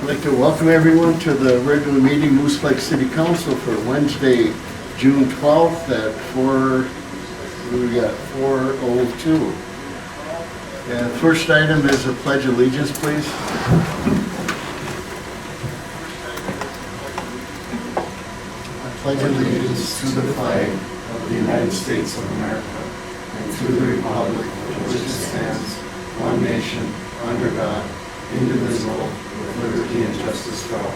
I'd like to welcome everyone to the regular meeting, Moose Lake City Council for Wednesday, June 12th at 4:02. And first item is a pledge of allegiance, please. I pledge allegiance to the flag of the United States of America and to the republic for which it stands, one nation, under God, indivisible, with liberty and justice for all.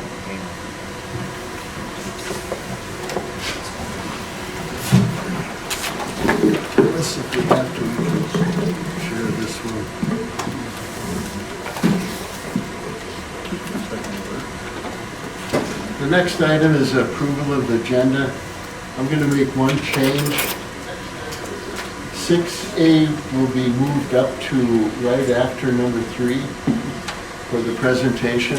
Let's, if we have to, we can share this one. The next item is approval of the agenda. I'm going to make one change. 6A will be moved up to right after number 3 for the presentation.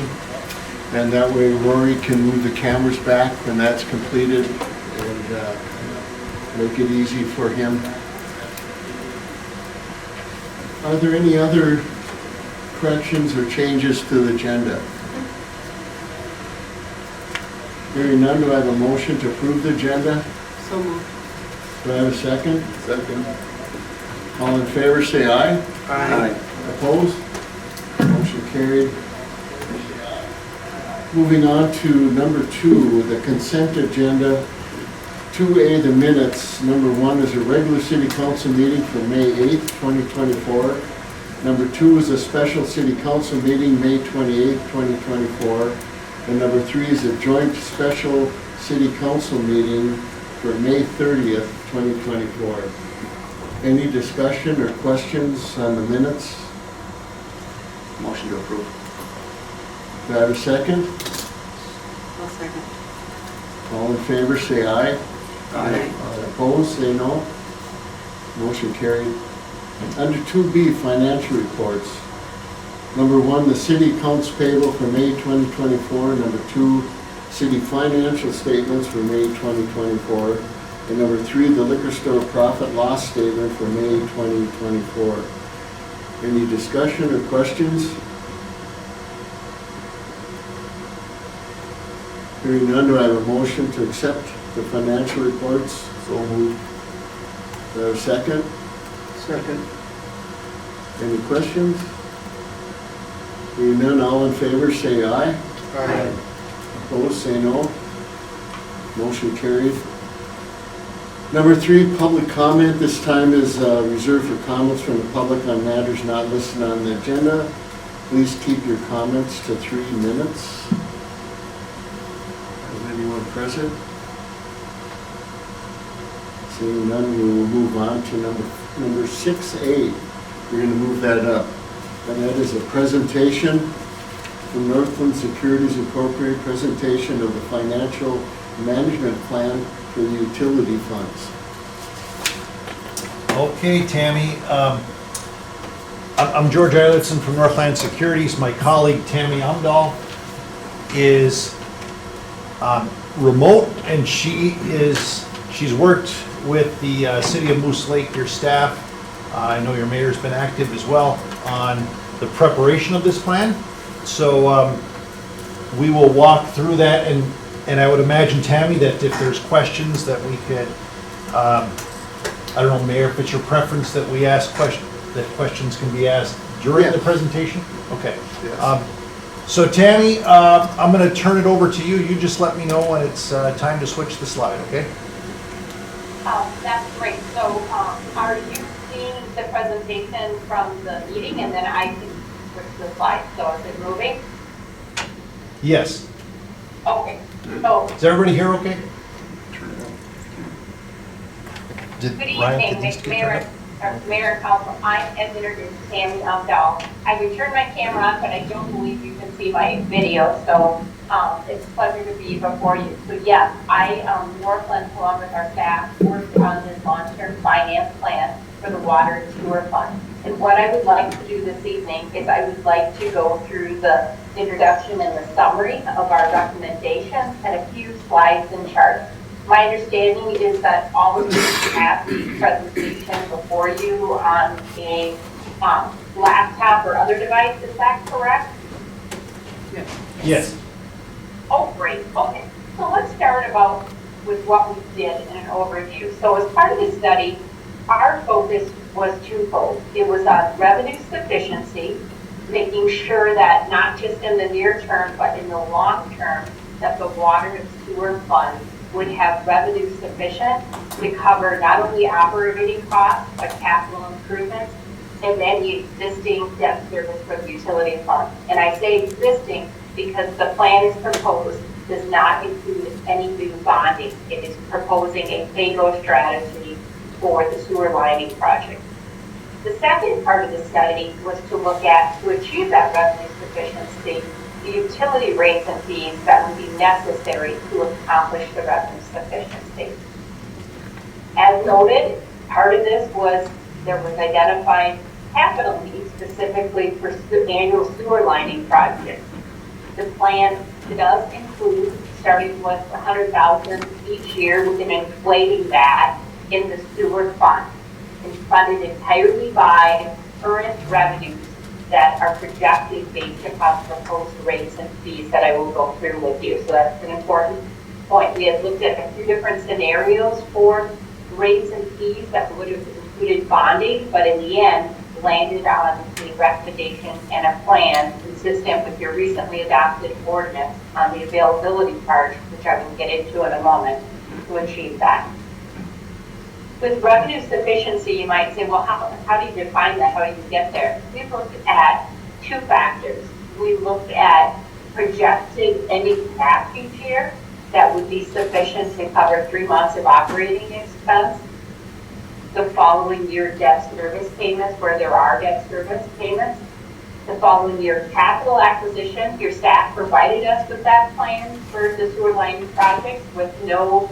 And that way Rory can move the cameras back when that's completed and make it easy for him. Are there any other corrections or changes to the agenda? Hearing none, do I have a motion to approve the agenda? So moved. Do I have a second? Second. All in favor, say aye. Aye. Opposed? Motion carried. Moving on to number 2, the consent agenda. 2A, the minutes. Number 1 is a regular city council meeting for May 8th, 2024. Number 2 is a special city council meeting, May 28th, 2024. And number 3 is a joint special city council meeting for May 30th, 2024. Any discussion or questions on the minutes? Motion to approve. Do I have a second? I'll second. All in favor, say aye. Aye. Opposed, say no. Motion carried. Under 2B, financial reports. Number 1, the city accounts payable for May 2024. Number 2, city financial statements for May 2024. And number 3, the liquor store profit loss statement for May 2024. Any discussion or questions? Hearing none, do I have a motion to accept the financial reports? So moved. Do I have a second? Second. Any questions? Hearing none, all in favor say aye. Aye. Opposed, say no. Motion carried. Number 3, public comment. This time is reserved for comments from the public on matters not listed on the agenda. Please keep your comments to 3 minutes. Is anyone present? Seeing none, we will move on to number 6A. We're going to move that up. And that is a presentation from Northland Securities Incorporated, presentation of the financial management plan for the utility funds. Okay, Tammy. I'm George Eilertson from Northland Securities. My colleague Tammy Umdahl is remote, and she's worked with the City of Moose Lake, your staff. I know your mayor's been active as well on the preparation of this plan. So we will walk through that, and I would imagine, Tammy, that if there's questions that we could, I don't know, Mayor, if it's your preference that we ask that questions can be asked during the presentation? Okay. Yes. So Tammy, I'm going to turn it over to you. You just let me know when it's time to switch the slide, okay? That's great. So are you seeing the presentation from the meeting, and then I can switch the slide? So is it moving? Yes. Okay. So Is everybody here okay? Did good Ryan evening, get these to get turned up? Mayor and Council. I'm Engineer Tammy Umdahl. I returned my camera on, but I don't believe you can see my video. So it's a pleasure to be before you. So yes, Northland, along with our staff, worked on this long-term finance plan for the water and sewer fund. And what I would like to do this evening is I would like to go through the introduction and the summary of our recommendations and a few slides and charts. My understanding is that all of you have the presentation before you on a laptop or other device. Is that correct? Yes. Oh, great, okay. So let's start about with what we did in an overview. So as part of the study, our focus was twofold. It was on revenue sufficiency, making sure that not just in the near term, but in the long term, that the water and sewer fund would have revenue sufficient to cover not only operating costs, but capital improvements, and then the existing debt service for the utility fund. And I say existing because the plan is proposed does not include any new bonding. It is proposing a pay-go strategy for the sewer lining project. The second part of the study was to look at, to achieve that revenue sufficiency, the utility rates and fees that would be necessary to accomplish the revenue sufficiency. As noted, part of this was there was identifying capital needs specifically for annual sewer lining projects. The plan does include starting with $100,000 each year with an inflating that in the sewer fund and funded entirely by current revenues that are projected based upon proposed rates and fees that I will go through with you. So that's an important point. We had looked at a few different scenarios for rates and fees that would have included bonding, but in the end landed on the recommendation and a plan consistent with your recently adopted ordinance on the availability part, which I will get into in a moment, to achieve that. With revenue sufficiency, you might say, well, how do you define that? How do you get there? We looked at two factors. We looked at projected ending cash each year that would be sufficient to cover 3 months of operating expense, the following year debt service payments where there are debt service payments, the following year capital acquisition. Your staff provided us with that plan for the sewer lining projects with no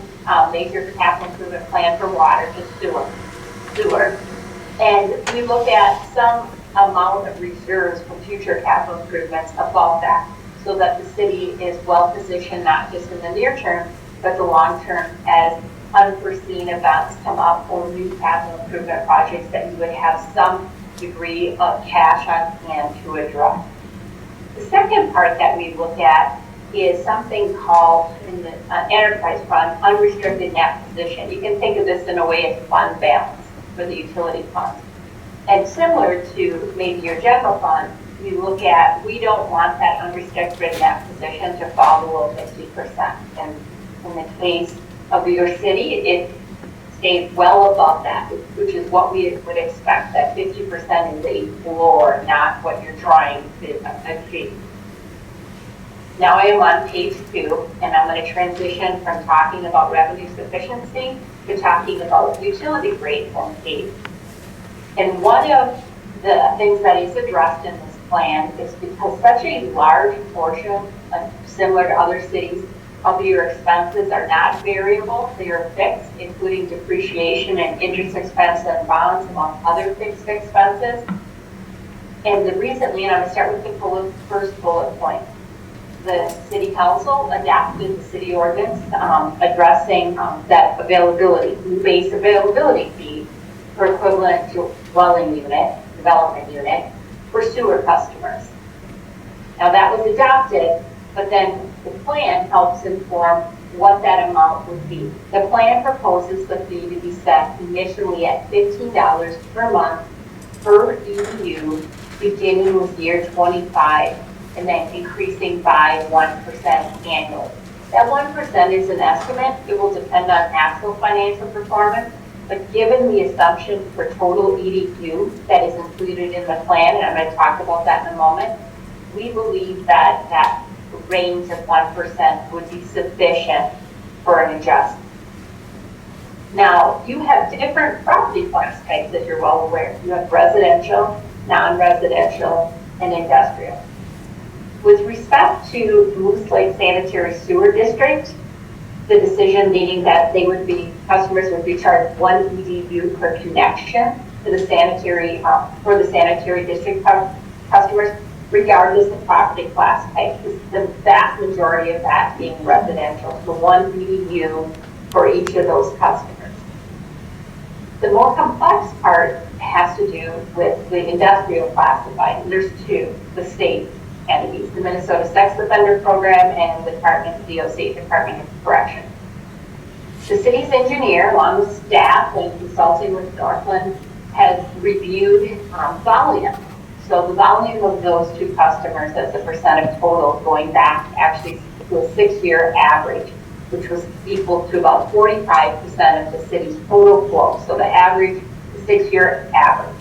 major capital improvement plan for water, just sewer. And we look at some amount of reserves for future capital improvements above that, so that the city is well positioned not just in the near term, but the long term as unforeseen events come up or new capital improvement projects that you would have some degree of cash on hand to address. The second part that we look at is something called in the enterprise fund, unrestricted net position. You can think of this in a way as fund balance for the utility fund. And similar to maybe your general fund, we look at, we don't want that unrestricted net position to fall below 50%. And in the case of your city, it stayed well above that, which is what we would expect. That 50% is a floor, not what you're trying to achieve. Now I am on page 2, and I'm going to transition from talking about revenue sufficiency to talking about utility rates and fees. And one of the things that is addressed in this plan is because such a large portion, similar to other cities, of your expenses are not variable, they are fixed, including depreciation and interest expense and bonds, among other fixed expenses. And I'm going to start with the first bullet point. The city council adopted the city ordinance addressing that availability, base availability fee for equivalent to dwelling unit, development unit, for sewer customers. Now that was adopted, but then the plan helps inform what that amount would be. The plan proposes the fee to be set initially at $15 per month per EDU, beginning with year 25, and then increasing by 1% annually. That 1% is an estimate. It will depend on actual financial performance, but given the assumption for total EDU that is included in the plan, and I'm going to talk about that in a moment, we believe that that range of 1% would be sufficient for an adjustment. Now, you have different property class types, as you're well aware. You have residential, non-residential, and industrial. With respect to Moose Lake Sanitary Sewer District, the decision meaning that customers would be charged 1 EDU per connection to the sanitary, for the sanitary district customers, regardless of property class type, the vast majority of that being residential, so 1 EDU for each of those customers. The more complex part has to do with the industrial classified, and there's two, the state entities, the Minnesota Sex Offender Program and the Department of DOC, Department of Correction. The city's engineer, along with staff and consulting with Northland, has reviewed volume. So the volume of those two customers as a percent of total going back actually to a 6-year average, which was equal to about 45% of the city's total flow. So the average, the 6-year average.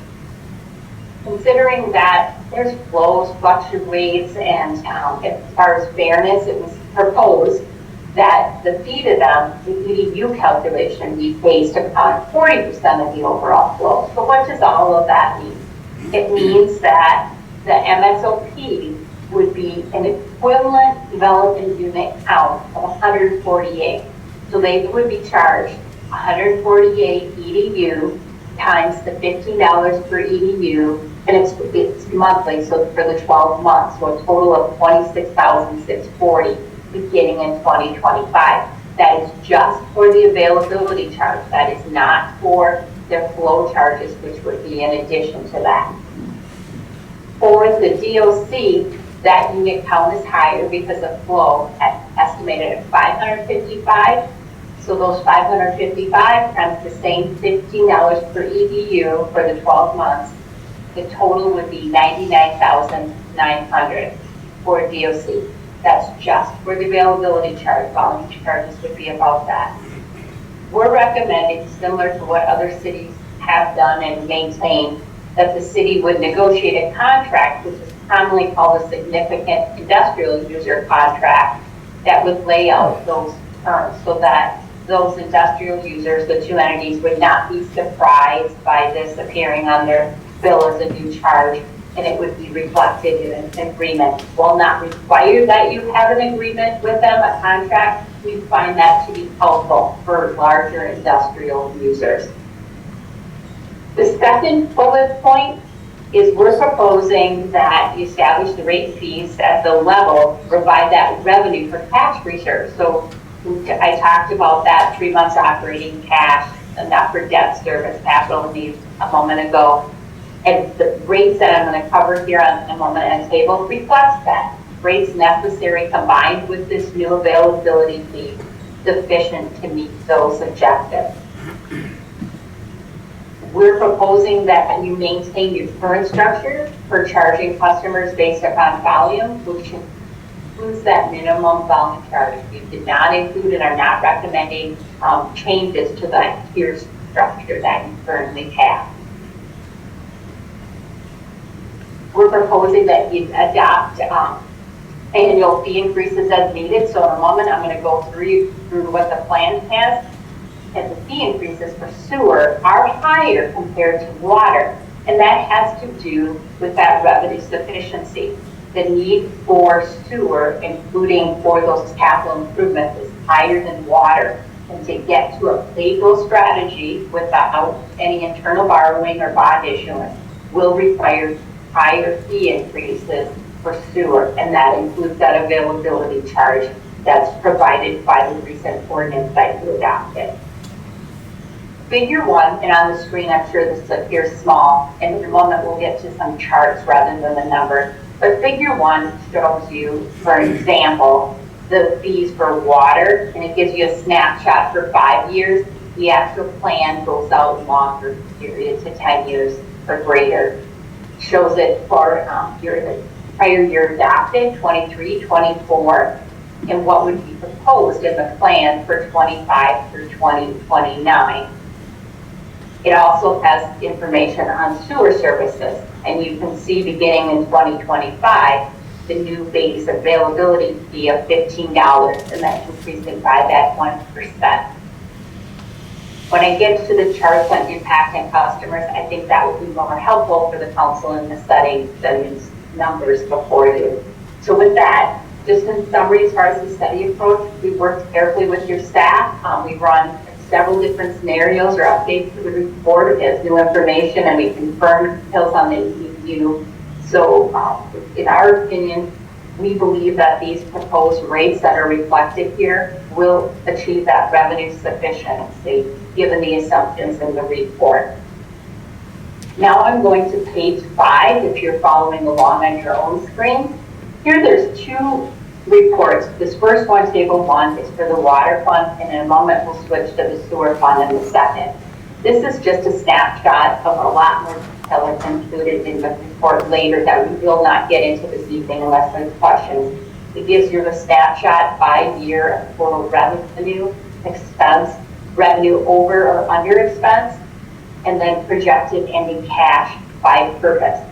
Considering that there's flows, fluctuates, and as far as fairness, it was proposed that the fee to them, the EDU calculation, be based upon 40% of the overall flow. So what does all of that mean? It means that the MSOP would be an equivalent development unit count of 148. So they would be charged 148 EDU times the $15 per EDU, and it's monthly, so for the 12 months, so a total of $26,640 beginning in 2025. That is just for the availability charge. That is not for their flow charges, which would be in addition to that. For the DOC, that unit count is higher because of flow estimated at 555. So those 555 times the same $15 per EDU for the 12 months, the total would be $99,900 for DOC. That's just for the availability charge. Volume charges would be about that. We're recommending, similar to what other cities have done and maintained, that the city would negotiate a contract, which is commonly called a significant industrial user contract, that would lay out those terms so that those industrial users, the two entities, would not be surprised by this appearing on their bill as a new charge, and it would be reflected in an agreement. While not required that you have an agreement with them, a contract, we find that to be helpful for larger industrial users. The second bullet point is we're proposing that you establish the rate fees at the level, provide that revenue for tax reserves. So I talked about that 3 months operating cash, and not for debt service capital needs a moment ago. And the rates that I'm going to cover here on a moment at the table reflects that. Rates necessary combined with this new availability fee sufficient to meet those objectives. We're proposing that you maintain your current structure for charging customers based upon volume, which includes that minimum volume charge. We did not include and are not recommending changes to that tier structure that you currently have. We're proposing that you adopt annual fee increases as needed. So in a moment, I'm going to go through what the plan has. And the fee increases for sewer are higher compared to water. And that has to do with that revenue sufficiency. The need for sewer, including for those capital improvements, is higher than water. And to get to a pay-go strategy without any internal borrowing or bond issuance will require higher fee increases for sewer, and that includes that availability charge that's provided by the recent ordinance that you adopted. Figure 1, and on the screen I'm sure this appears small, and in a moment we'll get to some charts rather than the numbers, but figure 1 shows you, for example, the fees for water, and it gives you a snapshot for 5 years. The actual plan goes out longer periods to 10 years or greater. Shows it for the prior year adopted, 23, 24, and what would be proposed as a plan for 25 through 2029. It also has information on sewer services, and you can see beginning in 2025, the new base availability fee of $15, and that's increasing by that 1%. When I get to the charts on impact and customers, I think that would be more helpful for the council in the setting than these numbers before you. So with that, just in summary, as far as the study approach, we worked carefully with your staff. We've run several different scenarios or updates to the report as new information, and we confirmed details on the EDU. So in our opinion, we believe that these proposed rates that are reflected here will achieve that revenue sufficiency given the assumptions in the report. Now I'm going to page 5 if you're following along on your own screen. Here there's two reports. This first one, table 1, is for the water fund, and in a moment we'll switch to the sewer fund in the second. This is just a snapshot of a lot more detail that's included in the report later that we will not get into this evening unless there's questions. It gives you a snapshot by year of total revenue, expense, revenue over or under expense, and then projected ending cash by purpose.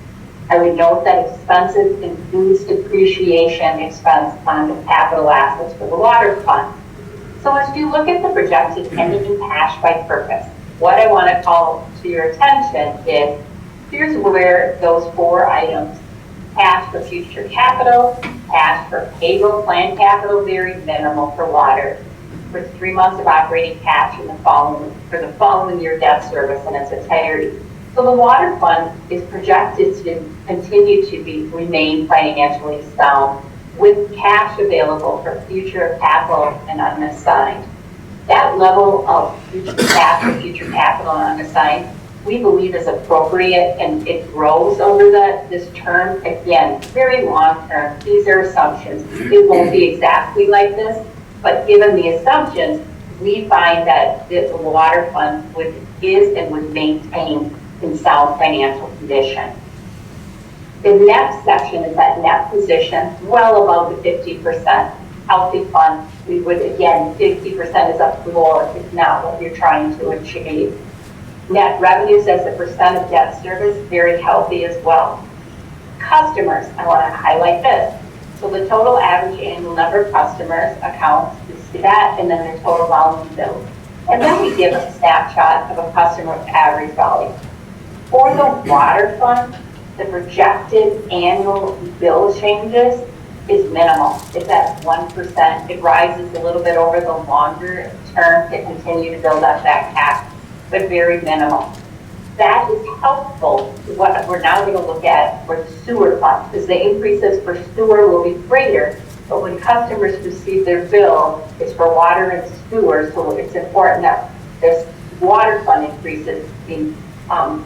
I would note that expenses includes depreciation expense on the capital assets for the water fund. So as you look at the projected ending cash by purpose, what I want to call to your attention is here's where those 4 items, cash for future capital, cash for payroll plan capital, very minimal for water, for 3 months of operating cash in the following year debt service in its entirety. So the water fund is projected to continue to remain financially sound with cash available for future capital and unassigned. That level of future cash or future capital and unassigned, we believe is appropriate, and it grows over this term. Again, very long term. These are assumptions. It won't be exactly like this, but given the assumptions, we find that the water fund is and would maintain in sound financial condition. The next section is that net position, well above the 50% healthy fund. We would, again, 50% is a floor, it's not what you're trying to achieve. Net revenues as a percent of debt service, very healthy as well. Customers, I want to highlight this. So the total average annual number of customers accounts, you see that, and then their total volume billed. And then we give a snapshot of a customer's average volume. For the water fund, the projected annual bill changes is minimal. It's at 1%. It rises a little bit over the longer term to continue to build up that cash, but very minimal. That is helpful to what we're now going to look at for the sewer fund, because the increases for sewer will be greater, but when customers receive their bill, it's for water and sewer, so it's important that this water fund increases being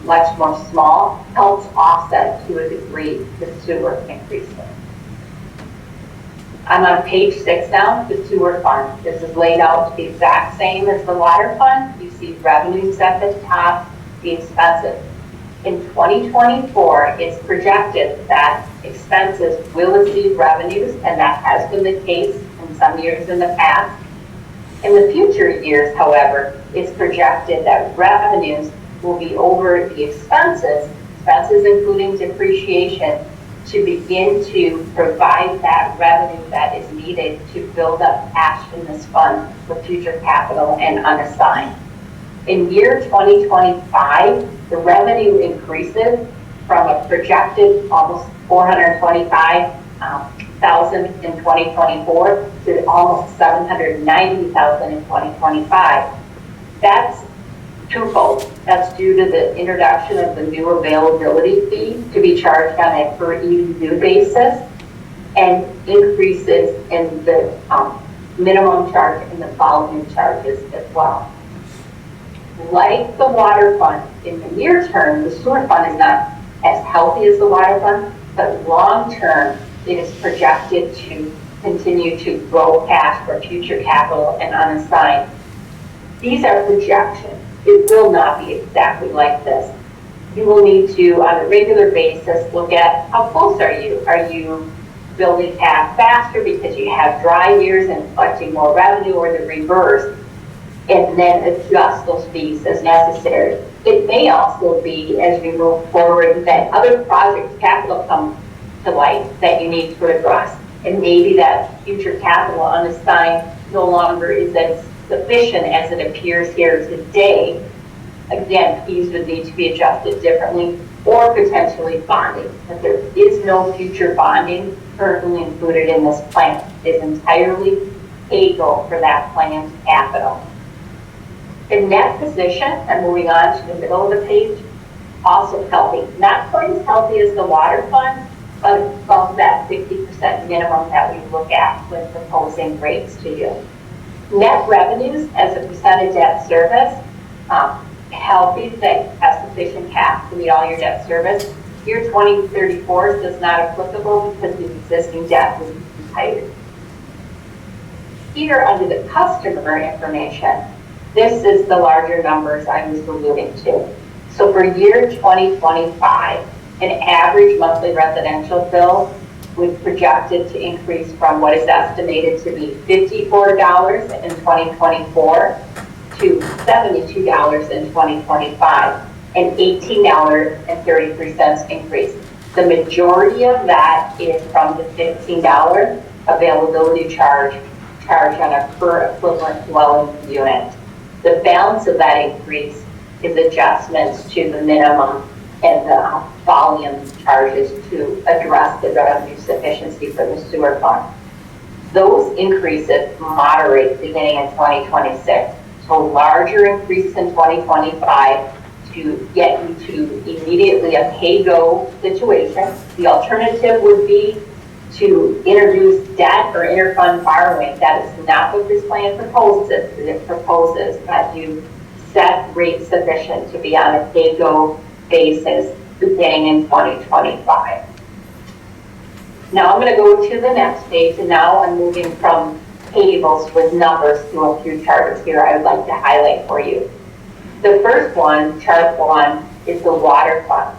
much more small, helps offset to a degree the sewer increases. I'm on page 6 now, the sewer fund. This is laid out the exact same as the water fund. You see revenues at the top, the expenses. In 2024, it's projected that expenses will exceed revenues, and that has been the case in some years in the past. In the future years, however, it's projected that revenues will be over the expenses including depreciation, to begin to provide that revenue that is needed to build up cash in this fund for future capital and unassigned. In year 2025, the revenue increases from a projected almost 425,000 in 2024 to almost 790,000 in 2025. That's twofold. That's due to the introduction of the new availability fee to be charged on a per EDU basis, and increases in the minimum charge and the volume charges as well. Like the water fund, in the near term, the sewer fund is not as healthy as the water fund, but long term, it is projected to continue to grow cash for future capital and unassigned. These are projections. It will not be exactly like this. You will need to, on a regular basis, look at how close are you? Are you building cash faster because you have dry years and collecting more revenue, or the reverse? And then adjust those fees as necessary. It may also be, as you move forward, that other projects, capital come to light that you need to address. And maybe that future capital unassigned no longer is as sufficient as it appears here today. Again, fees would need to be adjusted differently, or potentially bonding. But there is no future bonding currently included in this plan. It is entirely able for that planned capital. The net position, and moving on to the middle of the page, also healthy. Not quite as healthy as the water fund, but above that 50% minimum that we look at when proposing rates to you. Net revenues as a percent of debt service, healthy, that has sufficient cash to meet all your debt service. Year 2034 is not applicable because the existing debt was retired. Here under the customer information, this is the larger numbers I was alluding to. So for year 2025, an average monthly residential bill would projected to increase from what is estimated to be $54 in 2024 to $72 in 2025, an $18.33 increase. The majority of that is from the $15 availability charge on a per equivalent dwelling unit. The balance of that increase is adjustments to the minimum and the volume charges to address the revenue sufficiency for the sewer fund. Those increases moderate beginning in 2026. So larger increase in 2025 to get you to immediately a pay-go situation. The alternative would be to introduce debt or interfund borrowing. That is not what this plan proposes. It proposes that you set rates sufficient to be on a pay-go basis beginning in 2025. Now I'm going to go to the next page, and now I'm moving from tables with numbers to a few charts here I would like to highlight for you. The first one, chart 1, is the water fund.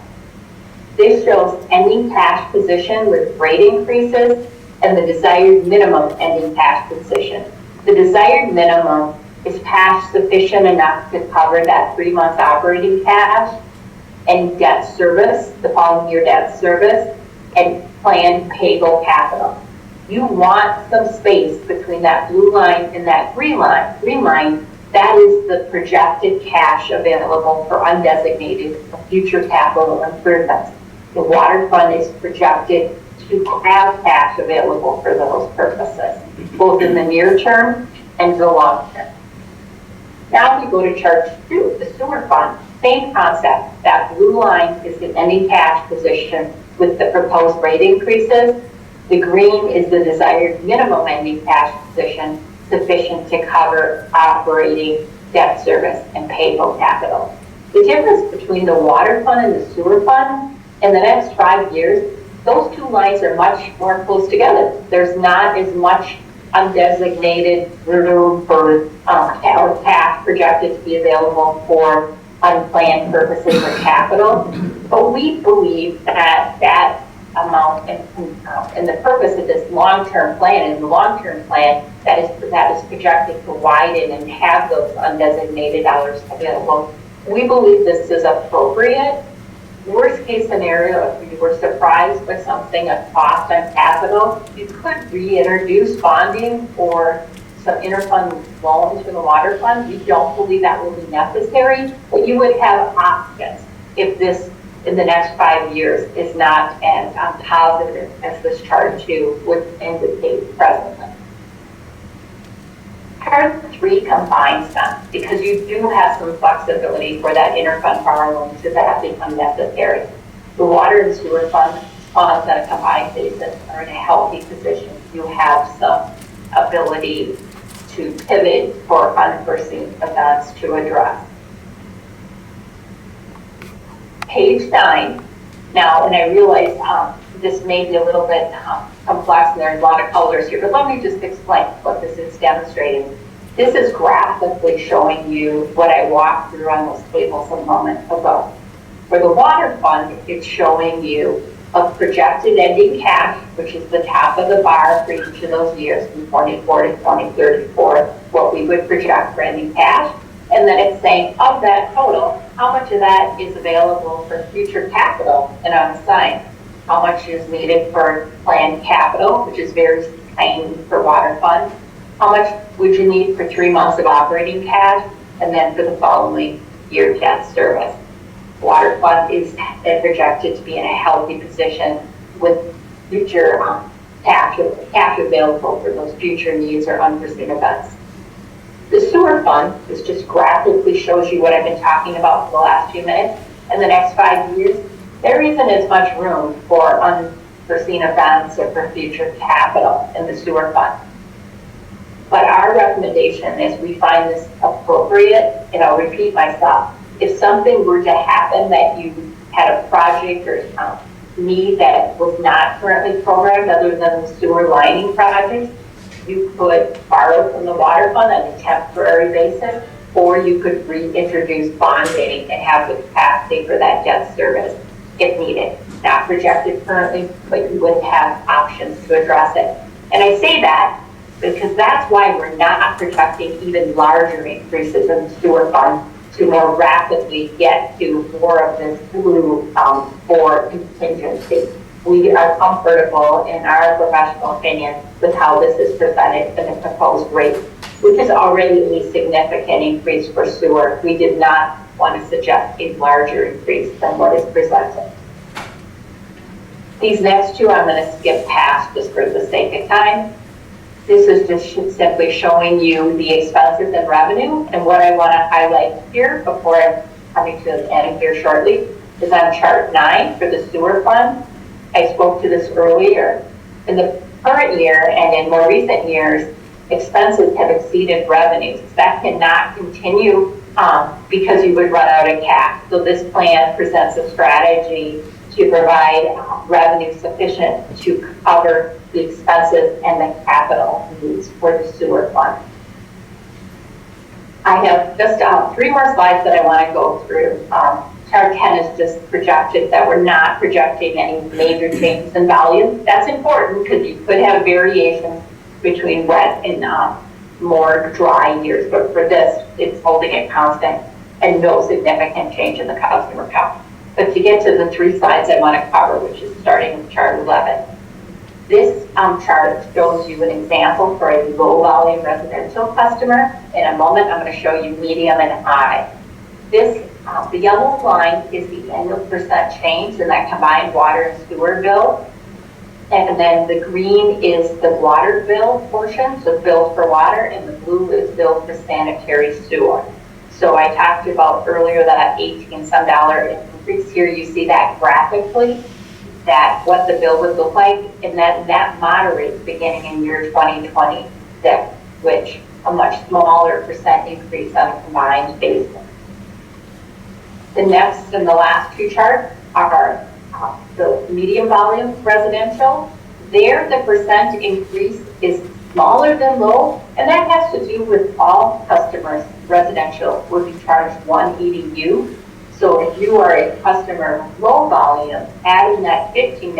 This shows ending cash position with rate increases and the desired minimum ending cash position. The desired minimum is cash sufficient enough to cover that 3 months operating cash and debt service, the following year debt service, and planned pay-go capital. You want some space between that blue line and that green line. Green line, that is the projected cash available for undesignated future capital improvements. The water fund is projected to have cash available for those purposes, both in the near term and the long term. Now we go to chart 2, the sewer fund. Same concept. That blue line is the ending cash position with the proposed rate increases. The green is the desired minimum ending cash position sufficient to cover operating, debt service, and pay-go capital. The difference between the water fund and the sewer fund in the next 5 years, those two lines are much more close together. There's not as much undesignated room for cash projected to be available for unplanned purposes or capital. But we believe that that amount and the purpose of this long-term plan is the long-term plan that is projected to widen and have those undesignated dollars available. We believe this is appropriate. Worst case scenario, if you were surprised by something of cost on capital, you could reintroduce bonding or some interfund loans for the water fund. We don't believe that will be necessary, but you would have options if this in the next 5 years is not as positive as this chart 2 would indicate presently. Chart 3 combines them because you do have some flexibility for that interfund borrowing should that become necessary. The water and sewer funds on a combined basis are in a healthy position. You have some ability to pivot for unforeseen events to address. Page 9. Now, and I realize this may be a little bit complex and there's a lot of colors here, but let me just explain what this is demonstrating. This is graphically showing you what I walked through on those tables a moment ago. For the water fund, it's showing you a projected ending cash, which is the top of the bar for each of those years from 24 to 2034, what we would project for ending cash. And then it's saying of that total, how much of that is available for future capital and unassigned? How much is needed for planned capital, which is very tiny for water fund? How much would you need for 3 months of operating cash? And then for the following year debt service. Water fund is projected to be in a healthy position with future cash available for those future needs or unforeseen events. The sewer fund, this just graphically shows you what I've been talking about for the last few minutes. In the next 5 years, there isn't as much room for unforeseen events or for future capital in the sewer fund. But our recommendation is we find this appropriate, and I'll repeat myself, if something were to happen that you had a project or need that was not currently programmed other than the sewer lining project, you could borrow from the water fund on a temporary basis, or you could reintroduce bonding and have the capacity for that debt service if needed. Not projected currently, but you would have options to address it. And I say that because that's why we're not projecting even larger increases in the sewer fund to more rapidly get to more of this blue for contingency. We are comfortable, in our professional opinion, with how this is presented in the proposed rate, which is already a significant increase for sewer. We did not want to suggest a larger increase than what is presented. These next two I'm going to skip past just for the sake of time. This is just simply showing you the expenses and revenue, and what I want to highlight here before I'm coming to the end here shortly is on chart 9 for the sewer fund. I spoke to this earlier. In the current year and in more recent years, expenses have exceeded revenues. That cannot continue because you would run out of cash. So this plan presents a strategy to provide revenue sufficient to cover the expenses and the capital needs for the sewer fund. I have just 3 more slides that I want to go through. Chart 10 is just projected that we're not projecting any major changes in volume. That's important because you could have variations between wet and more dry years, but for this, it's holding it constant and no significant change in the customer count. But to get to the 3 slides I want to cover, which is starting with chart 11. This chart shows you an example for a low volume residential customer. In a moment, I'm going to show you medium and high. This, the yellow line is the annual percent change in that combined water and sewer bill. And then the green is the water bill portion, so billed for water, and the blue is billed for sanitary sewer. So I talked about earlier that $18 some increase. Here you see that graphically, that what the bill would look like, and that moderates beginning in year 2026, which a much smaller percent increase on a combined basis. The next and the last 2 charts are the medium volume residential. There, the percent increase is smaller than low, and that has to do with all customers. Residential will be charged 1 EDU. So if you are a customer low volume, adding that $15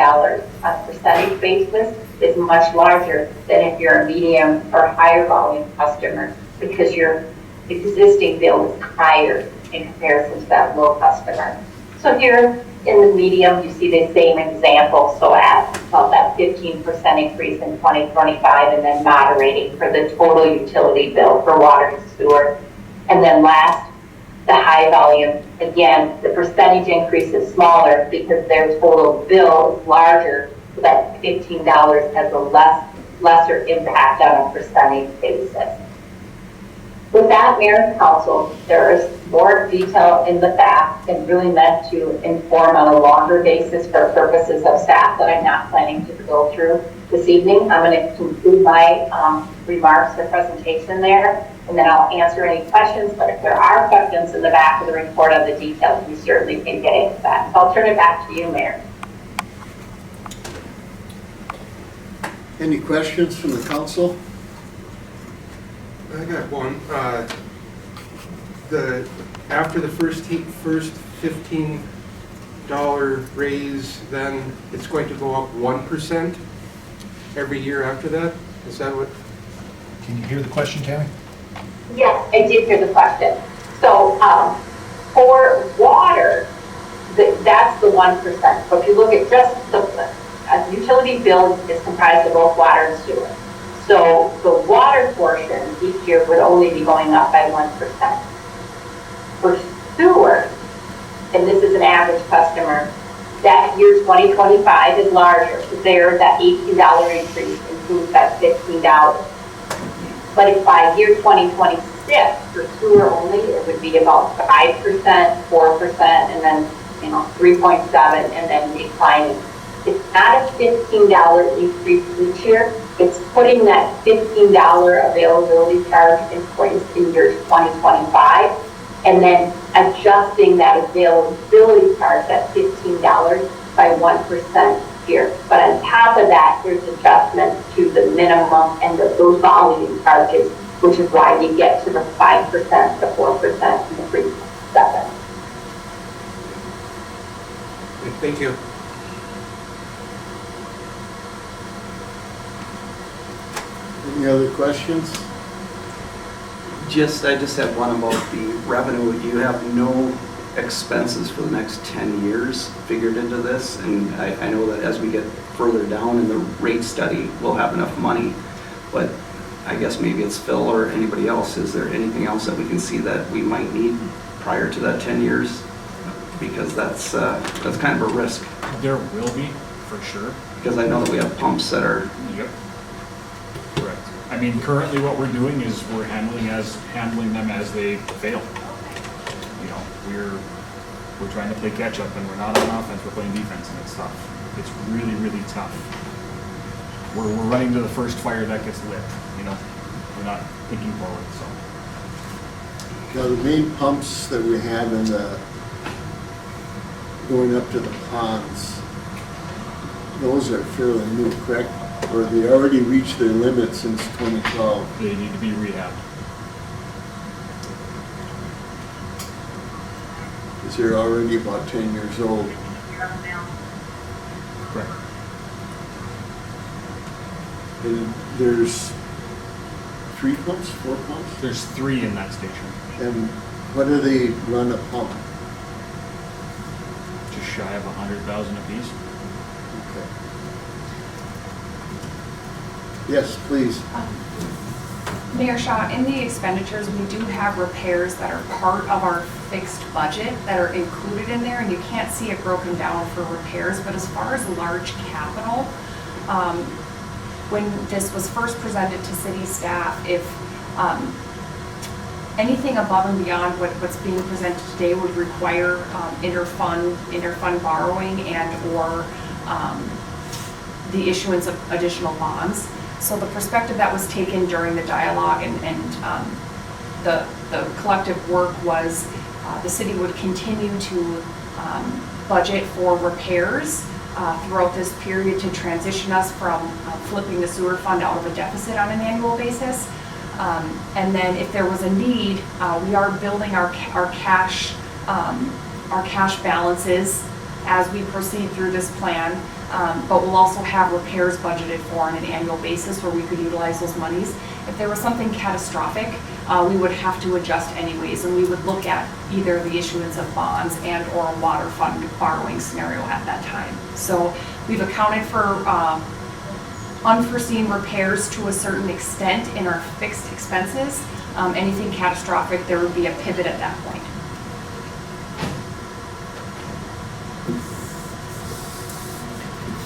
on a percentage basis is much larger than if you're a medium or higher volume customer, because your existing bill is higher in comparison to that low customer. So here in the medium, you see the same example. So at about that 15% increase in 2025, and then moderating for the total utility bill for water and sewer. And then last, the high volume, again, the percentage increase is smaller because their total bill is larger, so that $15 has a lesser impact on a percentage basis. With that, Mayor and Council, there is more detail in the back and really meant to inform on a longer basis for purposes of staff that I'm not planning to go through this evening. I'm going to conclude my remarks or presentation there, and then I'll answer any questions. But if there are questions in the back of the report on the details, we certainly can get into that. So I'll turn it back to you, Mayor. Any questions from the council? I got one. After the first $15 raise, then it's going to go up 1% every year after that? Is that what? Can you hear the question, Tammy? Yes, I did hear the question. So for water, that's the 1%. So if you look at just the utility bill is comprised of both water and sewer. So the water portion each year would only be going up by 1%. For sewer, and this is an average customer, that year 2025 is larger. So there, that $18 increase includes that $15. But if by year 2026, for sewer only, it would be about 5%, 4%, and then 3.7, and then declining. It's not a $15 increase each year. It's putting that $15 availability charge in place in year 2025. and then adjusting that availability part, that $15 by 1% here. But on top of that, there's adjustments to the minimum and those volume charges, which is why we get to the 5%, the 4%, and the 3.7%. Thank you. Any other questions? I just have one about the revenue. You have no expenses for the next 10 years figured into this, and I know that as we get further down in the rate study, we'll have enough money, but I guess maybe it's Phil or anybody else. Is there anything else that we can see that we might need prior to that 10 years? Because that's kind of a risk, There will be, for sure. because I know that we have pumps that are, Yep. Correct. I mean, currently what we're doing is we're handling them as they fail. You know, we're trying to play catch up, and we're not on offense, we're playing defense, and it's tough. It's really, really tough. We're running to the first fire that gets lit, you know? We're not thinking forward, so. Now, the main pumps that we have in the, going up to the ponds, those are fairly new, correct? Or they already reached their limit since 2012? They need to be rehabbed. Because they're already about 10 years old. Correct. And there's 3 pumps, 4 pumps? There's 3 in that station, And what do they run a pump? just shy of 100,000 apiece. Okay. Yes, please. Mayor Shaw, in the expenditures, we do have repairs that are part of our fixed budget that are included in there, and you can't see it broken down for repairs, but as far as large capital, when this was first presented to city staff, if anything above and beyond what's being presented today would require interfund borrowing and/or the issuance of additional bonds. So the perspective that was taken during the dialogue and the collective work was the city would continue to budget for repairs throughout this period to transition us from flipping the sewer fund out of a deficit on an annual basis. And then if there was a need, we are building our cash balances as we proceed through this plan. But we'll also have repairs budgeted for on an annual basis where we could utilize those monies. If there was something catastrophic, we would have to adjust anyways, and we would look at either the issuance of bonds and or a water fund borrowing scenario at that time. So we've accounted for unforeseen repairs to a certain extent in our fixed expenses. Anything catastrophic, there would be a pivot at that point.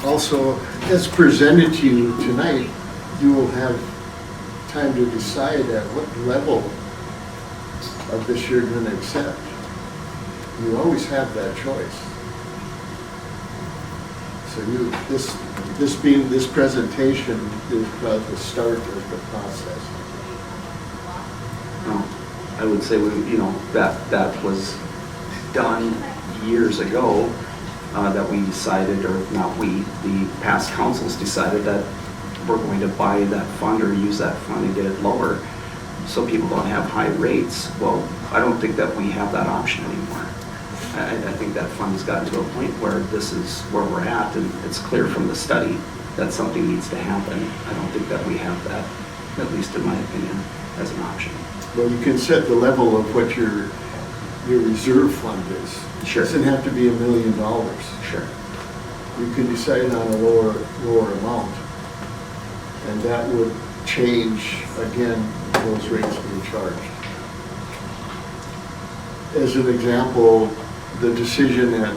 Also, as presented to you tonight, you will have time to decide at what level of this you're going to accept. You always have that choice. So this presentation is about the start of the process. no, I would say, that was done years ago. That we decided, or not we, the past councils decided that we're going to buy that fund or use that fund and get it lower so people don't have high rates. Well, I don't think that we have that option anymore. I think that fund has gotten to a point where this is where we're at, and it's clear from the study that something needs to happen. I don't think that we have that, at least in my opinion, as an option. Well, you can set the level of what your reserve fund is. Sure. It doesn't have to be $1 million. Sure. You can decide on a lower amount, and that would change, again, those rates being charged. As an example, the decision at,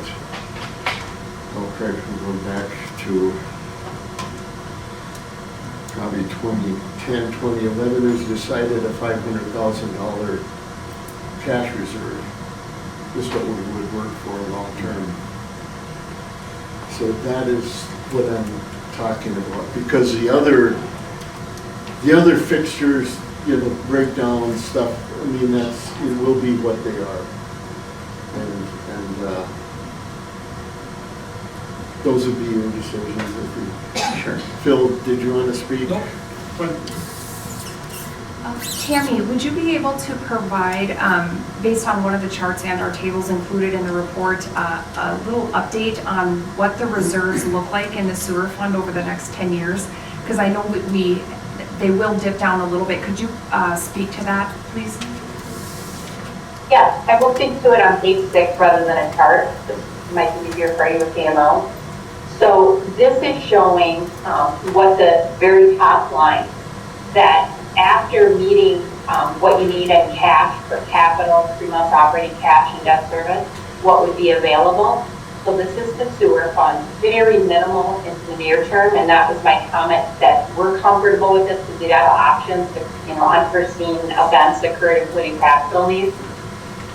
correct, we'll go back to probably 2010, 2011, is decided a $500,000 cash reserve. This is what we would work for long term. So that is what I'm talking about, because the other fixtures, breakdown stuff, I mean, it will be what they are. And those would be your decisions if you. Sure. Phil, did you want to speak? No, but Tammy, would you be able to provide, based on one of the charts and our tables included in the report, a little update on what the reserves look like in the sewer fund over the next 10 years? Because I know they will dip down a little bit. Could you speak to that, please? Yes, I will speak to it on page 6 rather than a chart. This might be easier for you with TMO. So this is showing what the very top line, that after meeting what you need in cash for capital, 3 months operating cash and debt service, what would be available. So this is the sewer fund, very minimal in the near term, and that was my comment that we're comfortable with this because we have options if unforeseen events occur, including capital needs.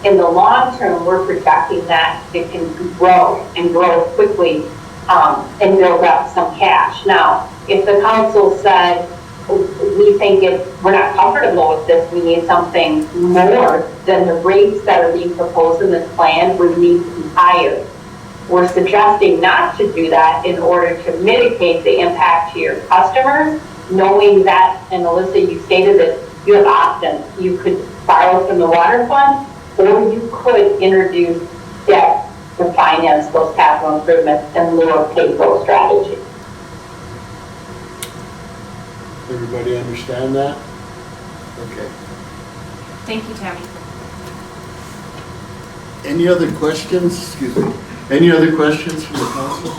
In the long term, we're projecting that it can grow and grow quickly and build up some cash. Now, if the council said, we think we're not comfortable with this, we need something more, then the rates that are being proposed in this plan would need to be higher. We're suggesting not to do that in order to mitigate the impact to your customers, knowing that, and Alyssa, you stated that you have options. You could borrow from the water fund, or you could introduce debt to finance those capital improvements and lower pay-go strategy. Everybody understand that? Okay. Thank you, Tammy. Any other questions? Excuse me. Any other questions from the council?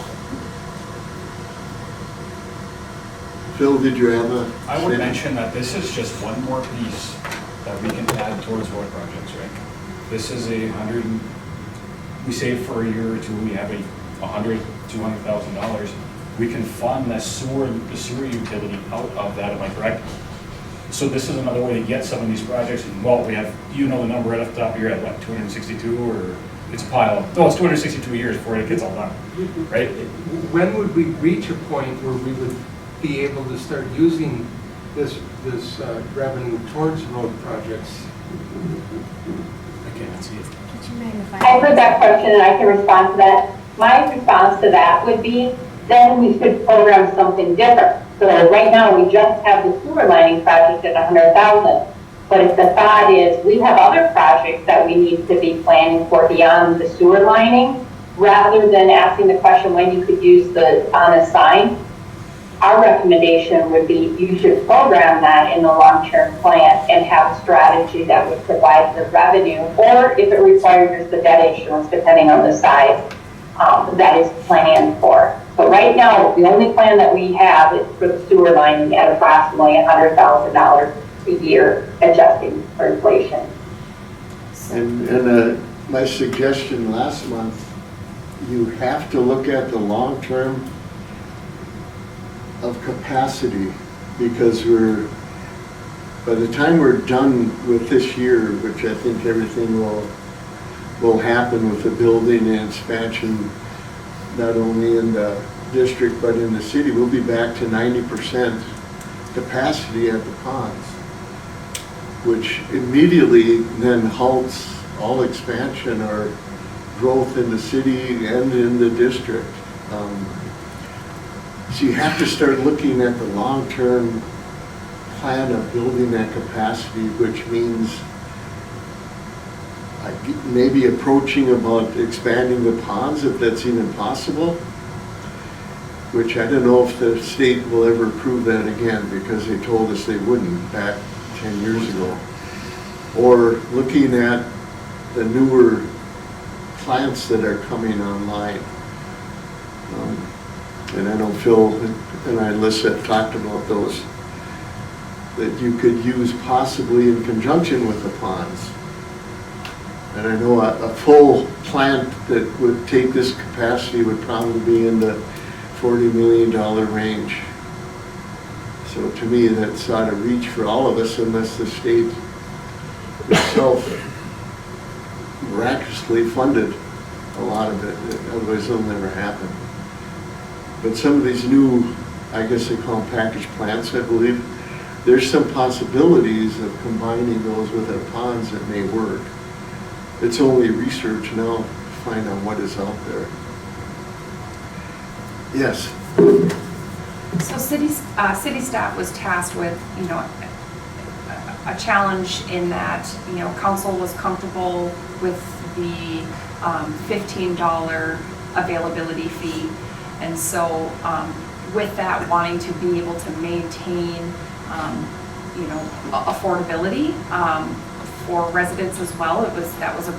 Phil, did you have a? I would mention that this is just one more piece that we can add towards road projects, right? This is we save for a year or two, we have $200,000. We can fund the sewer utility out of that, am I correct? So this is another way to get some of these projects, and well, we have, the number right off the top of your head, what, 262, or it's a pile of, no, it's 262 years before it gets all done, right? When would we reach a point where we would be able to start using this revenue towards road projects? I can't see it. I heard that question and I can respond to that. My response to that would be, then we should program something different. So right now we just have the sewer lining project at $100,000. But if the thought is we have other projects that we need to be planning for beyond the sewer lining, rather than asking the question when you could use the unassigned, our recommendation would be you should program that in the long-term plan and have a strategy that would provide the revenue, or if it requires the debt issuance, depending on the size that is planned for. But right now, the only plan that we have is for the sewer lining at approximately $100,000 a year, adjusting for inflation. And my suggestion last month, you have to look at the long term of capacity, because by the time we're done with this year, which I think everything will happen with the building and expansion, not only in the district but in the city, we'll be back to 90% capacity at the ponds, which immediately then halts all expansion or growth in the city and in the district. So you have to start looking at the long-term plan of building that capacity, which means maybe approaching about expanding the ponds, if that's even possible, which I don't know if the state will ever approve that again, because they told us they wouldn't back 10 years ago. Or looking at the newer plants that are coming online. And I know Phil and I, Alyssa, have talked about those, that you could use possibly in conjunction with the ponds. And I know a full plant that would take this capacity would probably be in the $40 million range. So to me, that's out of reach for all of us unless the state itself miraculously funded a lot of it. Otherwise, it'll never happen. But some of these new, I guess they call them package plants, I believe, there's some possibilities of combining those with our ponds that may work. It's only research now to find out what is out there. Yes, So city staff was tasked with, a challenge in that, council was comfortable with the $15 availability fee. And so with that, wanting to be able to maintain, affordability for residents as well, that was a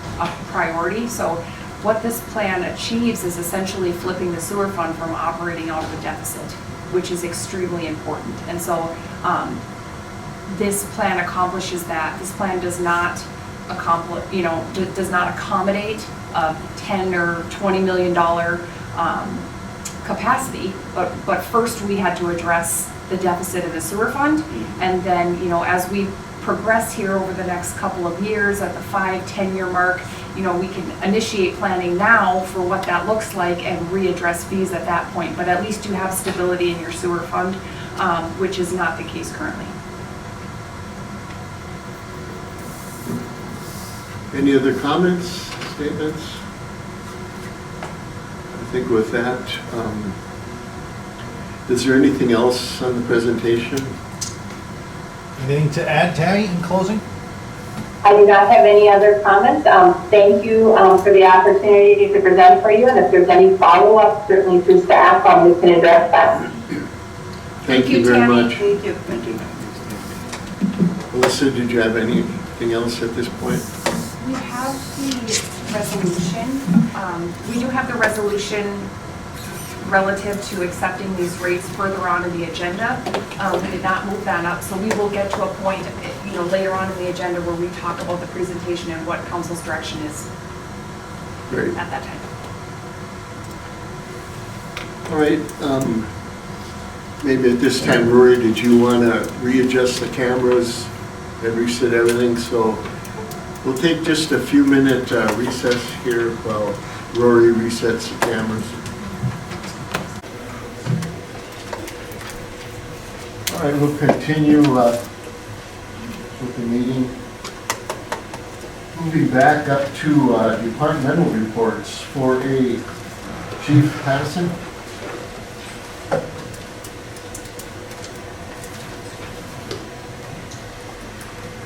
priority. So what this plan achieves is essentially flipping the sewer fund from operating out of a deficit, which is extremely important. And so this plan accomplishes that. This plan does not does not accommodate a $10 or $20 million capacity, but first we had to address the deficit in the sewer fund, and then, as we progress here over the next couple of years at the 5-10 year mark, we can initiate planning now for what that looks like and readdress fees at that point, but at least you have stability in your sewer fund, which is not the case currently. any other comments, statements? I think with that, is there anything else on the presentation? Anything to add, Tammy, in closing? I do not have any other comments. Thank you for the opportunity to present for you, and if there's any follow-up, certainly through staff, we can address that. Thank you very Tammy. much. Thank you. Thank you. Melissa, did you have anything else at this point? We have the resolution. We do have the resolution relative to accepting these rates further on in the agenda. We did not move that up, so we will get to a point, later on in the agenda where we talk about the presentation and what council's direction is Great. at that time. All right. Maybe at this time, Rory, did you want to readjust the cameras and reset everything? So we'll take just a few minute recess here while Rory resets the cameras. All right, we'll continue with the meeting. Moving back up to departmental reports for a Chief Patterson.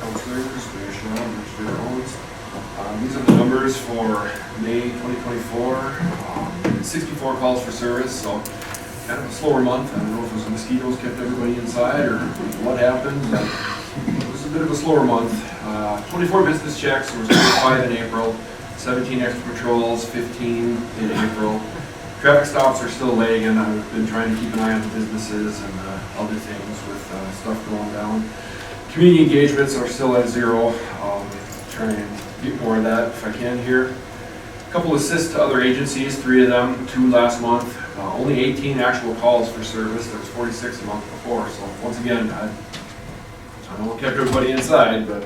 Councilors, Mayor Chanel, Mr. Owens. These are the numbers for May 2024. 64 calls for service, so kind of a slower month. I don't know if it was the mosquitoes kept everybody inside or what happened, but it was a bit of a slower month. 24 business checks, there was 5 in April, 17 extra patrols, 15 in April. Traffic stops are still lagging. I've been trying to keep an eye on the businesses and other things with stuff going down. Community engagements are still at 0. Try and get more of that if I can here. A couple assists to other agencies, 3 of them, 2 last month. Only 18 actual calls for service. There was 46 a month before. So once again, I don't know what kept everybody inside, but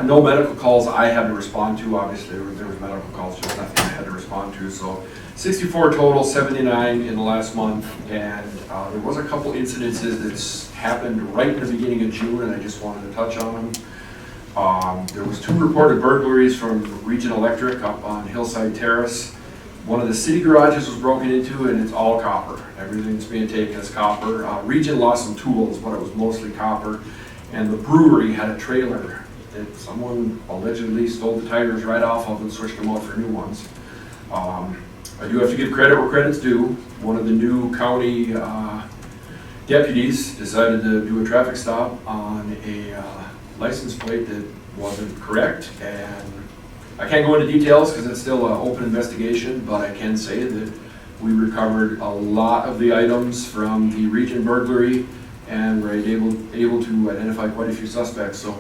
no medical calls I had to respond to. Obviously, there was medical calls, just nothing I had to respond to. So 64 total, 79 in the last month, and there was a couple incidences that happened right in the beginning of June, and I just wanted to touch on them. There was 2 reported burglaries from Region Electric up on Hillside Terrace. One of the city garages was broken into, and it's all copper. Everything's being taken as copper. Region lost some tools, but it was mostly copper. And the brewery had a trailer that someone allegedly stole the tires right off of and switched them out for new ones. I do have to give credit where credit's due. One of the new county deputies decided to do a traffic stop on a license plate that wasn't correct, and I can't go into details because it's still an open investigation, but I can say that we recovered a lot of the items from the Region burglary, and we're able to identify quite a few suspects. So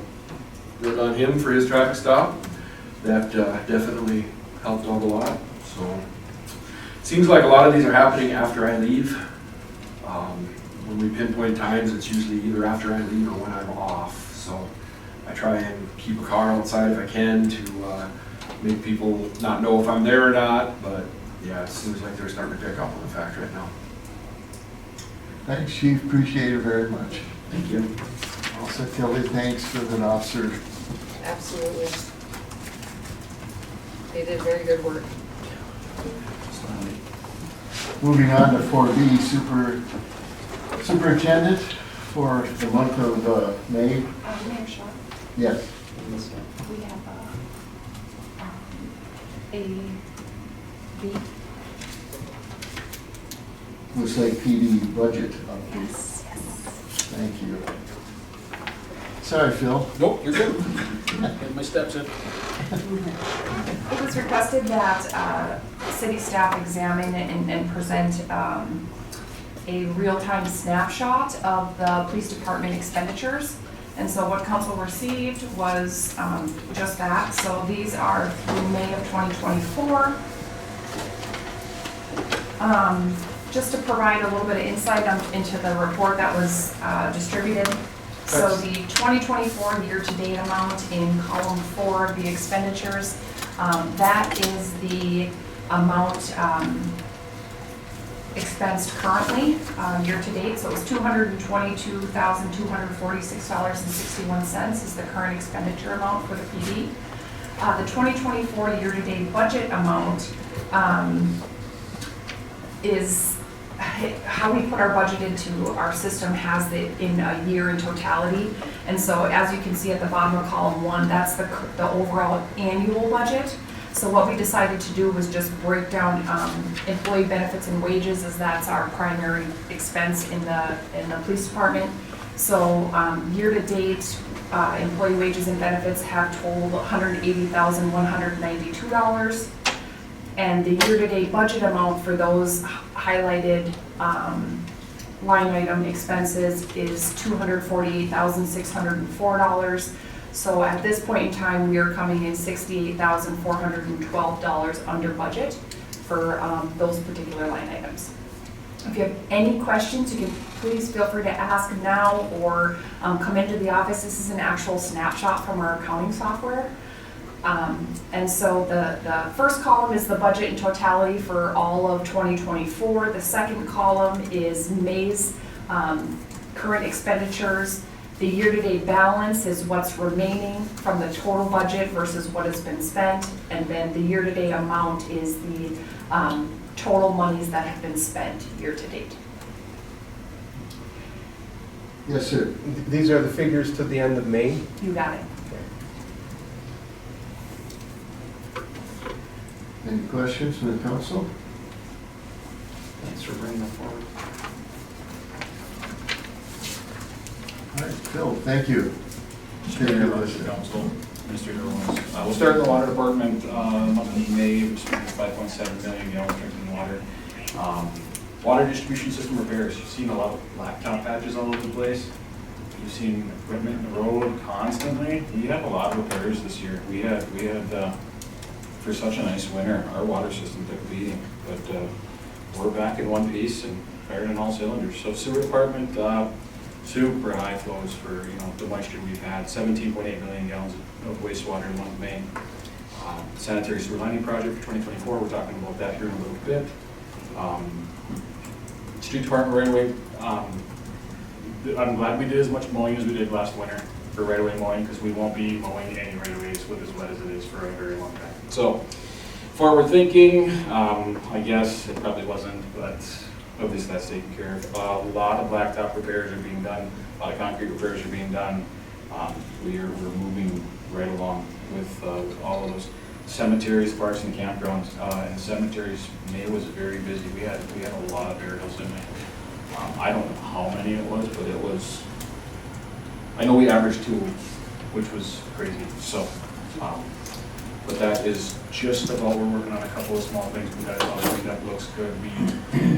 good on him for his traffic stop. That definitely helped out a lot. So it seems like a lot of these are happening after I leave. When we pinpoint times, it's usually either after I leave or when I'm off. So I try and keep a car outside if I can to make people not know if I'm there or not, but yeah, it seems like they're starting to pick up on the fact right now. Thanks, Chief. Appreciate it very much. Thank you. Also, Kelly, thanks for the officer. Absolutely. They did very good work. Moving on to 4B, superintendent for the month of May. Mayor Shaw, Yes. we have a B. Looks like PD budget update. Yes, yes. Thank you. Sorry, Phil. Nope, you're good. Get my steps in. It was requested that city staff examine and present a real-time snapshot of the police department expenditures. And so what council received was just that. So these are through May of 2024. Just to provide a little bit of insight into the report that was distributed. So the 2024 year-to-date amount in column 4 of the expenditures, that is the amount expensed currently year-to-date. So it was $222,246.61 is the current expenditure amount for the PD. The 2024 year-to-date budget amount is how we put our budget into our system has it in a year in totality. And so as you can see at the bottom of column 1, that's the overall annual budget. So what we decided to do was just break down employee benefits and wages, as that's our primary expense in the police department. So year-to-date, employee wages and benefits have totaled $180,192. And the year-to-date budget amount for those highlighted line item expenses is $248,604. So at this point in time, we are coming in $68,412 under budget for those particular line items. If you have any questions, you can please feel free to ask now or come into the office. This is an actual snapshot from our accounting software. And so the first column is the budget in totality for all of 2024. The second column is May's current expenditures. The year-to-date balance is what's remaining from the total budget versus what has been spent. And then the year-to-date amount is the total monies that have been spent year-to-date. Yes, sir. These are the figures to the end of May. You got it. Any questions from the council? Thanks for bringing that forward. All right, Phil, thank you. Mr. Mayor, members of council, Mr. Irwins. We'll start in the water department, month of May, which is 5.7 million gallons drinking water. Water distribution system repairs. You've seen a lot of blacktop patches all over the place. You've seen equipment in the road constantly. We had a lot of repairs this year. We had for such a nice winter, our water system took a beating, but we're back in one piece and firing on all cylinders. So sewer department, super high flows for the moisture we've had. 17.8 million gallons of wastewater in the month of May. Sanitary sewer lining project for 2024. We're talking about that here in a little bit. Street department right away. I'm glad we did as much mowing as we did last winter for right away mowing, because we won't be mowing any right aways with as wet as it is for a very long time. So forward thinking, I guess it probably wasn't, but at least that's taken care of. A lot of blacktop repairs are being done. A lot of concrete repairs are being done. We're moving right along with all of those cemeteries, parks, and campgrounds. And cemeteries, May was very busy. We had a lot of burials in May. I don't know how many it was, but it was. I know we averaged 2 a week, which was crazy. So, but that is just about. We're working on a couple of small things. We got it all cleaned up. Looks good.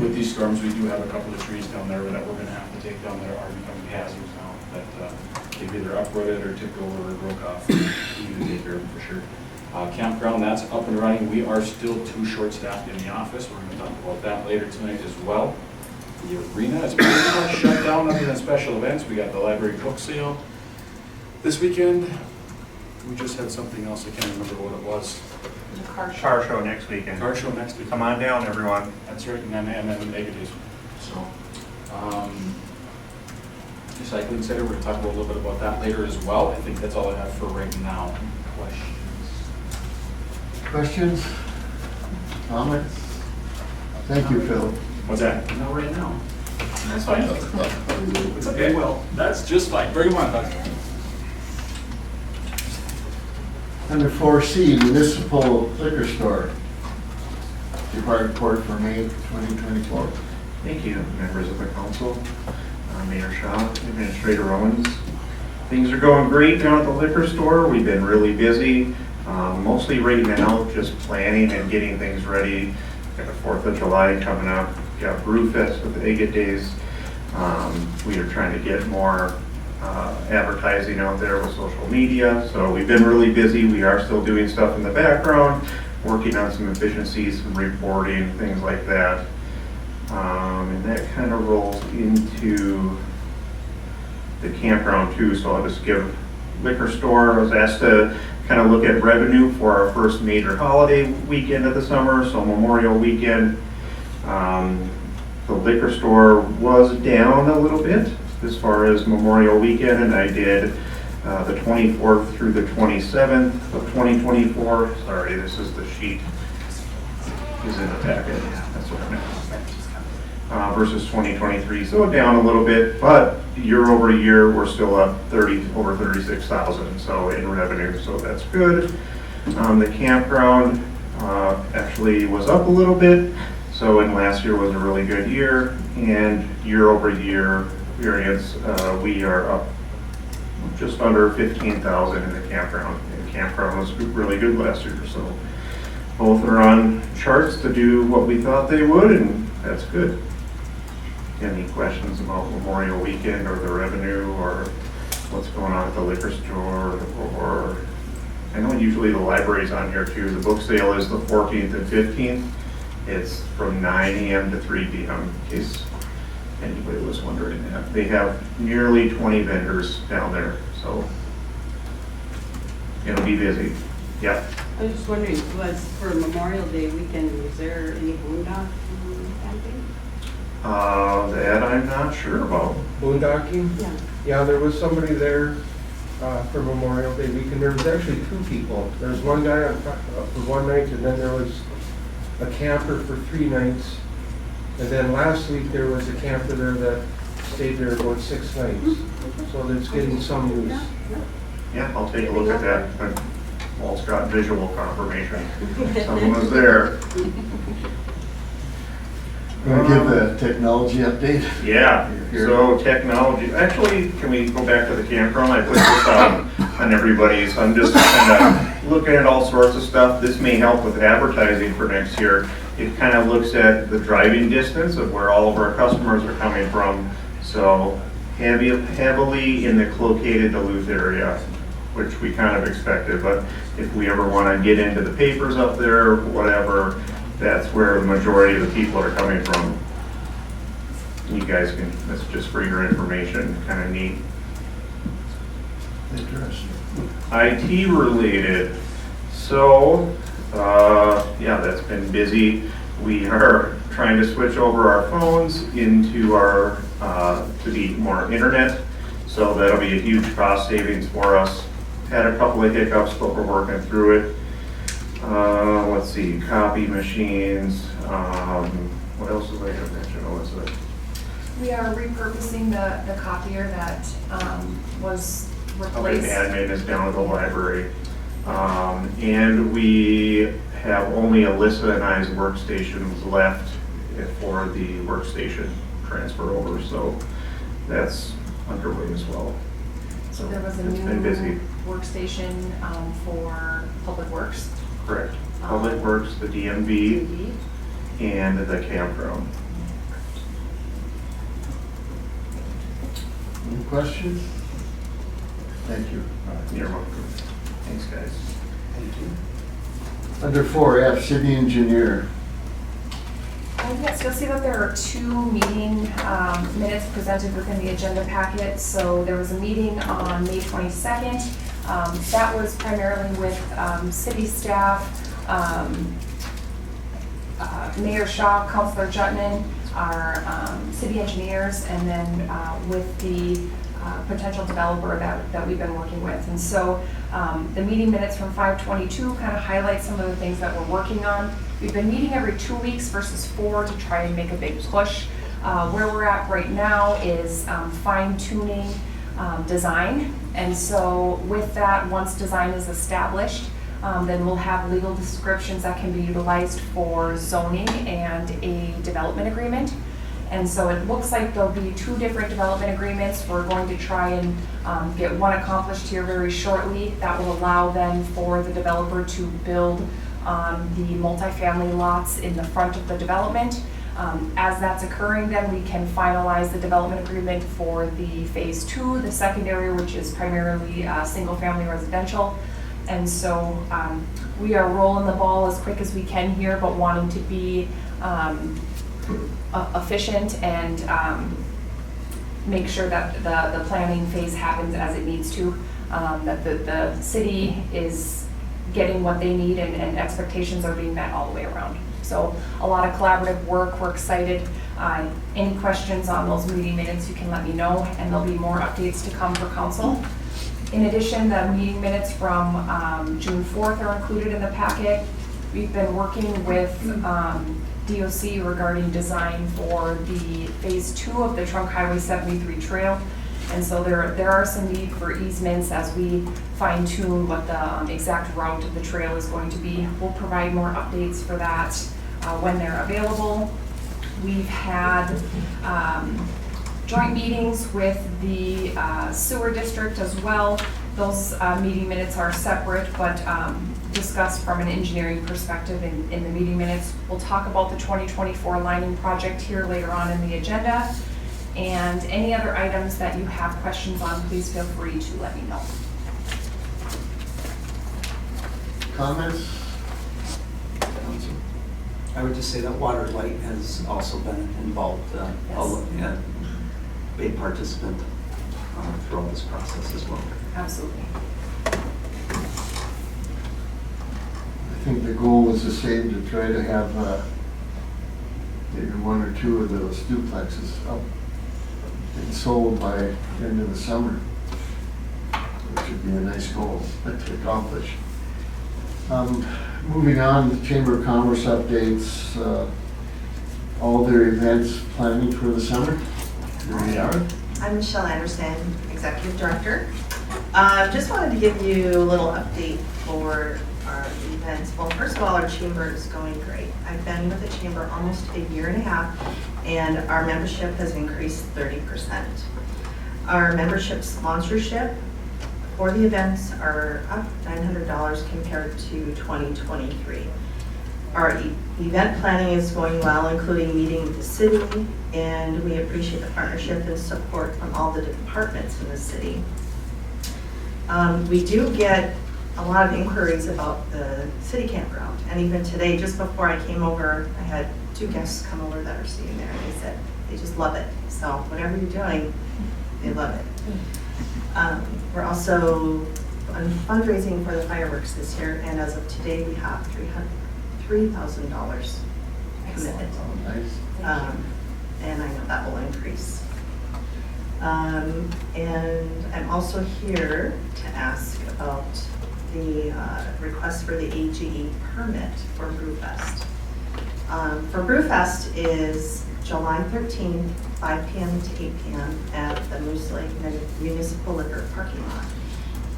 With these storms, we do have a couple of trees down there that we're going to have to take down that are becoming hazards now. That they've either uprooted or tipped over or broke off. We need to take care of them for sure. Campground, that's up and running. We are still too short-staffed in the office. We're going to talk about that later tonight as well. The arena is pretty much shut down other than special events. We got the library book sale this weekend. We just had something else. I can't remember what it was. The car show. Car show next weekend. Car show next week. Come on down, everyone. That's right, and then the negatives. So, recycling center. We're going to talk a little bit about that later as well. I think that's all I have for right now. Questions? Questions? Comments? Thank you, Phil. What's that? No, right now. That's fine. It's okay. Well, that's just fine. Bring them on, Doug. Under 4C, municipal liquor store. Department report for May 2024. Thank you, members of the council, Mayor Shaw, Administrator Owens. Things are going great down at the liquor store. We've been really busy, mostly right now just planning and getting things ready. Got the 4th of July coming up, got Brewfest with the Agate Days. We are trying to get more advertising out there with social media, so we've been really busy. We are still doing stuff in the background, working on some efficiencies, some reporting, things like that. And that kind of rolls into the campground too, so I'll just give liquor store. I was asked to kind of look at revenue for our first major holiday weekend of the summer, so Memorial Weekend. The liquor store was down a little bit as far as Memorial Weekend, and I did the 24th through the 27th of 2024. Sorry, this is the sheet. Is in the packet. That's what I meant. Versus 2023, so down a little bit, but year over year we're still up over 36,000 so in revenue, so that's good. The campground actually was up a little bit, so in last year was a really good year, and year over year variance we are up just under 15,000 in the campground. And the campground was really good last year, so both are on charts to do what we thought they would, and that's good. Any questions about Memorial Weekend or the revenue or what's going on at the liquor store? Or I know usually the library's on here too. The book sale is the 14th and 15th. It's from 9 a.m. to 3 p.m. in case anybody was wondering that. They have nearly 20 vendors down there, so it'll be busy. Yeah. I was just wondering, was for Memorial Day weekend, was there any boondock camping? That I'm not sure about. Boondocking? Yeah. Yeah, there was somebody there for Memorial Day weekend. There was actually 2 people. There was one guy for one night, and then there was a camper for 3 nights. And then last week there was a camper there that stayed there about 6 nights. So it's getting some use. Yeah, I'll take a look at that. But Walt's got visual confirmation. Someone was there. Want to give a technology update? Yeah, so technology, actually, can we go back to the campground? I put this on everybody's, I'm just kind of looking at all sorts of stuff. This may help with advertising for next year. It kind of looks at the driving distance of where all of our customers are coming from. So heavily in the Clocated Duluth area, which we kind of expected, but if we ever want to get into the papers up there, whatever, that's where the majority of the people are coming from. You guys can, that's just for your information, kind of neat. Interesting. IT related, so, yeah, that's been busy. We are trying to switch over our phones into our, to be more internet, so that'll be a huge cost savings for us. Had a couple of hiccups, but we're working through it. Let's see, copy machines, what else was I going to mention, Alyssa? We are repurposing the copier that was Okay, replaced. admin is down at the library. And we have only Alyssa and I's workstations left for the workstation transfer over, so that's underway as well. So there was a It's been busy. new workstation for Public Works. Correct. Public Works, the DMV, and the campground. Any questions? Thank you. You're welcome. Thanks, guys. Thank you. Under 4F, city engineer. Yes, you'll see that there are 2 meeting minutes presented within the agenda packet. So there was a meeting on May 22nd. That was primarily with city staff, Mayor Shaw, Councilor Jutman, our city engineers, and then with the potential developer that we've been working with. And so the meeting minutes from 5/22 kind of highlight some of the things that we're working on. We've been meeting every 2 weeks versus 4 to try and make a big push. Where we're at right now is fine tuning design. And so with that, once design is established, then we'll have legal descriptions that can be utilized for zoning and a development agreement. And so it looks like there'll be 2 different development agreements. We're going to try and get one accomplished here very shortly. That will allow then for the developer to build the multifamily lots in the front of the development. As that's occurring, then we can finalize the development agreement for the phase 2, the secondary, which is primarily single-family residential. And so we are rolling the ball as quick as we can here, but wanting to be efficient and make sure that the planning phase happens as it needs to, that the city is getting what they need and expectations are being met all the way around. So a lot of collaborative work, we're excited. Any questions on those meeting minutes, you can let me know, and there'll be more updates to come for council. In addition, the meeting minutes from June 4th are included in the packet. We've been working with DOC regarding design for the phase 2 of the Trunk Highway 73 trail. And so there are some need for easements as we fine tune what the exact route of the trail is going to be. We'll provide more updates for that when they're available. We've had joint meetings with the sewer district as well. Those meeting minutes are separate, but discussed from an engineering perspective in the meeting minutes. We'll talk about the 2024 lining project here later on in the agenda. And any other items that you have questions on, please feel free to let me know. Comments? I would just say that Water Light has also been involved, a big participant throughout this process as well. Absolutely. I think the goal was the same, to try to have maybe 1 or 2 of those duplexes up and sold by the end of the summer, which would be a nice goal to accomplish. Moving on, the Chamber of Commerce updates, all their events planning for the summer. Here we are. I'm Michelle Anderson, Executive Director. Just wanted to give you a little update for our events. Well, first of all, our chamber is going great. I've been with the chamber almost a year and a half, and our membership has increased 30%. Our membership sponsorship for the events are up $900 compared to 2023. Our event planning is going well, including meeting with the city, and we appreciate the partnership and support from all the departments in the city. We do get a lot of inquiries about the city campground, and even today, just before I came over, I had 2 guests come over that are sitting there, and they said they just love it. So whatever you're doing, they love it. We're also fundraising for the fireworks this year, and as of today, we have $3,000 committed. Nice. And I know that will increase. And I'm also here to ask about the request for the AGE permit for Brewfest. For Brewfest is July 13th, 5 p.m. to 8 p.m. at the Moose Lake Municipal Liquor Parking Lot.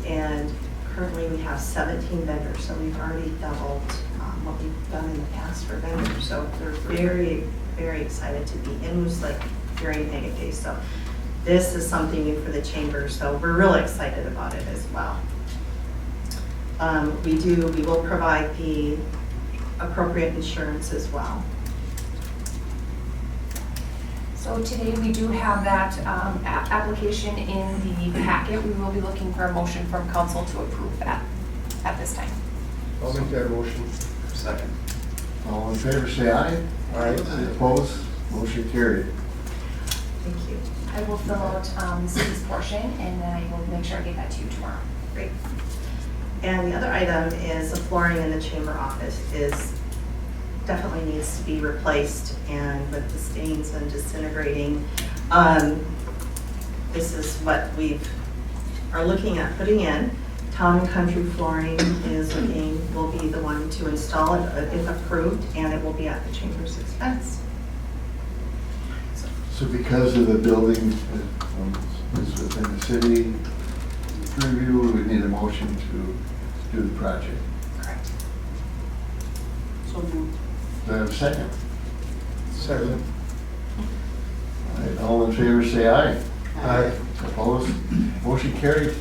And currently we have 17 vendors, so we've already doubled what we've done in the past for vendors. So we're very, very excited to be in Moose Lake during Mega Day. So this is something new for the chamber, so we're really excited about it as well. We will provide the appropriate insurance as well. So today we do have that application in the packet. We will be looking for a motion from council to approve that at this time. I'll make that motion. Second. All in favor, say aye. Aye. Opposed? Motion carried. Thank you. I will fill out the city's portion, and then I will make sure I get that to you tomorrow. Great. And the other item is the flooring in the chamber office definitely needs to be replaced, and with the stains and disintegrating, this is what we are looking at putting in. Town and Country Flooring will be the one to install it if approved, and it will be at the chamber's expense. So because of the building is within the city review, we need a motion to do the project. Correct. So moved. Do I have a second? Second. All right, all in favor, say aye. Aye. Opposed? Motion carried.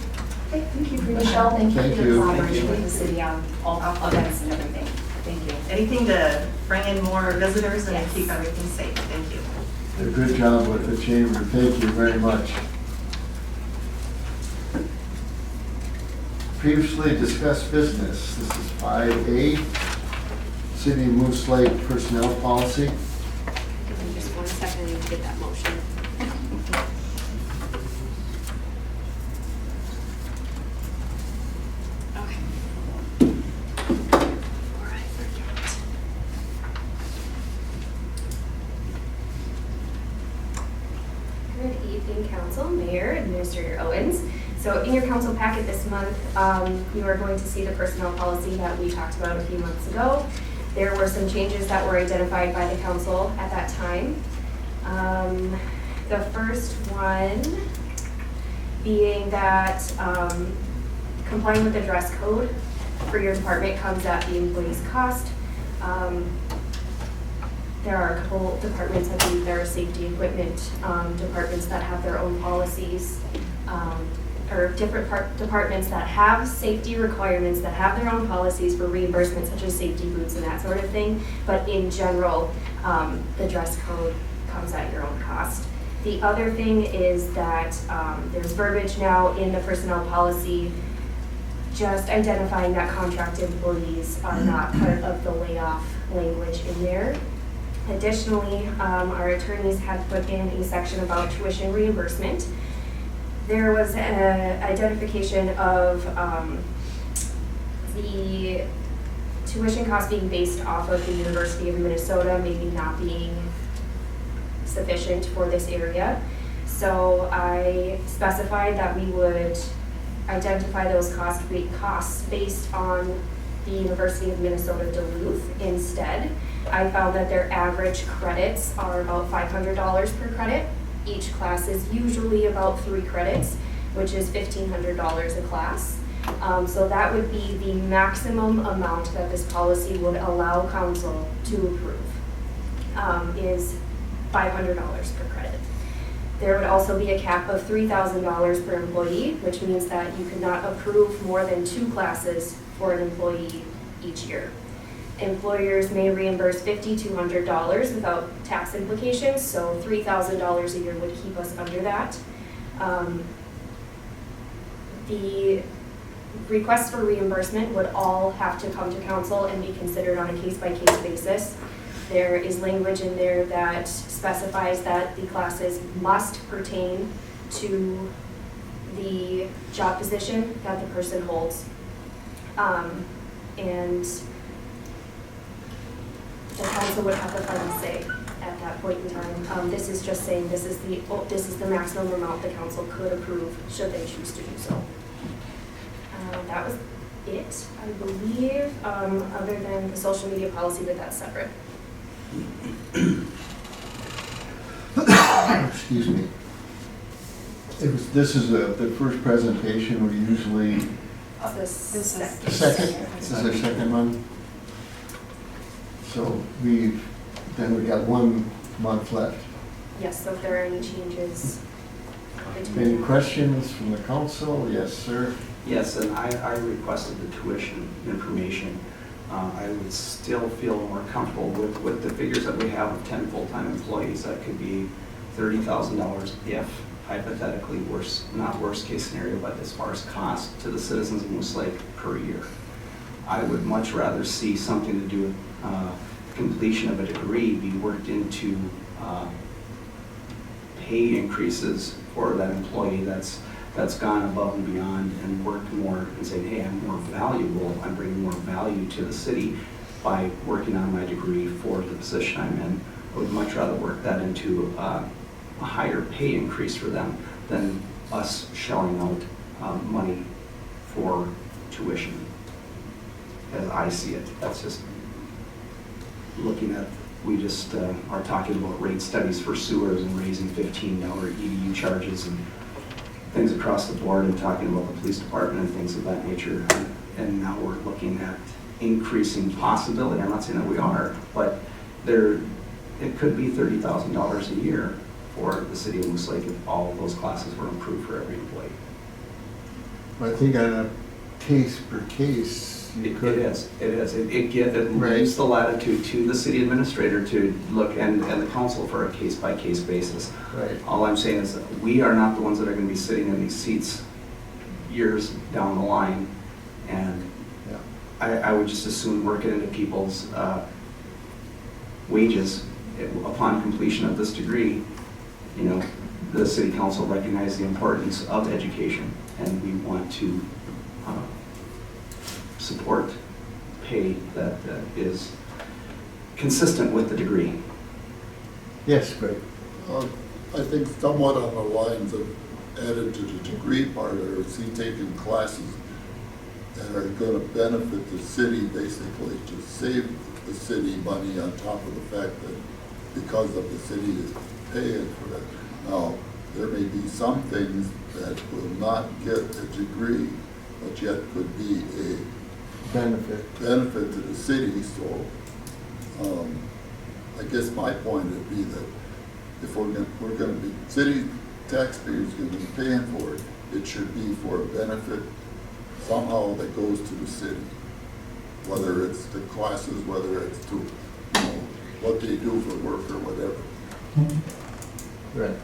Okay, thank you for Michelle, thank you Thank for you. your collaboration with the city on all events and everything. Thank you. Anything to bring in more visitors and Yes. keep everything safe. Thank you. A good job with the chamber. Thank you very much. Previously discussed business. This is 5A, City of Moose Lake Personnel Policy. Give me just 1 second, I need to get that motion. Okay. Before I forget. Good evening, Council, Mayor, Administrator Owens. So in your council packet this month, you are going to see the personnel policy that we talked about a few months ago. There were some changes that were identified by the council at that time. The first one being that complying with the dress code for your department comes at the employee's cost. There are a couple departments, I believe there are safety equipment departments that have their own policies, or different departments that have safety requirements, that have their own policies for reimbursement, such as safety boots and that sort of thing. But in general, the dress code comes at your own cost. The other thing is that there's verbiage now in the personnel policy just identifying that contract employees are not part of the layoff language in there. Additionally, our attorneys had put in a section about tuition reimbursement. There was an identification of the tuition cost being based off of the University of Minnesota, maybe not being sufficient for this area. So I specified that we would identify those costs based on the University of Minnesota Duluth instead. I found that their average credits are about $500 per credit. Each class is usually about 3 credits, which is $1,500 a class. So that would be the maximum amount that this policy would allow council to approve, is $500 per credit. There would also be a cap of $3,000 per employee, which means that you cannot approve more than 2 classes for an employee each year. Employers may reimburse $5,200 without tax implications, so $3,000 a year would keep us under that. The requests for reimbursement would all have to come to council and be considered on a case-by-case basis. There is language in there that specifies that the classes must pertain to the job position that the person holds. And the council would have the final say at that point in time. This is just saying this is the maximum amount the council could approve should they choose to do so. That was it, I believe, other than the social media policy, but that's separate. Excuse me. This is the first presentation. We usually, The second, this is our second one. So we got 1 month left. Yes, so if there are any changes. Any questions from the council? Yes, sir. Yes, and I requested the tuition information. I would still feel more comfortable with the figures that we have of 10 full-time employees. That could be $30,000 if hypothetically not worst case scenario, but as far as cost to the citizens of Moose Lake per year. I would much rather see something to do with completion of a degree be worked into pay increases for that employee that's gone above and beyond and worked more and saying, hey, I'm more valuable, I'm bringing more value to the city by working on my degree for the position I'm in. I would much rather work that into a higher pay increase for them than us shelling out money for tuition, as I see it. That's just looking at, we just are talking about rate studies for sewers and raising $15 EDU charges and things across the board, and talking about the police department and things of that nature. And now we're looking at increasing possibility, I'm not saying that we are, but it could be $30,000 a year for the city of Moose Lake if all of those classes were improved for every employee. I think on a case per case, you It could. is. It Right. leaves the latitude to the city administrator to look, and the council, for a case-by-case basis. Right. All I'm saying is that we are not the ones that are gonna be sitting in these seats years down the line. And Yeah. I would just as soon work it into people's wages upon completion of this degree. You know, the city council recognized the importance of education, and we want to support pay that is consistent with the degree. Yes, Greg. I think somewhat on the lines of added to the degree part, or is he taking classes that are gonna benefit the city, basically to save the city money on top of the fact that because of the city is paying for it. Now, there may be some things that will not get a degree, but yet could be a benefit to the city, so, I guess my point would be that if we're gonna be, city taxpayers gonna be paying for it, it should be for a benefit somehow that goes to the city. Whether it's the classes, whether it's to, you know, what they do for work or whatever. Right.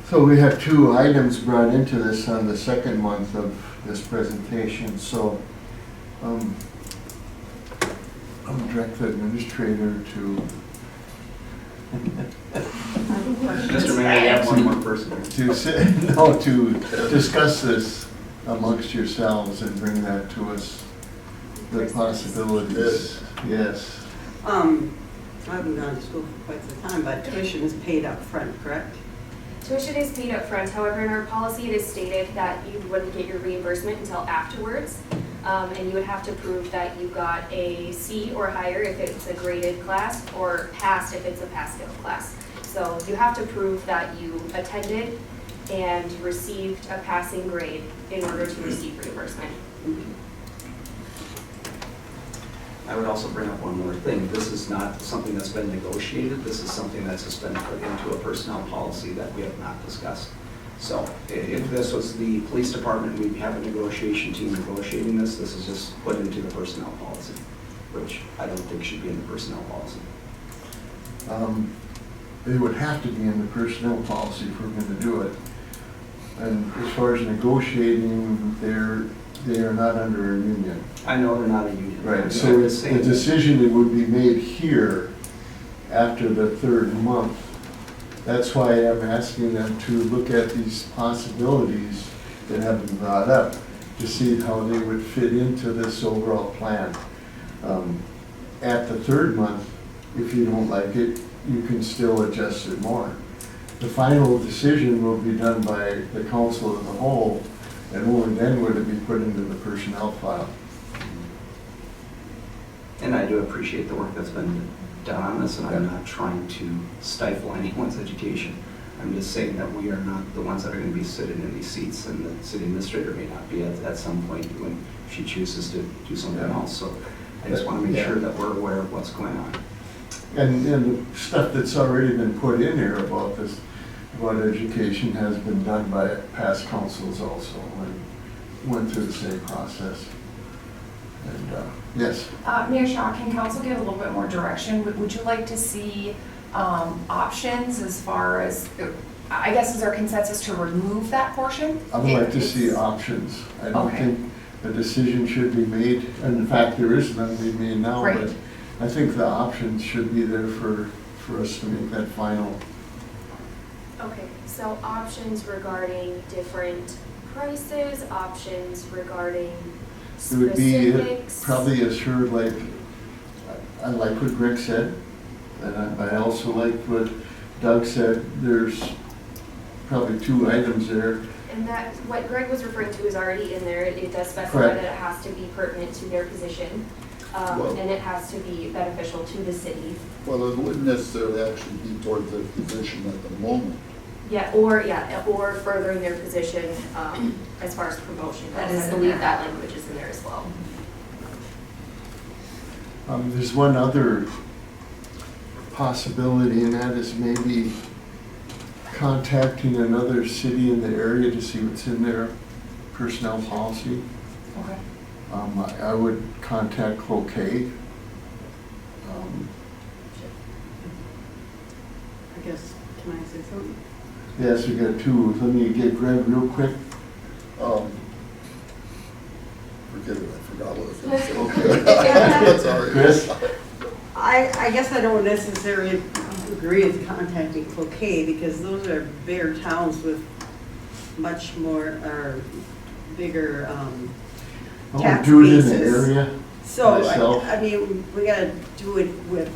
So we have two items brought into this on the second month of this presentation, so I'm gonna direct the administrator to Mr. Mayor, you have one more person. to discuss this amongst yourselves and bring that to us, the possibilities. Yes. I haven't gone to school for quite some time, but tuition is paid up front, correct? Tuition is paid up front. However, in our policy, it is stated that you wouldn't get your reimbursement until afterwards. And you would have to prove that you got a C or higher if it's a graded class, or passed if it's a pass-fail class. So you have to prove that you attended and received a passing grade in order to receive reimbursement. I would also bring up one more thing. This is not something that's been negotiated. This is something that's just been put into a personnel policy that we have not discussed. So if this was the police department, we'd have a negotiation team negotiating this. This is just put into the personnel policy, which I don't think should be in the personnel policy. It would have to be in the personnel policy if we're going to do it. And as far as negotiating, they are not under a union. I know they're not a union. Right, so it's the decision that would be made here after the third month. That's why I'm asking them to look at these possibilities that have been brought up to see how they would fit into this overall plan. At the third month, if you don't like it, you can still adjust it more. The final decision will be done by the council as a whole, and only then would it be put into the personnel file. And I do appreciate the work that's been done on this, and I'm not trying to stifle anyone's education. I'm just saying that we are not the ones that are going to be sitting in these seats, and the city administrator may not be at some point when she chooses to do something else. So I just want to make sure that we're aware of what's going on. And the stuff that's already been put in here about this, about education, has been done by past councils also, and went through the same process. And, yes. Mayor Shaw, can council give a little bit more direction? Would you like to see options as far as, I guess is our consensus to remove that portion? I would like to see options. I don't think a decision should be made, and in fact, there is none being made now, but I think the options should be there for us to make that final. Okay, so options regarding different prices, options regarding It would be specifics. probably assured, like, I like what Greg said, and I also like what Doug said. There's probably 2 items there. And that, what Greg was referring to is already in there. It does specify Correct. that it has to be pertinent to their position, Well- and it has to be beneficial to the city. Well, it wouldn't necessarily actually be towards their position at the moment. Or furthering their position, as far as promotion. That I is in believe there. that language is in there as well. There's one other possibility, and that is maybe contacting another city in the area to see what's in their personnel policy. Okay. I would contact Cloquet. I guess, can I say something? Yes, we got 2. Let me get Greg real quick. Forget it, I forgot what I was going to say. Sorry. Chris? I guess I don't necessarily agree with contacting Cloquet because those are bigger towns with much more, or bigger I tax would do it in the bases. area So, myself. I mean, we gotta do it with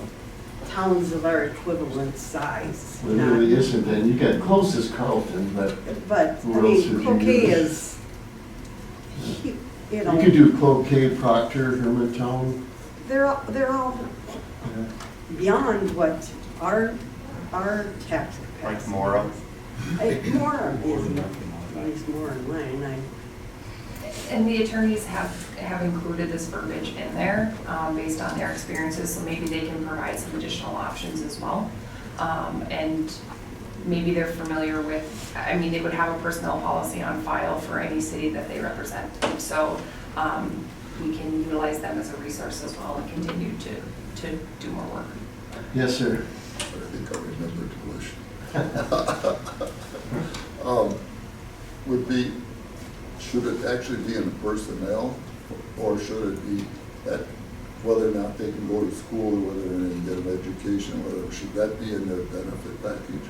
towns of our equivalent size. Well, It not- really isn't, then. You got closest Carlton, but But, I Who else mean, would you Cloquet use? is, you know. you could do Cloquet, Proctor, Hermantown. They're all beyond what our tax capacity. Like Mora? Mora is, at least Mora in line, And the attorneys have included this verbiage in there, based on their experiences, so maybe they can provide some additional options as well. And maybe they're familiar with, I mean, they would have a personnel policy on file for any city that they represent. So, we can utilize them as a resource as well and continue to do more work. Yes, sir. I think I remembered the question. Would be, should it actually be in the personnel, or should it be at whether or not they can go to school, or whether they can get an education, or whatever, should that be in their benefit package?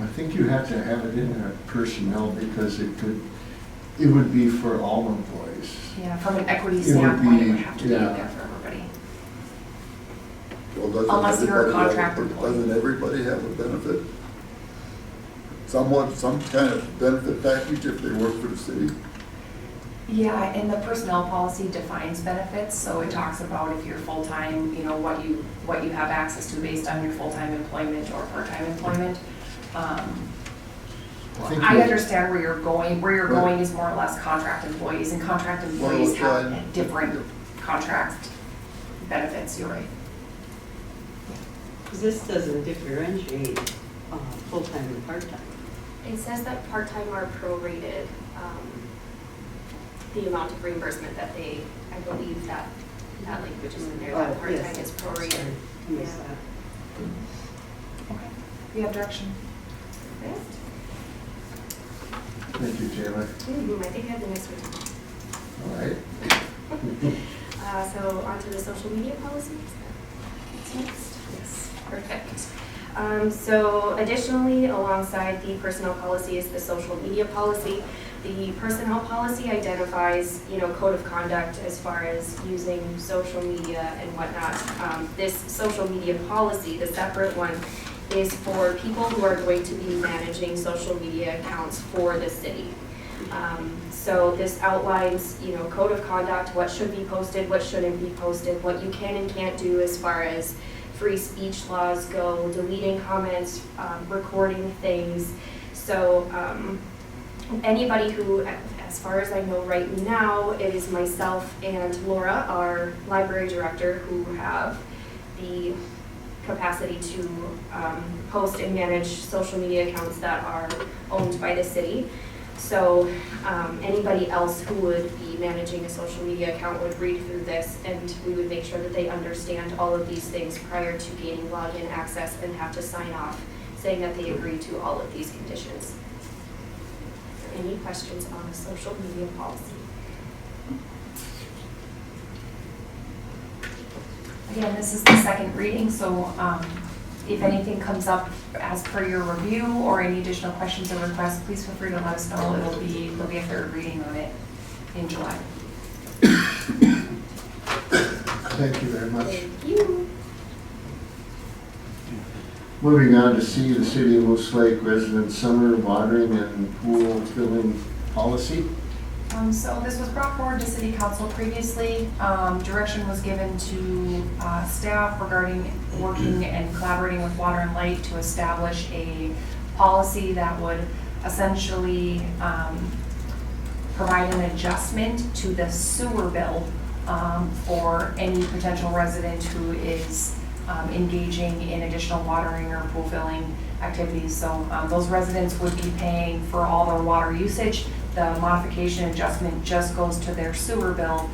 I think you have to have it in there, personnel, because it would be for all employees. Yeah, from an equity It would standpoint, it be- would have to be in yeah. there for everybody. Well, doesn't Unless you're a everybody have contract employee. Doesn't everybody have a benefit? Somewhat, some kind of benefit package if they work for the city? Yeah, and the personnel policy defines benefits, so it talks about if you're full-time, you know, what you have access to based on your full-time employment or part-time employment. think I you- understand where you're going. Where you're Right. going is more or less contract employees, and contract employees Well, have yeah. different contract benefits, you're right. because this doesn't differentiate full-time and part-time. It says that part-time are prorated, the amount of reimbursement that they, I believe that language is in there, that Oh, part-time yes. is prorated. Sorry, I missed Yeah. that. Okay. You have direction? Thank you, Taylor. I think I have the next one. All right. So on to the social media policy. What's next? Yes, perfect. So additionally, alongside the personnel policy is the social media policy. The personnel policy identifies, code of conduct as far as using social media and whatnot. This social media policy, the separate one, is for people who are going to be managing social media accounts for the city. So this outlines, code of conduct, what should be posted, what shouldn't be posted, what you can and can't do as far as free speech laws go, deleting comments, recording things. So anybody who, as far as I know right now, it is myself and Laura, our library director, who have the capacity to post and manage social media accounts that are owned by the city. So anybody else who would be managing a social media account would read through this, and we would make sure that they understand all of these things prior to gaining login access and have to sign off saying that they agree to all of these conditions. Are there any questions on the social media policy? Again, this is the second reading, so if anything comes up as per your review or any additional questions or requests, please feel free to let us know. There'll be a third reading on it in July. Thank you very much. Thank you. Moving on to C, the City of Moose Lake resident summer watering and pool filling policy. So this was brought forward to city council previously. Direction was given to staff regarding working and collaborating with Water and Light to establish a policy that would essentially provide an adjustment to the sewer bill for any potential resident who is engaging in additional watering or pool filling activities. So those residents would be paying for all their water usage. The modification adjustment just goes to their sewer bill,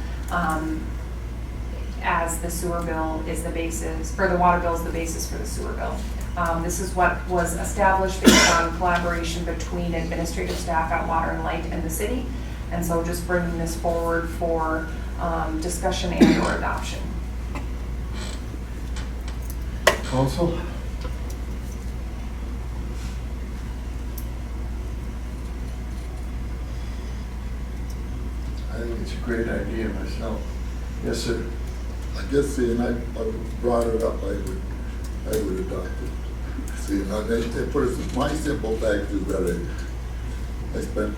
as the sewer bill is the basis, or the water bill is the basis for the sewer bill. This is what was established based on collaboration between administrative staff at Water and Light and the city. And so just bringing this forward for discussion and or adoption. Council? I think it's a great idea myself. Yes, sir. I guess, seeing I brought it up, I would adopt it. See, now, my simple fact is that I spent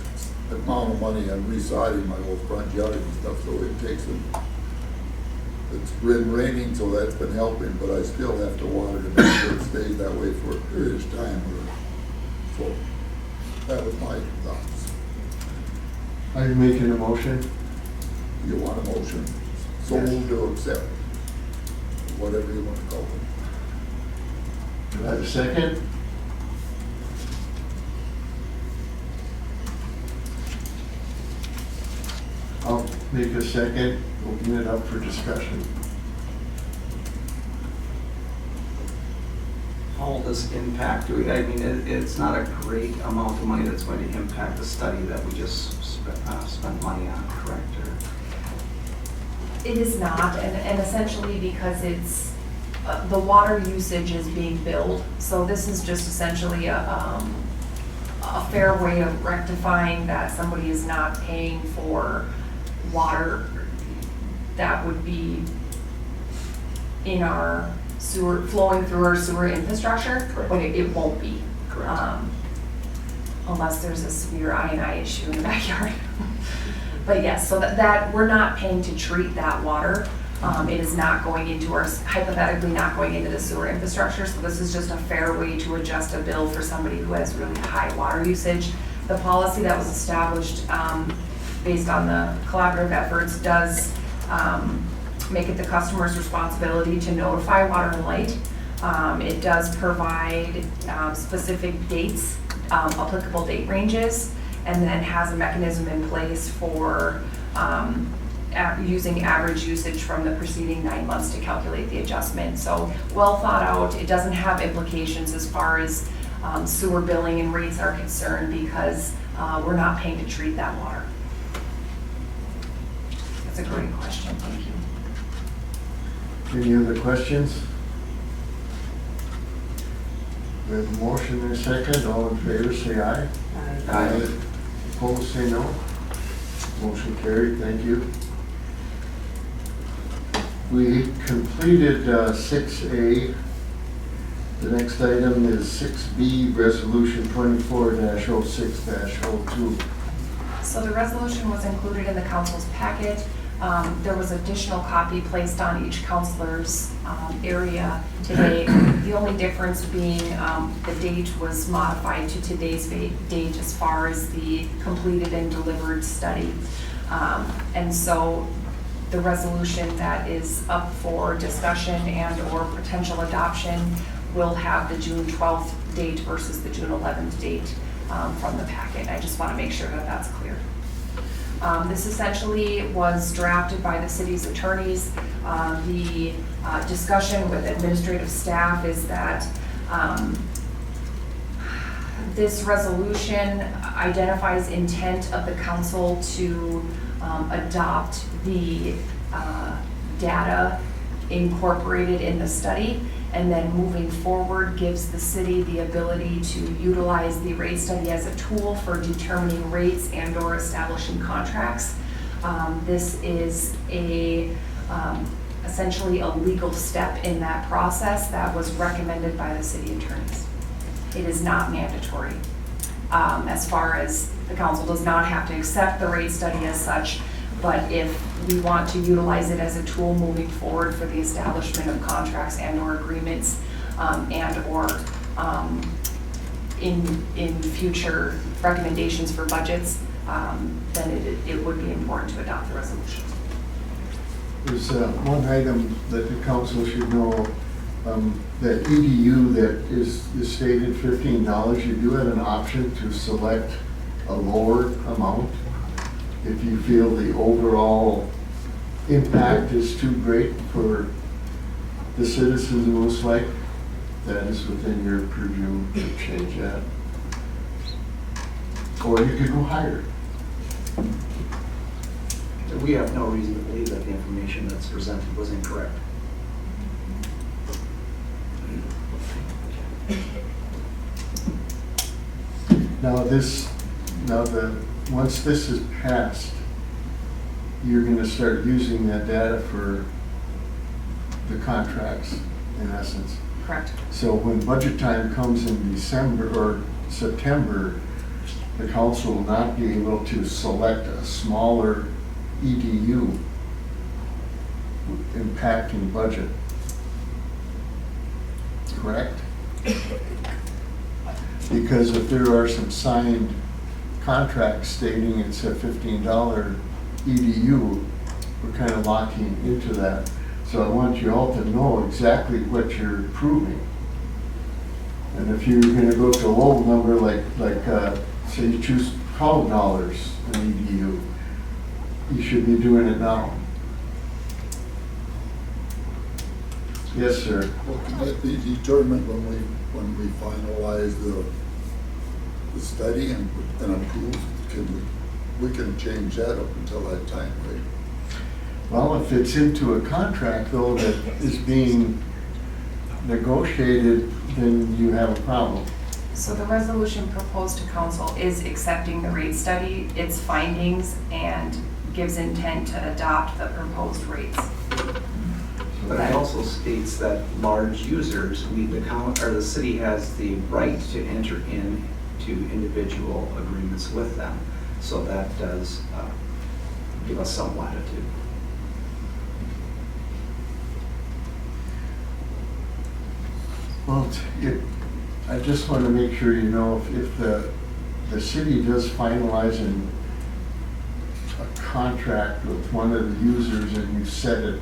a amount of money on resodding my whole front yard and stuff, so it takes them. It's been raining, so that's been helping, but I still have to water to make sure it stays that way for a period of time. So that was my thoughts. Are you making a motion? You want a motion? So Yes. move to accept, whatever you want to call it. Do I have a second? I'll make a second, open it up for discussion. How will this impact, I mean, it's not a great amount of money that's going to impact the study that we just spent money on, correct? It is not, and essentially because it's, the water usage is being billed, so this is just essentially a fair way of rectifying that somebody is not paying for water that would be in our sewer, flowing through our sewer infrastructure, but it won't be. Correct. Unless there's a severe I&I issue in the backyard. But yes, so that we're not paying to treat that water. It is not going into our, hypothetically not going into the sewer infrastructure, so this is just a fair way to adjust a bill for somebody who has really high water usage. The policy that was established based on the collaborative efforts does make it the customer's responsibility to notify Water and Light. It does provide specific dates, applicable date ranges, and then has a mechanism in place for using average usage from the preceding 9 months to calculate the adjustment. So well thought out. It doesn't have implications as far as sewer billing and rates are concerned because we're not paying to treat that water. That's a great question, thank you. Any other questions? We have a motion and a second, all in favor say aye. Aye. Opposed say no. Motion carried, thank you. We completed 6A. The next item is 6B, Resolution 24-06-02. So the resolution was included in the council's packet. There was additional copy placed on each councilor's area today. The only difference being the date was modified to today's date as far as the completed and delivered study. And so the resolution that is up for discussion and or potential adoption will have the June 12th date versus the June 11th date from the packet. I just want to make sure that that's clear. This essentially was drafted by the city's attorneys. The discussion with administrative staff is that this resolution identifies intent of the council to adopt the data incorporated in the study, and then moving forward gives the city the ability to utilize the rate study as a tool for determining rates and or establishing contracts. This is a essentially a legal step in that process that was recommended by the city attorneys. It is not mandatory. As far as the council does not have to accept the rate study as such, but if we want to utilize it as a tool moving forward for the establishment of contracts and/or agreements, and/or in future recommendations for budgets, then it would be important to adopt the resolution. There's one item that the council should know, that EDU that is stated $15, you do have an option to select a lower amount if you feel the overall impact is too great for the citizens of Moose Lake. That is within your purview to change that. Or you could go higher. We have no reason to believe that the information that's presented was incorrect. Once this is passed, you're gonna start using that data for the contracts, in essence. Correct. So when budget time comes in December or September, the council will not be able to select a smaller EDU impacting budget. Correct? Because if there are some signed contracts stating it's a $15 EDU, we're kind of locking into that. So I want you all to know exactly what you're approving. And if you're gonna go to a low number like say you choose $12 an EDU, you should be doing it now. Yes, sir. Well, can that be determined when we finalize the study and approve? We can change that up until that time, right? Well, if it's into a contract though that is being negotiated, then you have a problem. So the resolution proposed to council is accepting the rate study, its findings, and gives intent to adopt the proposed rates. But it also states that large users, the city has the right to enter into individual agreements with them. So that does give us some latitude. Well, I just want to make sure you know if the city does finalize a contract with one of the users and you set it,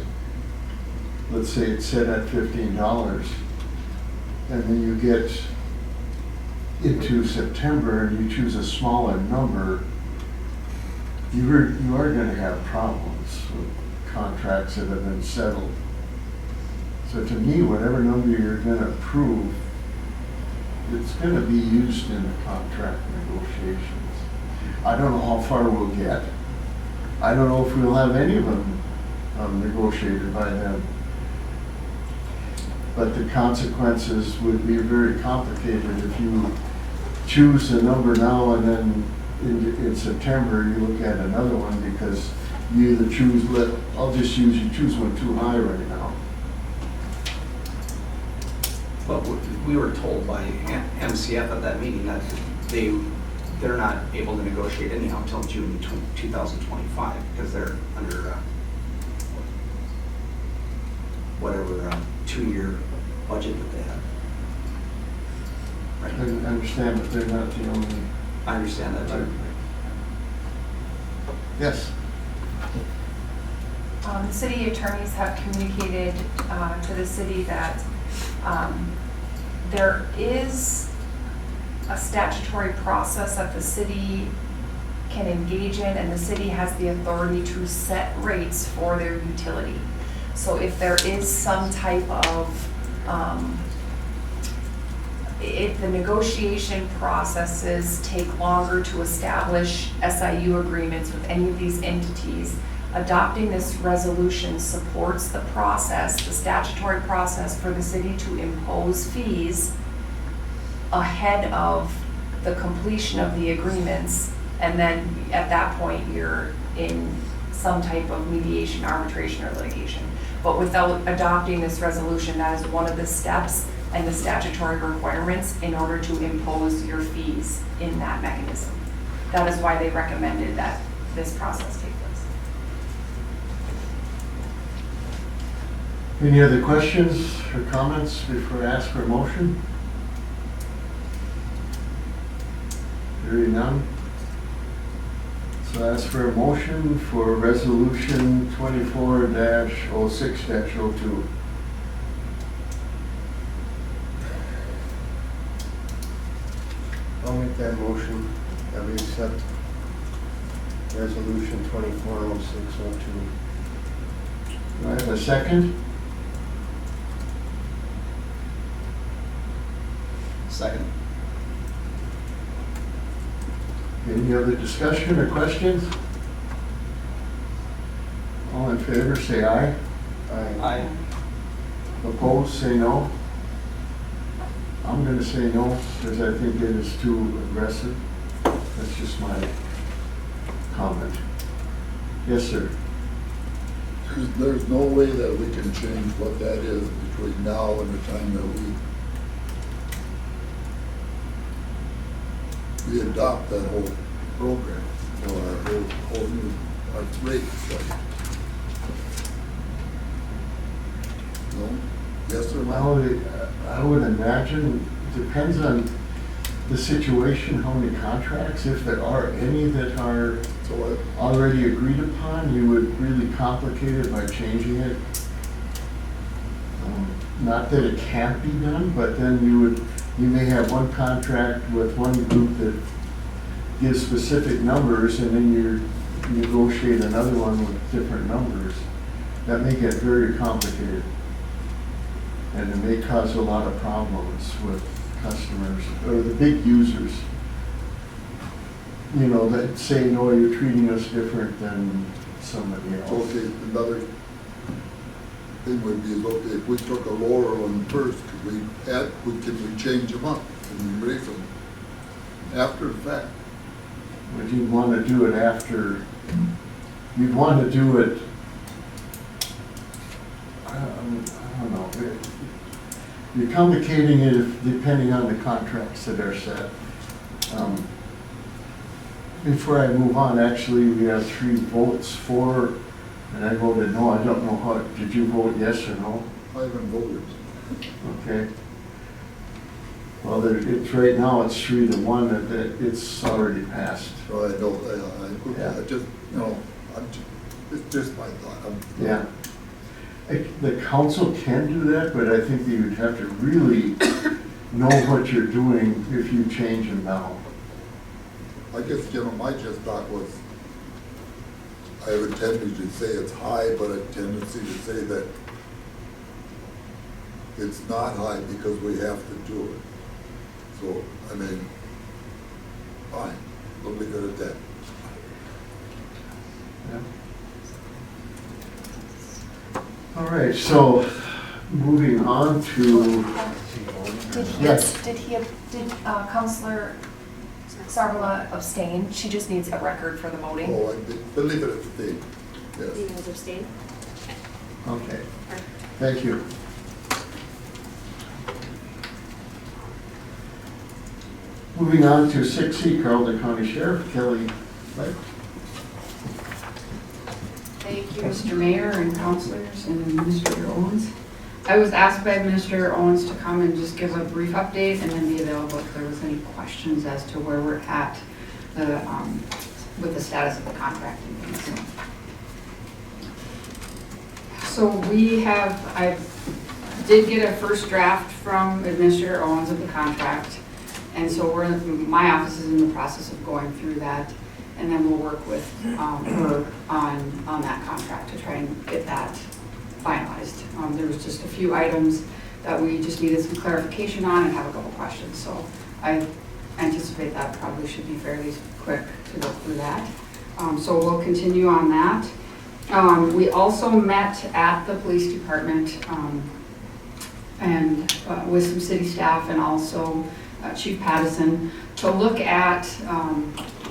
let's say it's set at $15, and then you get into September and you choose a smaller number, you are going to have problems with contracts that have been settled. So to me, whatever number you're going to approve, it's going to be used in the contract negotiations. I don't know how far we'll get. I don't know if we'll have any of them negotiated by then. But the consequences would be very complicated if you choose a number now and then in September you look at another one because you either choose, you choose one too high right now. But we were told by MCF at that meeting that they're not able to negotiate anyhow until June 2025 because they're under whatever 2-year budget that they have. Right. I understand, but they're not the only. I understand that too. Yes. The city attorneys have communicated to the city that there is a statutory process that the city can engage in, and the city has the authority to set rates for their utility. So if there is some type of, if the negotiation processes take longer to establish SIU agreements with any of these entities, adopting this resolution supports the process, the statutory process for the city to impose fees ahead of the completion of the agreements, and then at that point you're in some type of mediation, arbitration, or litigation. But without adopting this resolution, that is one of the steps and the statutory requirements in order to impose your fees in that mechanism. That is why they recommended that this process take place. Any other questions or comments before I ask for a motion? Hearing none. So I ask for a motion for resolution 24-06-02. I'll make that motion that we accept resolution 240602. Do I have a second? Second. Any other discussion or questions? All in favor, say aye. Aye. Opposed, say no. I'm gonna say no, because I think it is too aggressive. That's just my comment. Yes, sir. There's no way that we can change what that is between now and the time that we adopt that whole program, or our whole new, our rate study. No? Yes or no? Well, I would imagine, depends on the situation, how many contracts, if there are any that are already agreed upon, you would really complicate it by changing it. Not that it can't be done, but then you may have one contract with one group that gives specific numbers, and then you negotiate another one with different numbers. That may get very complicated. And it may cause a lot of problems with customers, or the big users. You know, that say, no, you're treating us different than somebody else. Okay, another thing would be, okay, if we took a lower one first, could we change them up and raise them after the fact? But you'd want to do it after, you'd want to do it, I don't know. You're complicating it depending on the contracts that are set. Before I move on, actually, we have 3 votes for, and I voted no. I don't know how, did you vote yes or no? I haven't voted. Okay. Well, it's right now, it's 3-1, that it's already passed. So I know, Yeah. I just, you know, it's just my thought. Yeah. The council can do that, but I think that you'd have to really know what you're doing if you change them now. I guess, you know, my just thought was, I have a tendency to say it's high, but a tendency to say that it's not high because we have to do it. So, I mean, fine, we'll leave it at that. Yeah. All right, so moving on to, yes. Did Counselor Sarvala abstain? She just needs a record for the voting. Oh, I believe it at the thing, yes. You guys abstain? Okay, thank you. Moving on to 6C, Carleton County Sheriff Kelly Lake. Thank you, Mr. Mayor and councilors and Administrator Owens. I was asked by Administrator Owens to come and just give a brief update and then be available if there was any questions as to where we're at with the status of the contract and things. So I did get a first draft from Administrator Owens of the contract. And so my office is in the process of going through that. And then we'll work with her on that contract to try and get that finalized. There was just a few items that we just needed some clarification on and have a couple questions. So I anticipate that probably should be fairly quick to go through that. So we'll continue on that. We also met at the police department and with some city staff and also Chief Pattison to look at,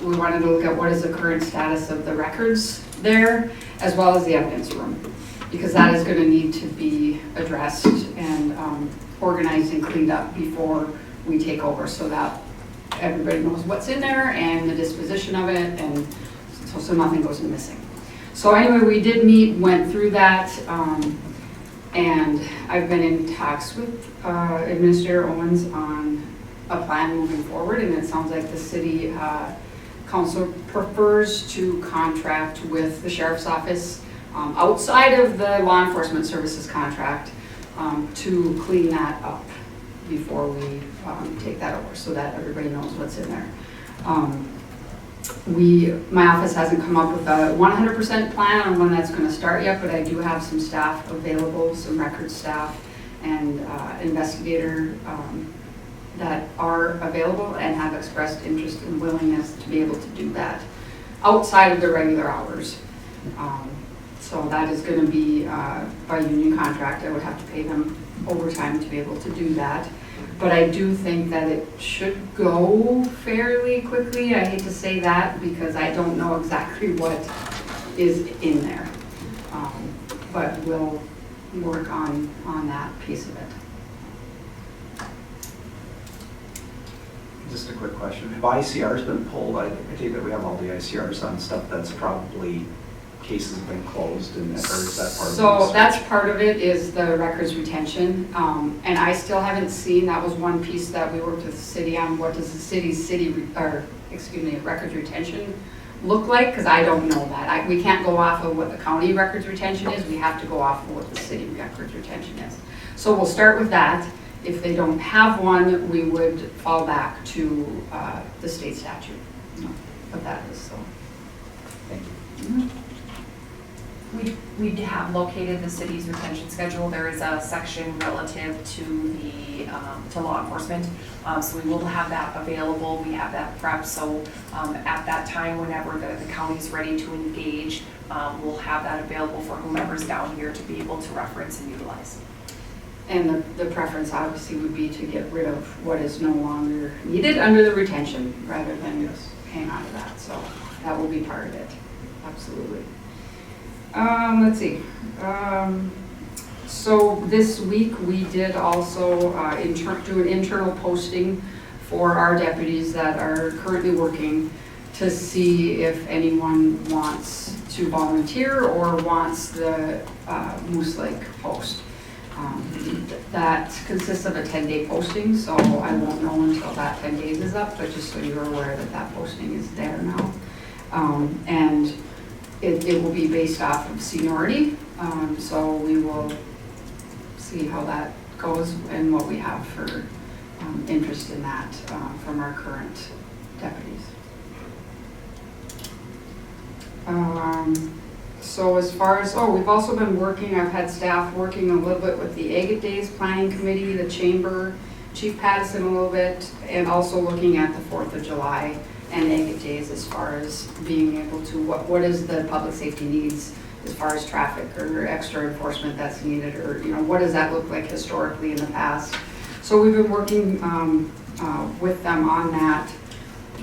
we wanted to look at what is the current status of the records there, as well as the evidence room. because that is gonna need to be addressed and organized and cleaned up before we take over, so that everybody knows what's in there and the disposition of it, and so nothing goes missing. So anyway, we did meet, went through that, and I've been in talks with Administrator Owens on a plan moving forward, and it sounds like the city council prefers to contract with the sheriff's office outside of the law enforcement services contract to clean that up before we take that over, so that everybody knows what's in there. My office hasn't come up with a 100% plan on when that's going to start yet, but I do have some staff available, some record staff and investigator that are available and have expressed interest and willingness to be able to do that outside of their regular hours. So that is going to be by union contract. I would have to pay them overtime to be able to do that. But I do think that it should go fairly quickly. I hate to say that because I don't know exactly what is in there. But we'll work on that piece of it. Just a quick question. Have ICRs been pulled? I take that we have all the ICRs on stuff that's probably cases have been closed, and or is that part of it? So that's part of it, is the records retention. And I still haven't seen, that was one piece that we worked with the city on. What does the records retention look like? Because I don't know that. We can't go off of what the county records retention is. We have to go off of what the city records retention is. So we'll start with that. If they don't have one, we would fall back to the state statute. But that is so. Thank you. Mm-hmm. We have located the city's retention schedule. There is a section relative to the to law enforcement, so we will have that available. We have that prepped, so at that time, whenever the county's ready to engage, we'll have that available for whomever's down here to be able to reference and utilize. And the preference obviously would be to get rid of what is no longer needed under the retention rather than just hang on to that. So that will be part of it, absolutely. Let's see. So this week we did also do an internal posting for our deputies that are currently working to see if anyone wants to volunteer or wants the Moose Lake post. That consists of a 10-day posting, so I won't know until that 10 days is up, but just so you're aware that that posting is there now. And it will be based off of seniority, so we will see how that goes and what we have for interest in that from our current deputies. So as far as, we've also been working, I've had staff working a little bit with the Agate Days Planning Committee, the Chamber, Chief Pattison a little bit, and also looking at the 4th of July and Agate Days as far as being able to, what is the public safety needs as far as traffic or extra enforcement that's needed, or what does that look like historically in the past. So we've been working with them on that.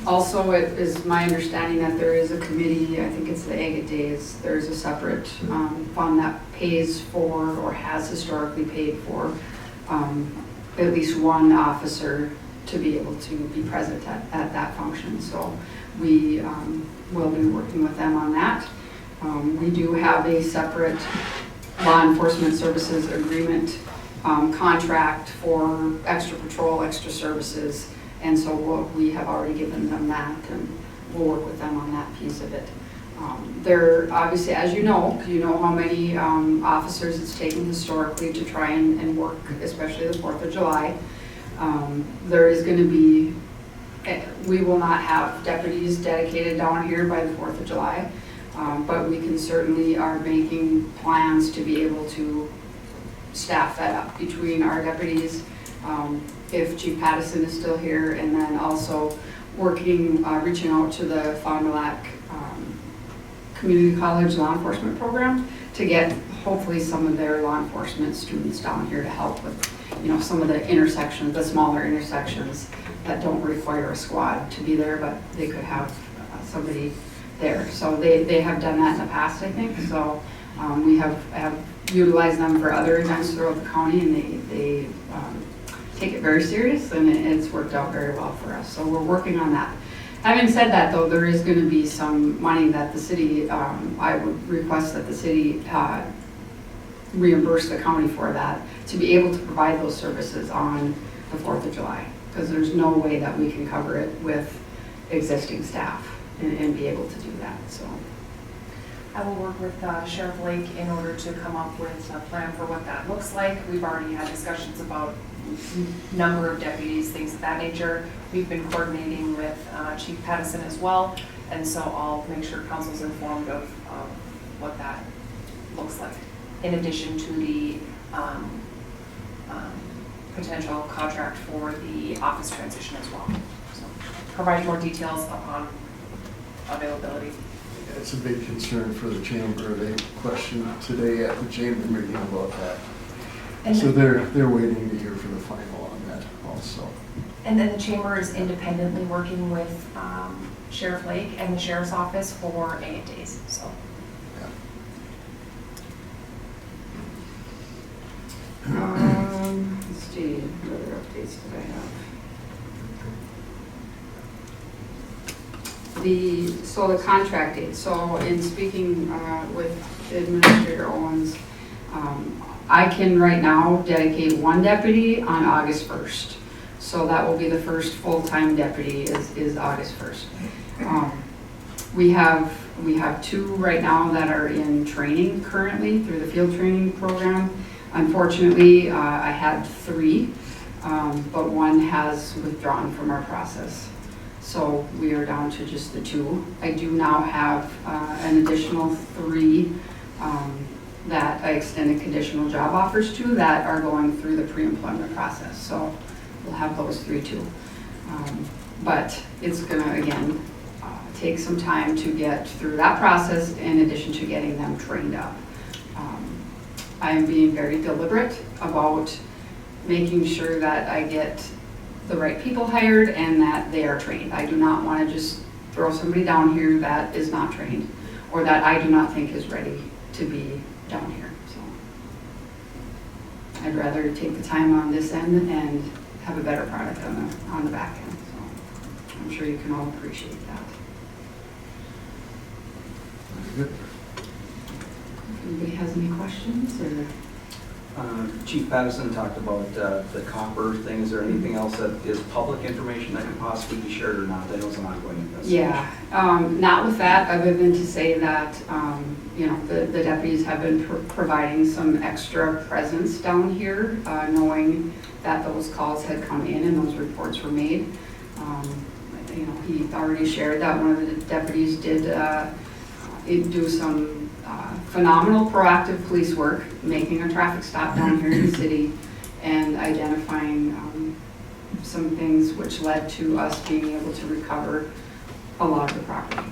Also, it is my understanding that there is a committee, I think it's the Agate Days, there's a separate fund that pays for or has historically paid for at least one officer to be able to be present at that function. So we will be working with them on that. We do have a separate law enforcement services agreement contract for extra patrol, extra services. And so we have already given them that, and we'll work with them on that piece of it. They're obviously, as you know how many officers it's taken historically to try and work, especially the 4th of July. There is going to be, we will not have deputies dedicated down here by the 4th of July, but we can certainly are making plans to be able to staff that up between our deputies, if Chief Pattison is still here, and then also working, reaching out to the Fond du Lac Community College Law Enforcement Program to get hopefully some of their law enforcement students down here to help with, some of the intersections, the smaller intersections that don't require a squad to be there, but they could have somebody there. So they have done that in the past, I think. So we have utilize them for other events throughout the county, and they take it very serious, and it's worked out very well for us. So we're working on that. Having said that, though, there is going to be some money that the city, I would request that the city reimburse the county for that, to be able to provide those services on the 4th of July, because there's no way that we can cover it with existing staff and be able to do that, so. I will work with Sheriff Lake in order to come up with a plan for what that looks like. We've already had discussions about number of deputies, things of that nature. We've been coordinating with Chief Pattison as well, and so I'll make sure council's informed of what that looks like, in addition to the potential contract for the office transition as well. So provide more details upon availability. It's a big concern for the chamber. They questioned today at the chamber meeting about that. And so they're waiting to hear for the final on that also. And then the chamber is independently working with Sheriff Lake and the Sheriff's Office for A&Ds, so. Let's see, what other updates did I have? So the contract date, so in speaking with Administrator Owens, I can right now dedicate one deputy on August 1st. So that will be the first full-time deputy is August 1st. We have 2 right now that are in training currently through the field training program. Unfortunately, I had 3, but 1 has withdrawn from our process. So we are down to just the 2. I do now have an additional 3 that I extended conditional job offers to that are going through the pre-employment process. So we'll have those 3 too. But it's gonna, again, take some time to get through that process in addition to getting them trained up. I am being very deliberate about making sure that I get the right people hired and that they are trained. I do not want to just throw somebody down here that is not trained or that I do not think is ready to be down here. So I'd rather take the time on this end and have a better product on the back end. So I'm sure you can all appreciate that. Good. Anybody has any questions or? Chief Pattison talked about the copper thing. Is there anything else that is public information that can possibly be shared or not? That was an ongoing investigation. Yeah, not with that, other than to say that, you know, the deputies have been providing some extra presence down here, knowing that those calls had come in and those reports were made. You know, he already shared that one of the deputies did do some phenomenal proactive police work, making a traffic stop down here in the city and identifying some things which led to us being able to recover a lot of the property.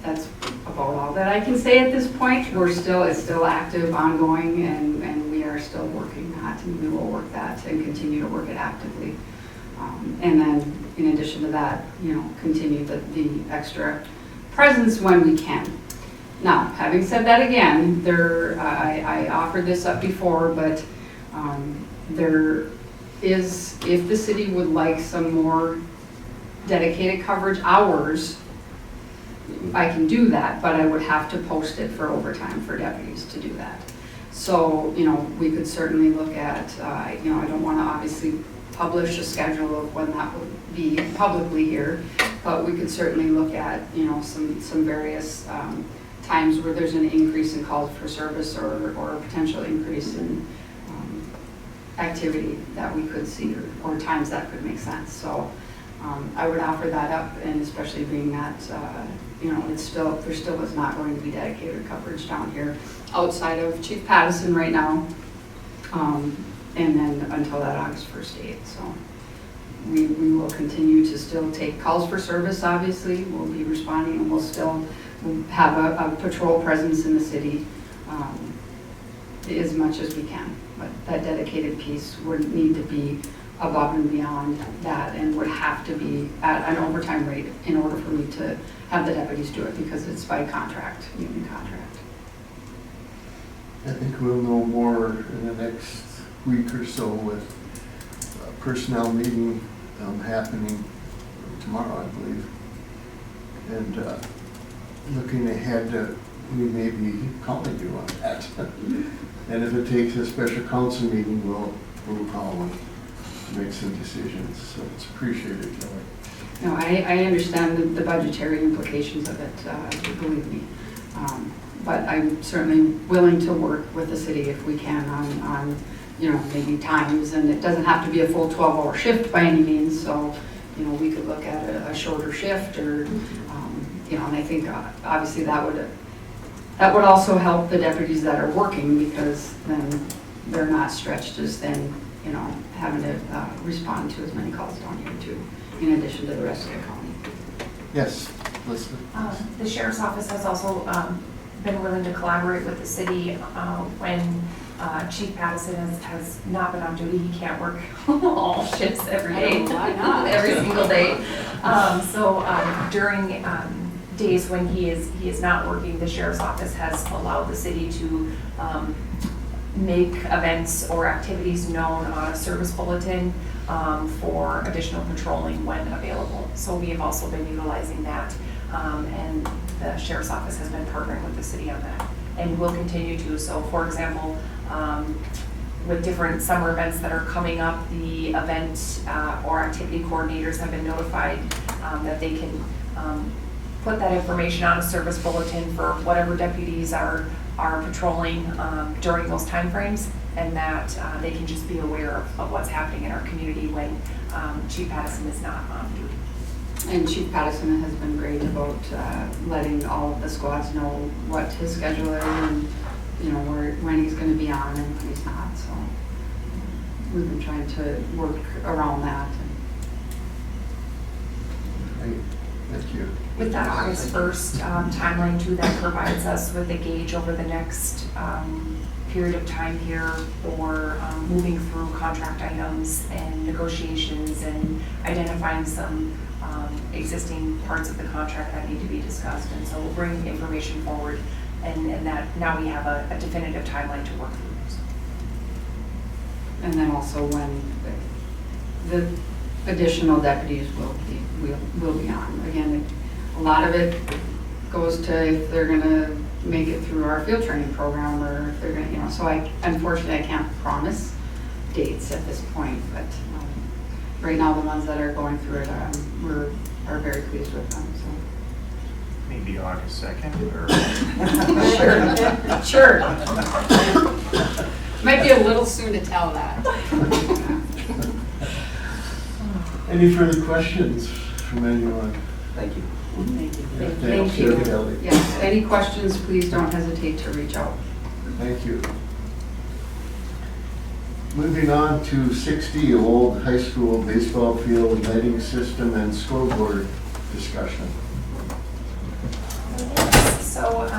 That's about all that I can say at this point. It's still active, ongoing, and we are still working that, and we will work that and continue to work it actively. And then in addition to that, you know, continue the extra presence when we can. Now, having said that again, I offered this up before, but there is, if the city would like some more dedicated coverage hours, I can do that, but I would have to post it for overtime for deputies to do that. So, you know, we could certainly look at, you know, I don't want to obviously publish a schedule of when that would be publicly here, but we could certainly look at, you know, some various times where there's an increase in calls for service or a potential increase in activity that we could see or times that could make sense. So I would offer that up, and especially being that, you know, there still is not going to be dedicated coverage down here outside of Chief Pattison right now, and then until that August 1st date. So we will continue to still take calls for service, obviously. We'll be responding, and we'll still have a patrol presence in the city as much as we can. But that dedicated piece would need to be above and beyond that, and would have to be at an overtime rate in order for me to have the deputies do it, because it's by contract, union contract. I think we'll know more in the next week or so with a personnel meeting happening tomorrow, I believe. And looking ahead, we may be calling you on that. And if it takes a special council meeting, we'll call one to make some decisions. So it's appreciated, Kelly. No, I understand the budgetary implications of it, believe me. But I'm certainly willing to work with the city if we can on maybe times, and it doesn't have to be a full 12-hour shift by any means, so, we could look at a shorter shift or, and I think obviously that would also help the deputies that are working, because then they're not stretched as thin, having to respond to as many calls down here too, in addition to the rest of the county. Yes, listen. The sheriff's office has also been willing to collaborate with the city when Chief Pattison has not been on duty. He can't work all shifts every day. Why not? Every single day. So during days when he is not working, the sheriff's office has allowed the city to make events or activities known on a service bulletin for additional patrolling when available. So we have also been utilizing that, and the sheriff's office has been partnering with the city on that, and will continue to. So for example, with different summer events that are coming up, the event or activity coordinators have been notified that they can put that information on a service bulletin for whatever deputies are patrolling during those timeframes, and that they can just be aware of what's happening in our community when Chief Pattison is not on duty. And Chief Pattison has been great about letting all of the squads know what his schedule is and, when he's going to be on and when he's not. So we've been trying to work around that. Great, thank you. With that August 1st timeline too, that provides us with a gauge over the next period of time here for moving through contract items and negotiations and identifying some existing parts of the contract that need to be discussed. And so we'll bring information forward, and that now we have a definitive timeline to work through. So. And then also when the additional deputies will be on. Again, a lot of it goes to if they're gonna make it through our field training program, or if they're gonna, so unfortunately I can't promise dates at this point, but right now the ones that are going through it, are very pleased with them, so. Maybe August 2nd or? Sure. Might be a little soon to tell that. Any further questions from anyone? Thank you. Thank you. Thank you, Kelly. Yes, any questions, please don't hesitate to reach out. Thank you. Moving on to 60 Old High School baseball field netting system and scoreboard discussion. So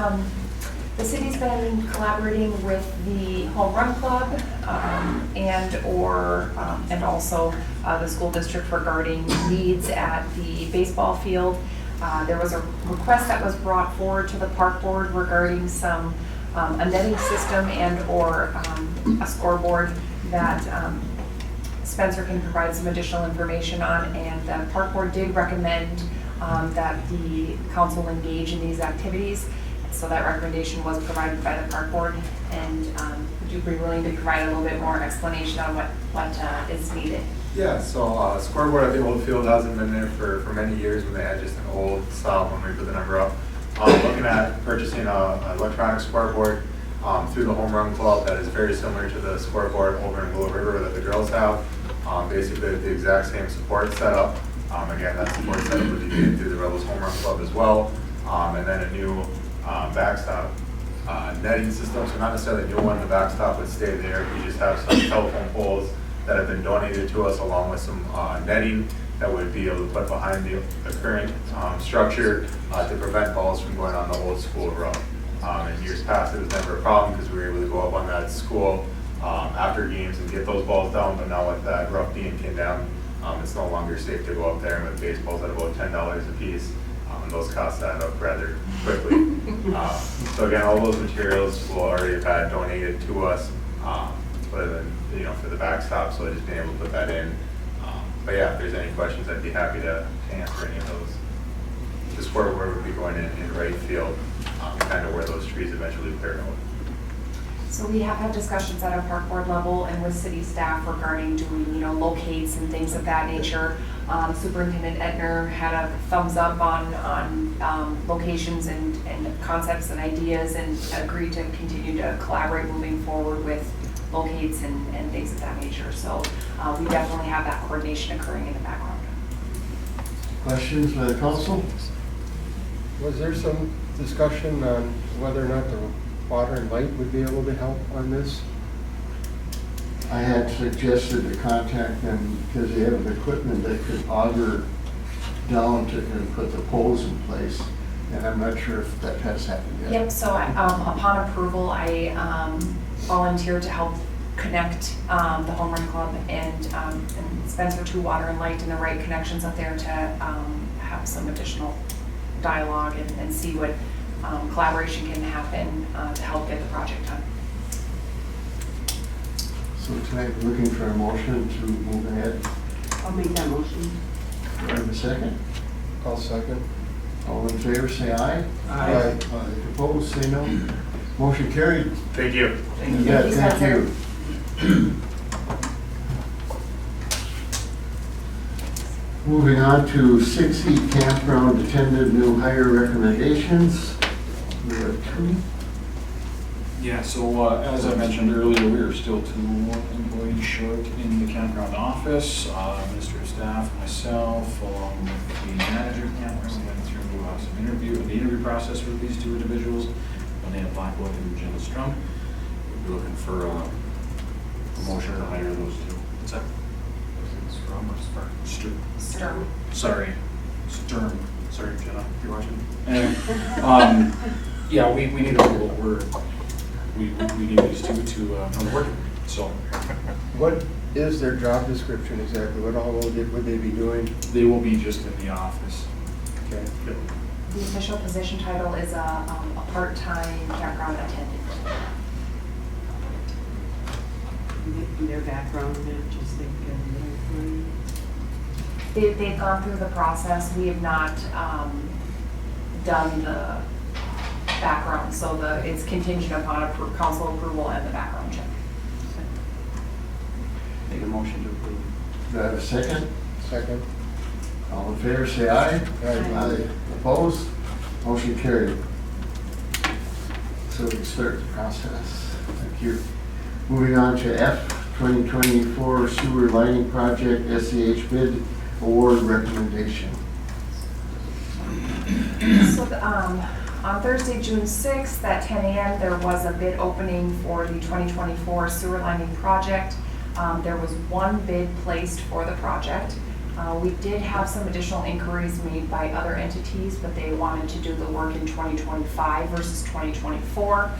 the city's been collaborating with the Home Run Club and also the school district regarding needs at the baseball field. There was a request that was brought forward to the park board regarding a netting system and or a scoreboard that Spencer can provide some additional information on, and the park board did recommend that the council engage in these activities. So that recommendation was provided by the park board, and would you be willing to provide a little bit more explanation on what is needed? Yeah, so scoreboard at the old field hasn't been there for many years when they had just an old style when we put the number up. Looking at purchasing an electronic scoreboard through the Home Run Club that is very similar to the scoreboard over in Willow River that the girls have. Basically the exact same support setup. Again, that support setup would be given through the Rebels Home Run Club as well. And then a new backstop netting system, so not necessarily a new one, the backstop would stay there. We just have some telephone poles that have been donated to us along with some netting that would be able to put behind the current structure to prevent balls from going on the old school road. In years past, it was never a problem because we were able to go up on that school after games and get those balls down, but now with that rough beam came down, it's no longer safe to go up there, and with baseballs at about $10 a piece, and those costs add up rather quickly. So again, all those materials will already have had donated to us, other than, for the backstop, so just being able to put that in. But yeah, if there's any questions, I'd be happy to answer any of those. The scoreboard would be going in right field, kind of where those trees eventually clear out. So we have had discussions at a park board level and with city staff regarding doing, locates and things of that nature. Superintendent Edner had a thumbs up on locations and concepts and ideas, and agreed to continue to collaborate moving forward with locates and things of that nature. So we definitely have that coordination occurring in the background. Questions by the council? Was there some discussion on whether or not the water and light would be able to help on this? I had suggested to contact them because they have equipment that could auger down to and put the poles in place, and I'm not sure if that has happened yet. Yep, so upon approval, I volunteered to help connect the Home Run Club and Spencer to Water and Light and the right connections up there to have some additional dialogue and see what collaboration can happen to help get the project done. So tonight, we're looking for a motion to move ahead. I'll make that motion. Do I have a second? I'll second. All in favor, say aye. Aye. Opposed, say no. Motion carried. Thank you. Thank you. Thank you. Moving on to 6E Campground Attendant New Hire Recommendations. We have 2. Yeah, so as I mentioned earlier, we are still 2 employees short in the campground office. Minister of Staff, myself, along with the manager of campground, we went through the interview process with these 2 individuals. Linnea Blackwood and Jenna Strum. We'll be looking for a motion to hire those 2. What's that? Strum or Sturm? Sturm. Sorry, Sturm. Sorry, Jenna, if you're watching. Anyway, yeah, we need approval. We need these 2 to come to work. So, What is their job description exactly? What all would they be doing? they will be just in the office. Okay. Yep. The official position title is a part-time campground attendant. Their background, they're just thinking. They've gone through the process. We have not done the background, so it's contingent upon council approval and the background check. Make a motion to approve. Do I have a second? Second. All in favor, say aye. Aye. Opposed? Motion carried. So we can start the process. Thank you. Moving on to F, 2024 Sewer Lighting Project, SEH bid award recommendation. So on Thursday, June 6th at 10 a.m., there was a bid opening for the 2024 sewer lining project. There was 1 bid placed for the project. We did have some additional inquiries made by other entities, but they wanted to do the work in 2025 versus 2024.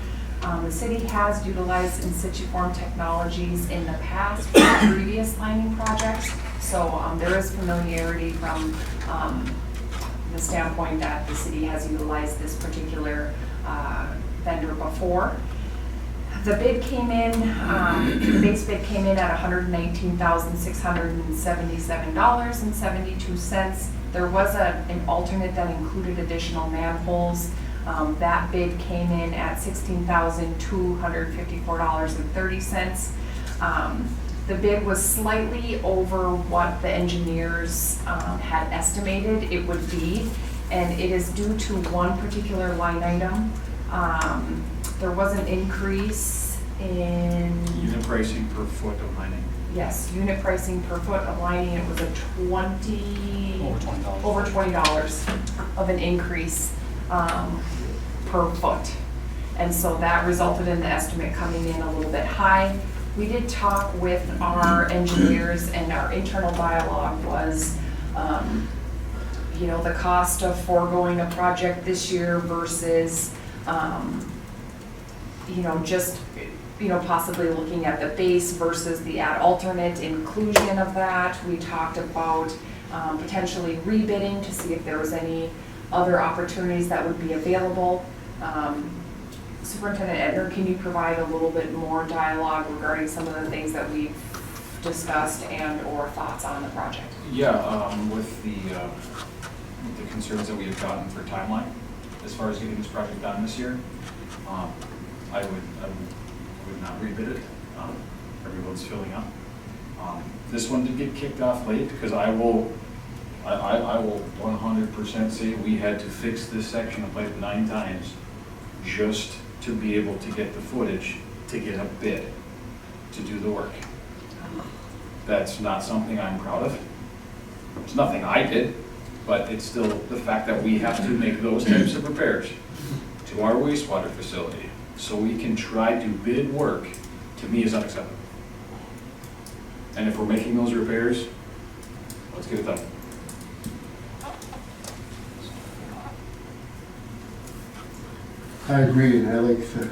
The city has utilized in situ form technologies in the past for previous lining projects, so there is familiarity from the standpoint that the city has utilized this particular vendor before. The bid came in, the base bid came in at $119,677.72. There was an alternate that included additional manholes. That bid came in at $16,254.30. The bid was slightly over what the engineers had estimated it would be, and it is due to one particular line item. There was an increase in... Unit pricing per foot of lining. Yes, unit pricing per foot of lining, it was a over $20 of an increase per foot. And so that resulted in the estimate coming in a little bit high. We did talk with our engineers, and our internal dialogue was, the cost of foregoing a project this year versus, possibly looking at the base versus the alternate inclusion of that. We talked about potentially rebidding to see if there was any other opportunities that would be available. Superintendent Edner, can you provide a little bit more dialogue regarding some of the things that we've discussed and/or thoughts on the project? Yeah, with the concerns that we have gotten for timeline, as far as getting this project done this year, I would not rebid it. Everyone's filling up. This one did get kicked off late because I will 100% say we had to fix this section of pipe 9 times just to be able to get the footage to get a bid to do the work. That's not something I'm proud of. It's nothing I did, but it's still the fact that we have to make those types of repairs to our wastewater facility so we can try to bid work, to me, is unacceptable. And if we're making those repairs, let's get it done. I agree, and I like the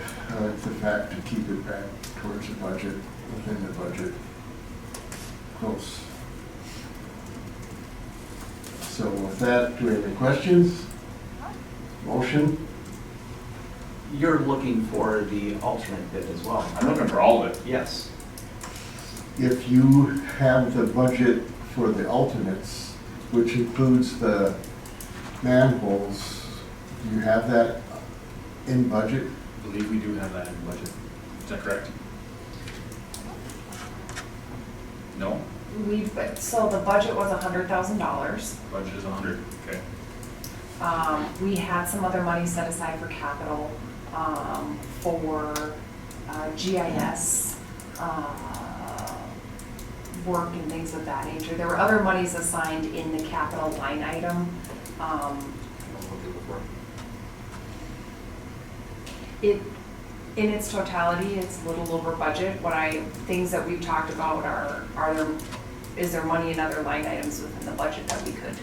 fact to keep it back towards the budget, within the budget, close. So with that, do we have any questions? Motion? You're looking for the alternate bid as well? I'm looking for all of it. Yes. If you have the budget for the alternates, which includes the manholes, do you have that in budget? I believe we do have that in the budget. Is that correct? No? So the budget was $100,000. Budget is 100, okay. We had some other money set aside for capital, for GIS work and things of that nature. There were other monies assigned in the capital line item. It, in its totality, it's a little over budget. Things that we've talked about is there money in other line items within the budget that we could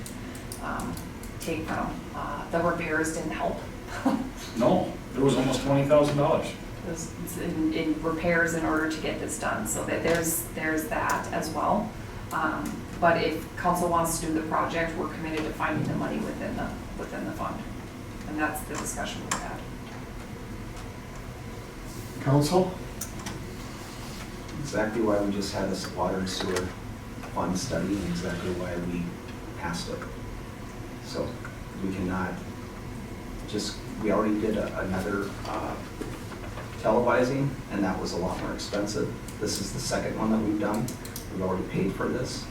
take from? The repairs didn't help. No, there was almost $20,000. In repairs in order to get this done, so that there's that as well. But if council wants to do the project, we're committed to finding the money within the fund. And that's the discussion we've had. Council? Exactly why we just had this water and sewer fund study and exactly why we passed it. So we cannot we already did another televising and that was a lot more expensive. This is the second one that we've done. We've already paid for this.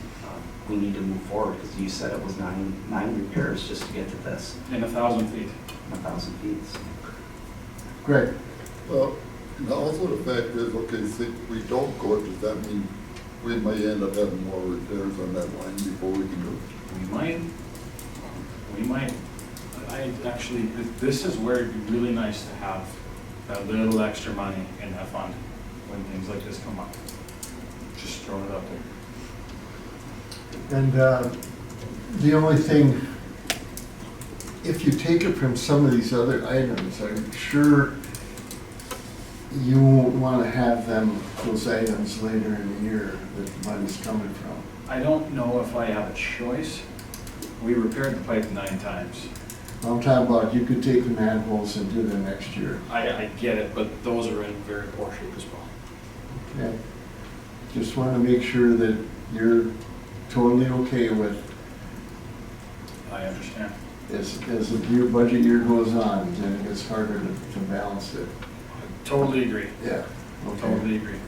We need to move forward because you said it was nine repairs just to get to this. In 1,000 feet. 1,000 feet. Greg? Well, and also the fact is, okay, see, if we don't go, does that mean we might end up having more repairs on that line before we can go? We might. This is where it'd be really nice to have a little extra money in that fund when things like this come up. Just throwing it out there. And the only thing, if you take it from some of these other items, I'm sure you won't want to have those items later in the year that the money's coming from. I don't know if I have a choice. We repaired the pipe 9 times. I'm talking about you could take the manholes and do them next year. I get it, but those are in very poor shape as well. Okay. Just want to make sure that you're totally okay with, I understand. as the budget year goes on, then it gets harder to balance it. Totally agree. Yeah. Okay. Totally agree.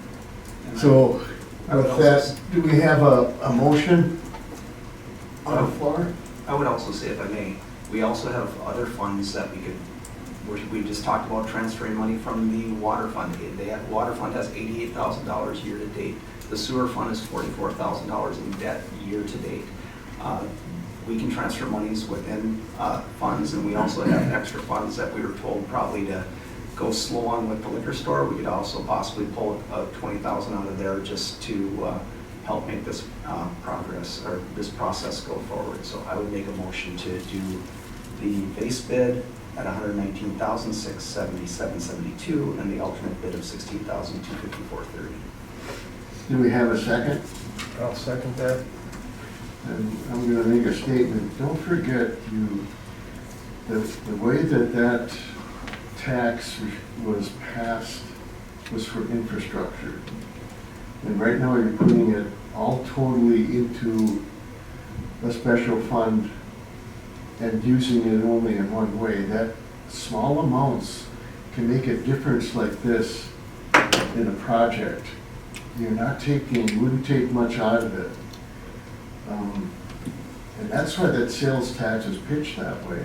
So with that, do we have a motion on the floor? I would also say, if I may, we also have other funds that we just talked about transferring money from the water fund. The water fund has $88,000 year to date. The sewer fund is $44,000 in debt year to date. We can transfer monies within funds, and we also have extra funds that we were told probably to go slow on with the liquor store. We could also possibly pull $20,000 out of there just to help make this progress or this process go forward. So I would make a motion to do the base bid at $119,677.72 and the alternate bid of $16,254.30. Do we have a second? I'll second that. And I'm going to make a statement. Don't forget, the way that tax was passed was for infrastructure. And right now you're putting it all totally into a special fund and using it only in one way. That small amounts can make a difference like this in a project. You're not taking, you wouldn't take much out of it. And that's why that sales tax is pitched that way.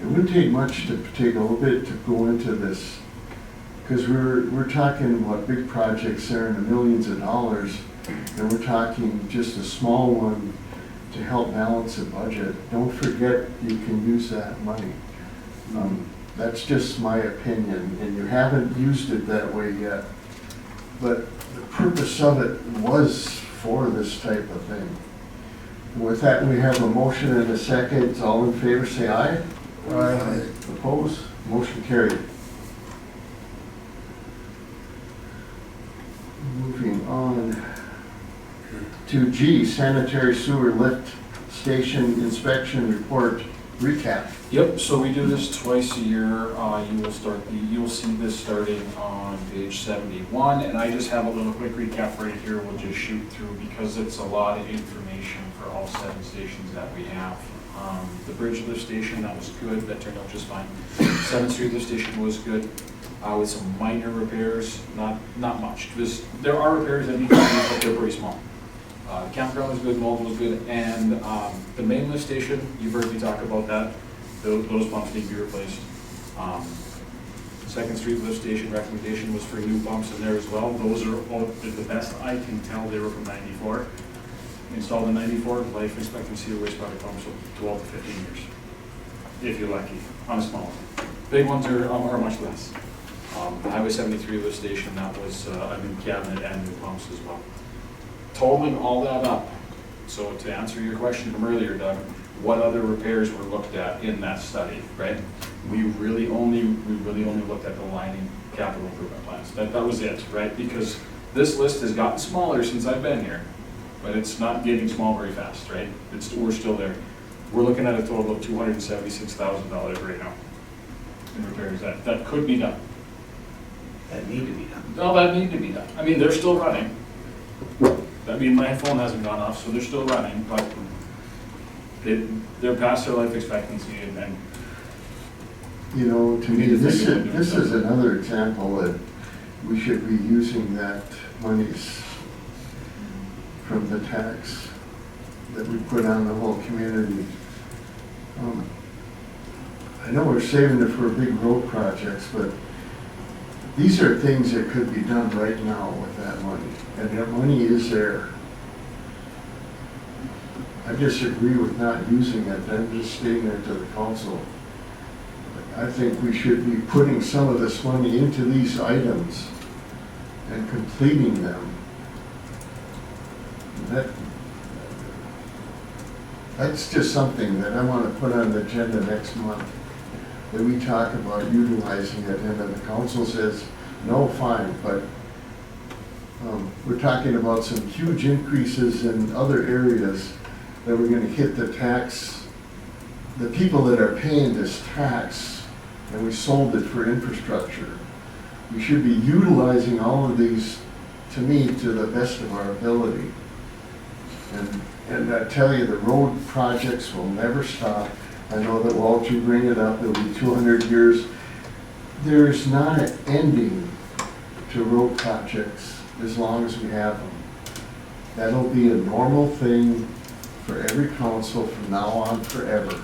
It wouldn't take much to take a little bit to go into this, because we're talking about big projects there in the millions of dollars, and we're talking just a small one to help balance the budget. Don't forget you can use that money. That's just my opinion, and you haven't used it that way yet. But the purpose of it was for this type of thing. With that, we have a motion and a second. All in favor, say aye. Aye. Opposed? Motion carried. Moving on to G, sanitary sewer lift station inspection report recap. Yep, so we do this twice a year. You will see this starting on page 71, and I just have a little quick recap right here. We'll just shoot through because it's a lot of information for all 7 stations that we have. The bridge lift station, that was good. That turned out just fine. 7th Street lift station was good. With some minor repairs, not much. There are repairs that need to be done, but they're pretty small. The campground was good, mold was good, and the main lift station, you've heard me talk about that. Those pumps need to be replaced. 2nd Street lift station recommendation was for new pumps in there as well. Those are all, the best I can tell, they were from 94. Installed in 94, life expectancy of wastewater pumps of 12 to 15 years, if you're lucky, on a small one. Big ones are much less. Highway 73 lift station, that was a new cabinet and new pumps as well. Totaling all that up, so to answer your question from earlier, Doug, what other repairs were looked at in that study, right? We really only looked at the lining capital improvement plans. That was it, right? Because this list has gotten smaller since I've been here, but it's not getting small very fast, right? We're still there. We're looking at a total of $276,000 right now in repairs that could be done. That need to be done. No, that need to be done. I mean, they're still running. I mean, my phone hasn't gone off, so they're still running, but they're past their life expectancy, and You know, to me, this is another example that we should be using that monies from the tax that we put on the whole community. I know we're saving it for big road projects, but these are things that could be done right now with that money, and that money is there. I disagree with not using it. I'm just stating it to the council. I think we should be putting some of this money into these items and completing them. That's just something that I want to put on the agenda next month, that we talk about utilizing it, and then the council says, no, fine, but we're talking about some huge increases in other areas that we're going to hit the tax, the people that are paying this tax, and we sold it for infrastructure. We should be utilizing all of these, to me, to the best of our ability. And I tell you, the road projects will never stop. I know that, Walt, you bring it up, it'll be 200 years. There's not an ending to road projects as long as we have them. That'll be a normal thing for every council from now on forever.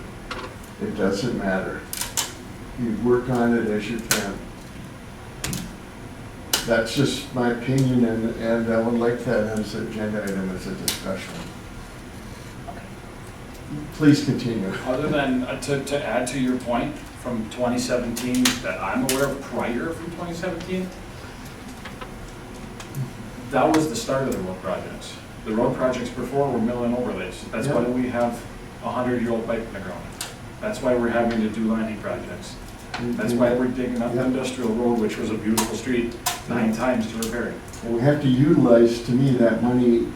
It doesn't matter. You work on it as you can. That's just my opinion, and I would like that as an agenda item, as a discussion. Please continue. other than to add to your point from 2017 that I'm aware of prior from 2017, that was the start of the road projects. The road projects before were mill and overlays. That's why we have 100-year-old pipe in the ground. That's why we're having to do lining projects. That's why we're digging up Industrial Road, which was a beautiful street, 9 times to repair it. And we have to utilize, to me, that money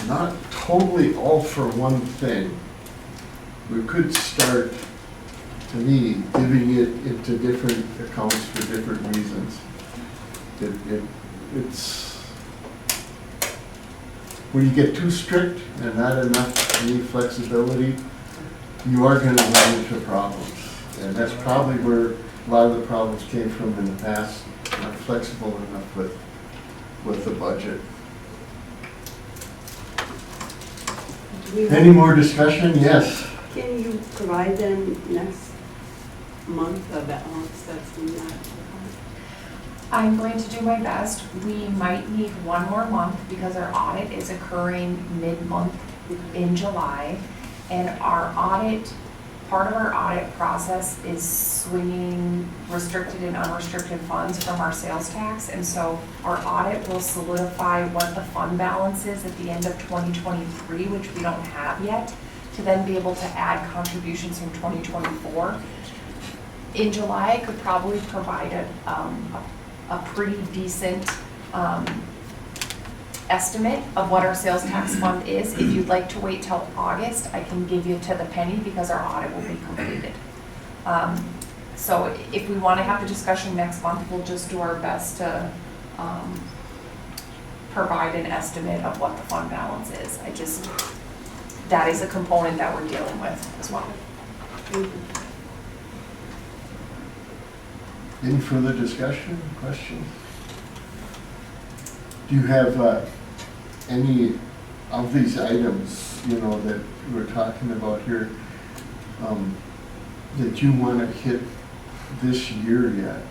not totally all for one thing. We could start to me, giving it into different accounts for different reasons. It's, when you get too strict and not enough any flexibility, you are gonna run into problems. And that's probably where a lot of the problems came from in the past, not flexible enough with the budget. Any more discussion? Yes. Can you provide them next month a balance that's not? I'm going to do my best. We might need one more month because our audit is occurring mid-month in July. And our audit, part of our audit process is swinging restricted and unrestricted funds from our sales tax. And so our audit will solidify what the fund balance is at the end of 2023, which we don't have yet, to then be able to add contributions from 2024. In July, I could probably provide a pretty decent estimate of what our sales tax fund is. If you'd like to wait till August, I can give you to the penny because our audit will be completed. So if we want to have the discussion next month, we'll just do our best to provide an estimate of what the fund balance is. That is a component that we're dealing with as well. Any further discussion, questions? Do you have any of these items, that we're talking about here, that you want to hit this year yet?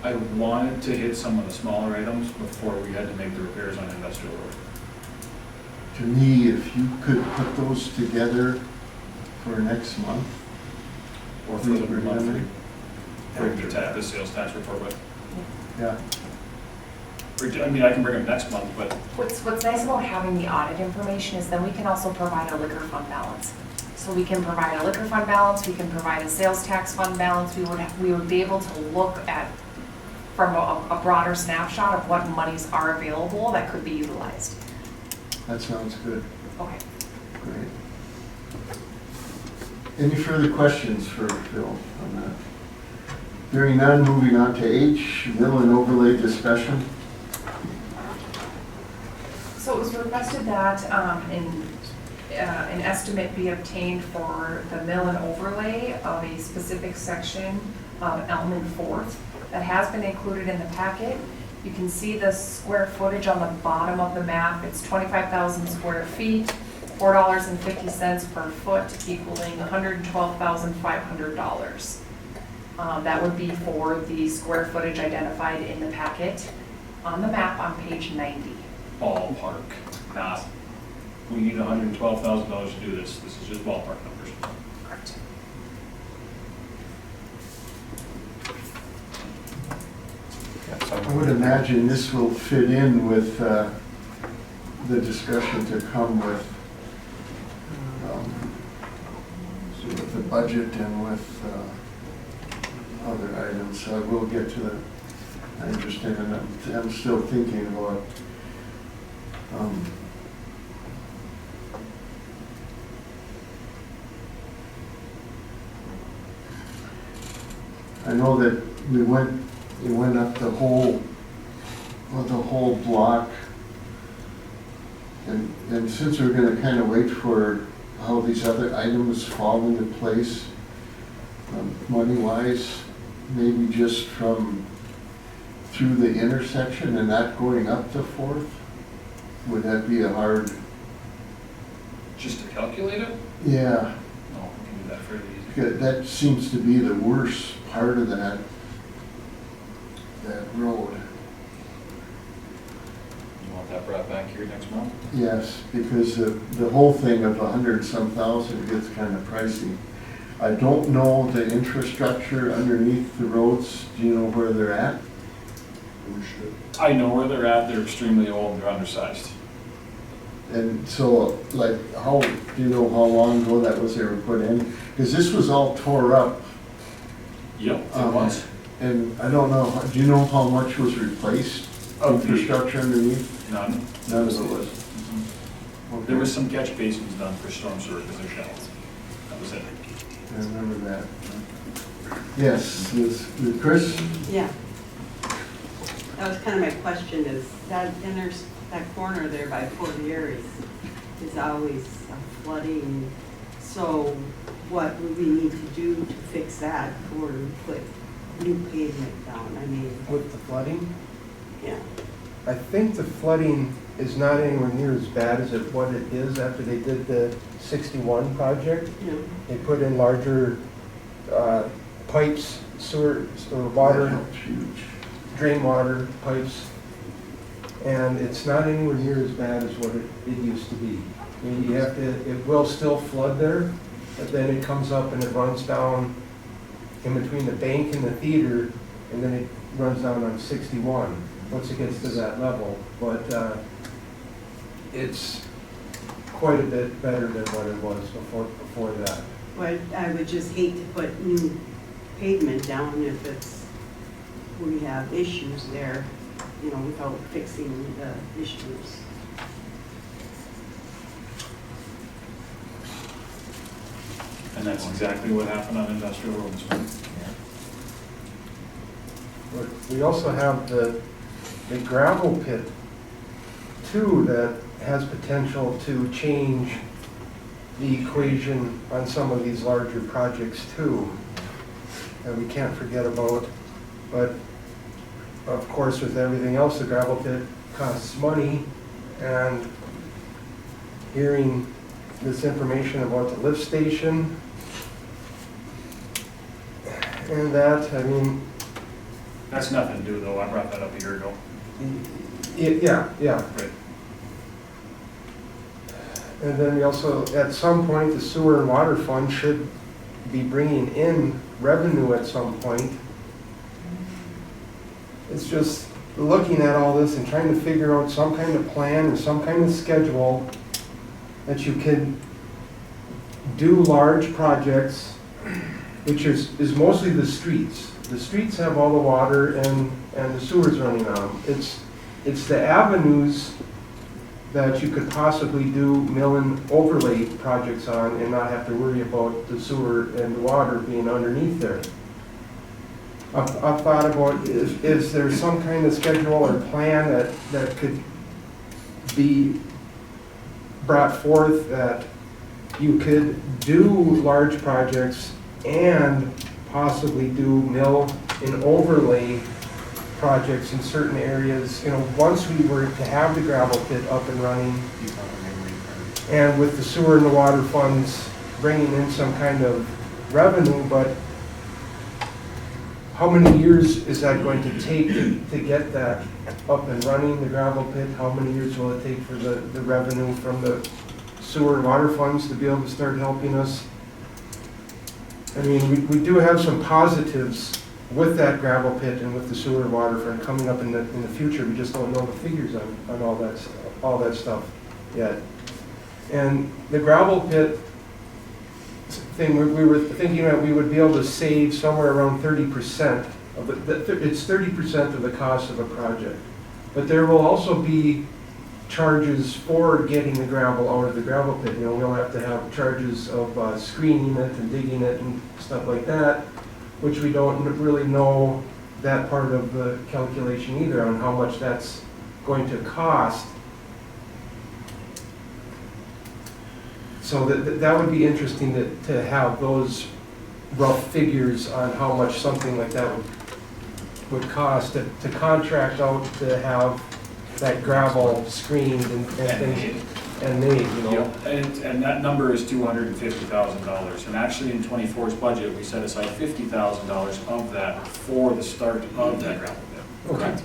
I wanted to hit some of the smaller items before we had to make the repairs on Industrial Road. To me, if you could put those together for next month. Or for the monthly, bring the sales tax report with. Yeah. I mean, I can bring them next month, but What's nice about having the audit information is then we can also provide a liquor fund balance. So we can provide a liquor fund balance, we can provide a sales tax fund balance, we would be able to look at from a broader snapshot of what monies are available that could be utilized. That sounds good. Okay. Great. Any further questions for Phil on that? Hearing none, moving on to H, mill and overlay discussion. So it was requested that an estimate be obtained for the mill and overlay of a specific section of Elm and Fourth. That has been included in the packet. You can see the square footage on the bottom of the map. It's 25,000 square feet, $4.50 per foot, equaling $112,500. That would be for the square footage identified in the packet on the map on page 90. ballpark, not, we need $112,000 to do this. This is just ballpark numbers. Correct. I would imagine this will fit in with the discussion to come with the budget and with other items. So we'll get to that. I understand, and I'm still thinking about I know that it went up the whole block, and since we're gonna kind of wait for how these other items fall into place, money-wise, maybe just from through the intersection and not going up to Fourth, would that be a hard? Just to calculate it? Yeah. No, we can do that fairly easy. Because that seems to be the worst part of that road. You want that brought back here next month? Yes, because the whole thing of 100-some thousand gets kind of pricey. I don't know the infrastructure underneath the roads. Do you know where they're at? I know where they're at. They're extremely old and they're undersized. And so, like, do you know how long ago that was ever put in? Because this was all tore up. Yep, it was. And I don't know, do you know how much was replaced? Infrastructure underneath? None. None of it was. Mm-hmm. There was some catch basins done for storm sewer because they're shallow. That was it. I remember that. Yes, Chris? Yeah. That was kind of my question is, that corner there by Fort Erie is always flooding. So what would we need to do to fix that or put new pavement down? I mean, With the flooding, yeah. I think the flooding is not anywhere near as bad as what it is after they did the 61 project. Yeah. They put in larger pipes, sewer, or water, drain water pipes, and it's not anywhere near as bad as what it used to be. I mean, you have to, it will still flood there, but then it comes up and it runs down in between the bank and the theater, and then it runs down on 61 once it gets to that level. But it's quite a bit better than what it was before that. Well, I would just hate to put new pavement down if we have issues there, without fixing the issues. And that's exactly what happened on Industrial Road this morning. But we also have the gravel pit too that has potential to change the equation on some of these larger projects too. And we can't forget about, but of course with everything else, the gravel pit costs money, and hearing this information about the lift station and that, I mean. That's nothing to do though, I brought that up a year ago. Yeah. Right. And then we also, at some point, the sewer and water fund should be bringing in revenue at some point. It's just looking at all this and trying to figure out some kind of plan or some kind of schedule that you can do large projects, which is mostly the streets. The streets have all the water and the sewers running on them. It's the avenues that you could possibly do mill and overlay projects on and not have to worry about the sewer and the water being underneath there. I've thought about, is there some kind of schedule or plan that could be brought forth that you could do large projects and possibly do mill and overlay projects in certain areas, once we were to have the gravel pit up and running, and with the sewer and the water funds bringing in some kind of revenue, but how many years is that going to take to get that up and running, the gravel pit? How many years will it take for the revenue from the sewer and water funds to be able to start helping us? I mean, we do have some positives with that gravel pit and with the sewer and water fund coming up in the future. We just don't know the figures on all that stuff yet. And the gravel pit thing, we were thinking that we would be able to save somewhere around 30% of it's 30% of the cost of a project. But there will also be charges for getting the gravel out of the gravel pit. We'll have to have charges of screening it and digging it and stuff like that, which we don't really know that part of the calculation either on how much that's going to cost. So that would be interesting to have those rough figures on how much something like that would cost to contract out to have that gravel screened and things and made, Yep. And that number is $250,000. And actually in 24's budget, we set aside $50,000 of that for the start of that gravel pit. Okay.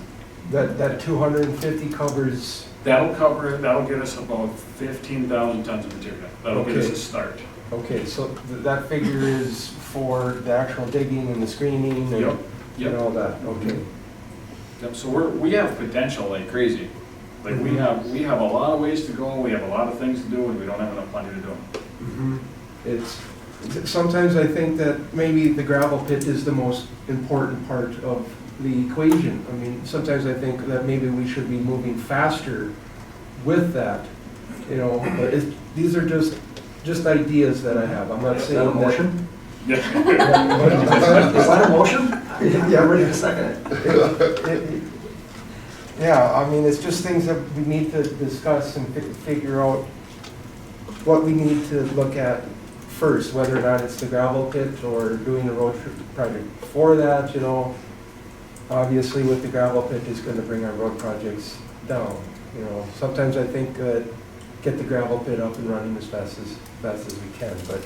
That 250 covers. That'll cover it, that'll get us about 15,000 tons of material. That'll get us a start. Okay, so that figure is for the actual digging and the screening and all that, okay. Yep, so we have potential like crazy. Like we have a lot of ways to go, we have a lot of things to do, and we don't have enough money to do them. Sometimes I think that maybe the gravel pit is the most important part of the equation. I mean, sometimes I think that maybe we should be moving faster with that, but these are just just ideas that I have. I'm not Is saying that a that. motion? Yeah. Is that a motion? Yeah, ready to second it. Yeah, I mean, it's just things that we need to discuss and figure out what we need to look at first, whether or not it's the gravel pit or doing a road trip project. For that, you know, obviously with the gravel pit is gonna bring our road projects down. You know, sometimes I think get the gravel pit up and running as fast as we can, but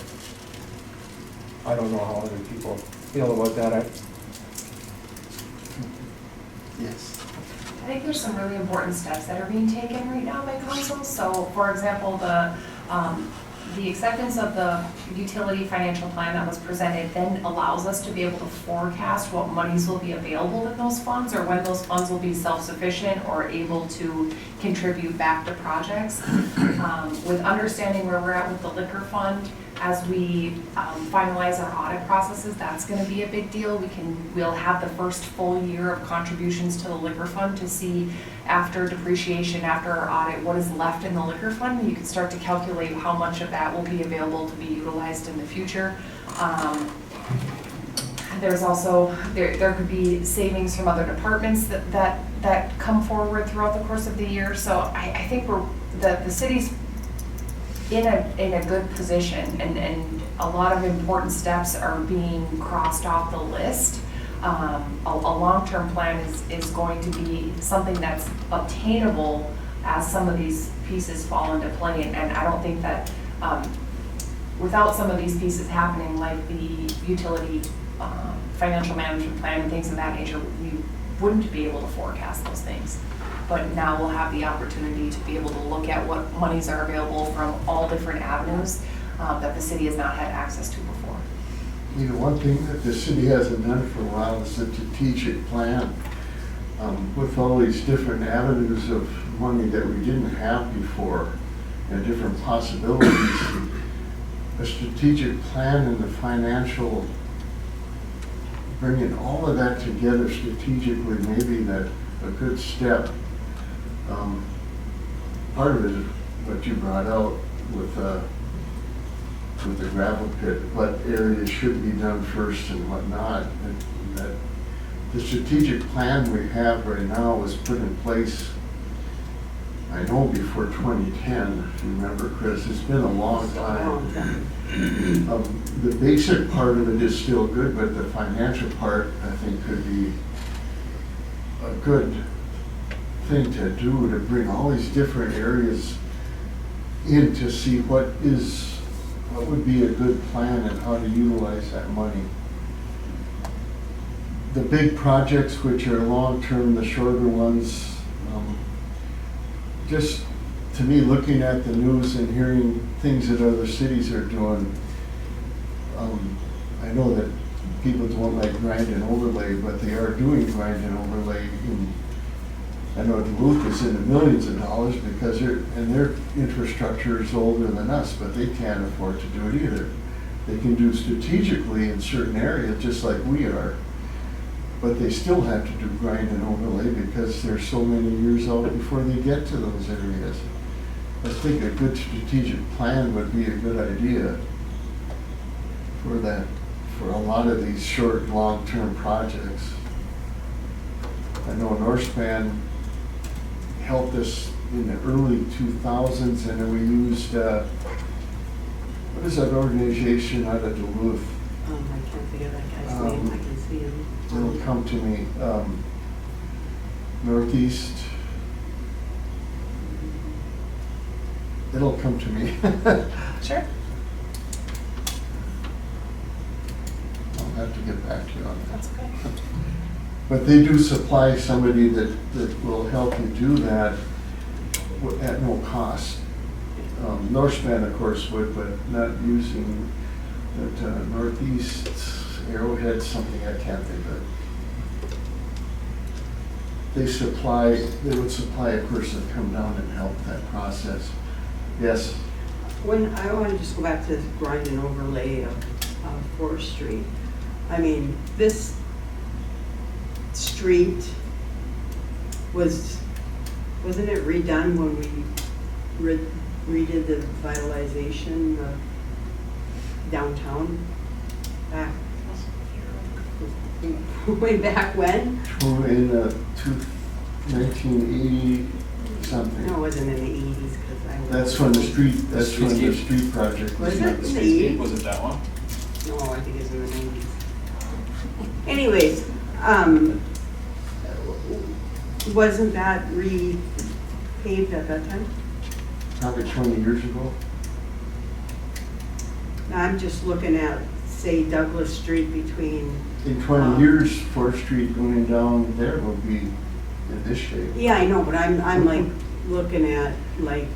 I don't know how other people feel about that. Yes. I think there's some really important steps that are being taken right now by council. So, for example, the acceptance of the utility financial plan that was presented then allows us to be able to forecast what monies will be available in those funds, or when those funds will be self-sufficient or able to contribute back to projects. With understanding where we're at with the liquor fund, as we finalize our audit processes, that's going to be a big deal. We'll have the first full year of contributions to the liquor fund to see, after depreciation, after our audit, what is left in the liquor fund. And you can start to calculate how much of that will be available to be utilized in the future. There's also, there could be savings from other departments that come forward throughout the course of the year. So I think the city's in a good position, and a lot of important steps are being crossed off the list. A long-term plan is going to be something that's obtainable as some of these pieces fall into play, and I don't think that without some of these pieces happening, like the utility financial management plan and things of that nature, we wouldn't be able to forecast those things. But now we'll have the opportunity to be able to look at what monies are available from all different avenues that the city has not had access to before. You know, one thing that the city hasn't done for a while is a strategic plan with all these different avenues of money that we didn't have before and different possibilities. A strategic plan and the financial, bringing all of that together strategically, maybe that a good step. Part of it is what you brought out with the gravel pit, what areas should be done first and what not. And that the strategic plan we have right now was put in place, I know, before 2010, if you remember, Chris. It's been a long time. The basic part of it is still good, but the financial part, I think, could be a good thing to do, to bring all these different areas in to see what would be a good plan and how to utilize that money. The big projects, which are long-term, the shorter ones, just to me, looking at the news and hearing things that other cities are doing, I know that people don't like grind and overlay, but they are doing grind and overlay. I know Duluth is in the millions of dollars because their infrastructure is older than us, but they can't afford to do it either. They can do strategically in certain areas, just like we are, but they still have to do grind and overlay because they're so many years out before they get to those areas. I think a good strategic plan would be a good idea for that, for a lot of these short, long-term projects. I know Norspan helped us in the early 2000s, and then we used, what is that organization out of Duluth? I can't think of that guy's name, I can see him. It'll come to me. Northeast. It'll come to me. Sure. I'll have to get back to you on that. That's okay. But they do supply somebody that will help you do that at no cost. Norspan, of course, would, but not using that Northeast Arrowhead, something I can't think of. They would supply a person to come down and help that process. Yes? When I want to just go back to the grind and overlay of 4th Street. I mean, this street wasn't it redone when we redid the vitalization of downtown back, way back when. In 1980 something. No, it wasn't in the 80s because I was. That's when the street project was. Was done. it in the 80s? Was it that one? No, I think it's in the 90s. Anyways, wasn't that repaved at that time? Probably 20 years ago. I'm just looking at, say, Douglas Street between. In 20 years, 4th Street going down there will be in this shape. Yeah, I know, but I'm like looking at like,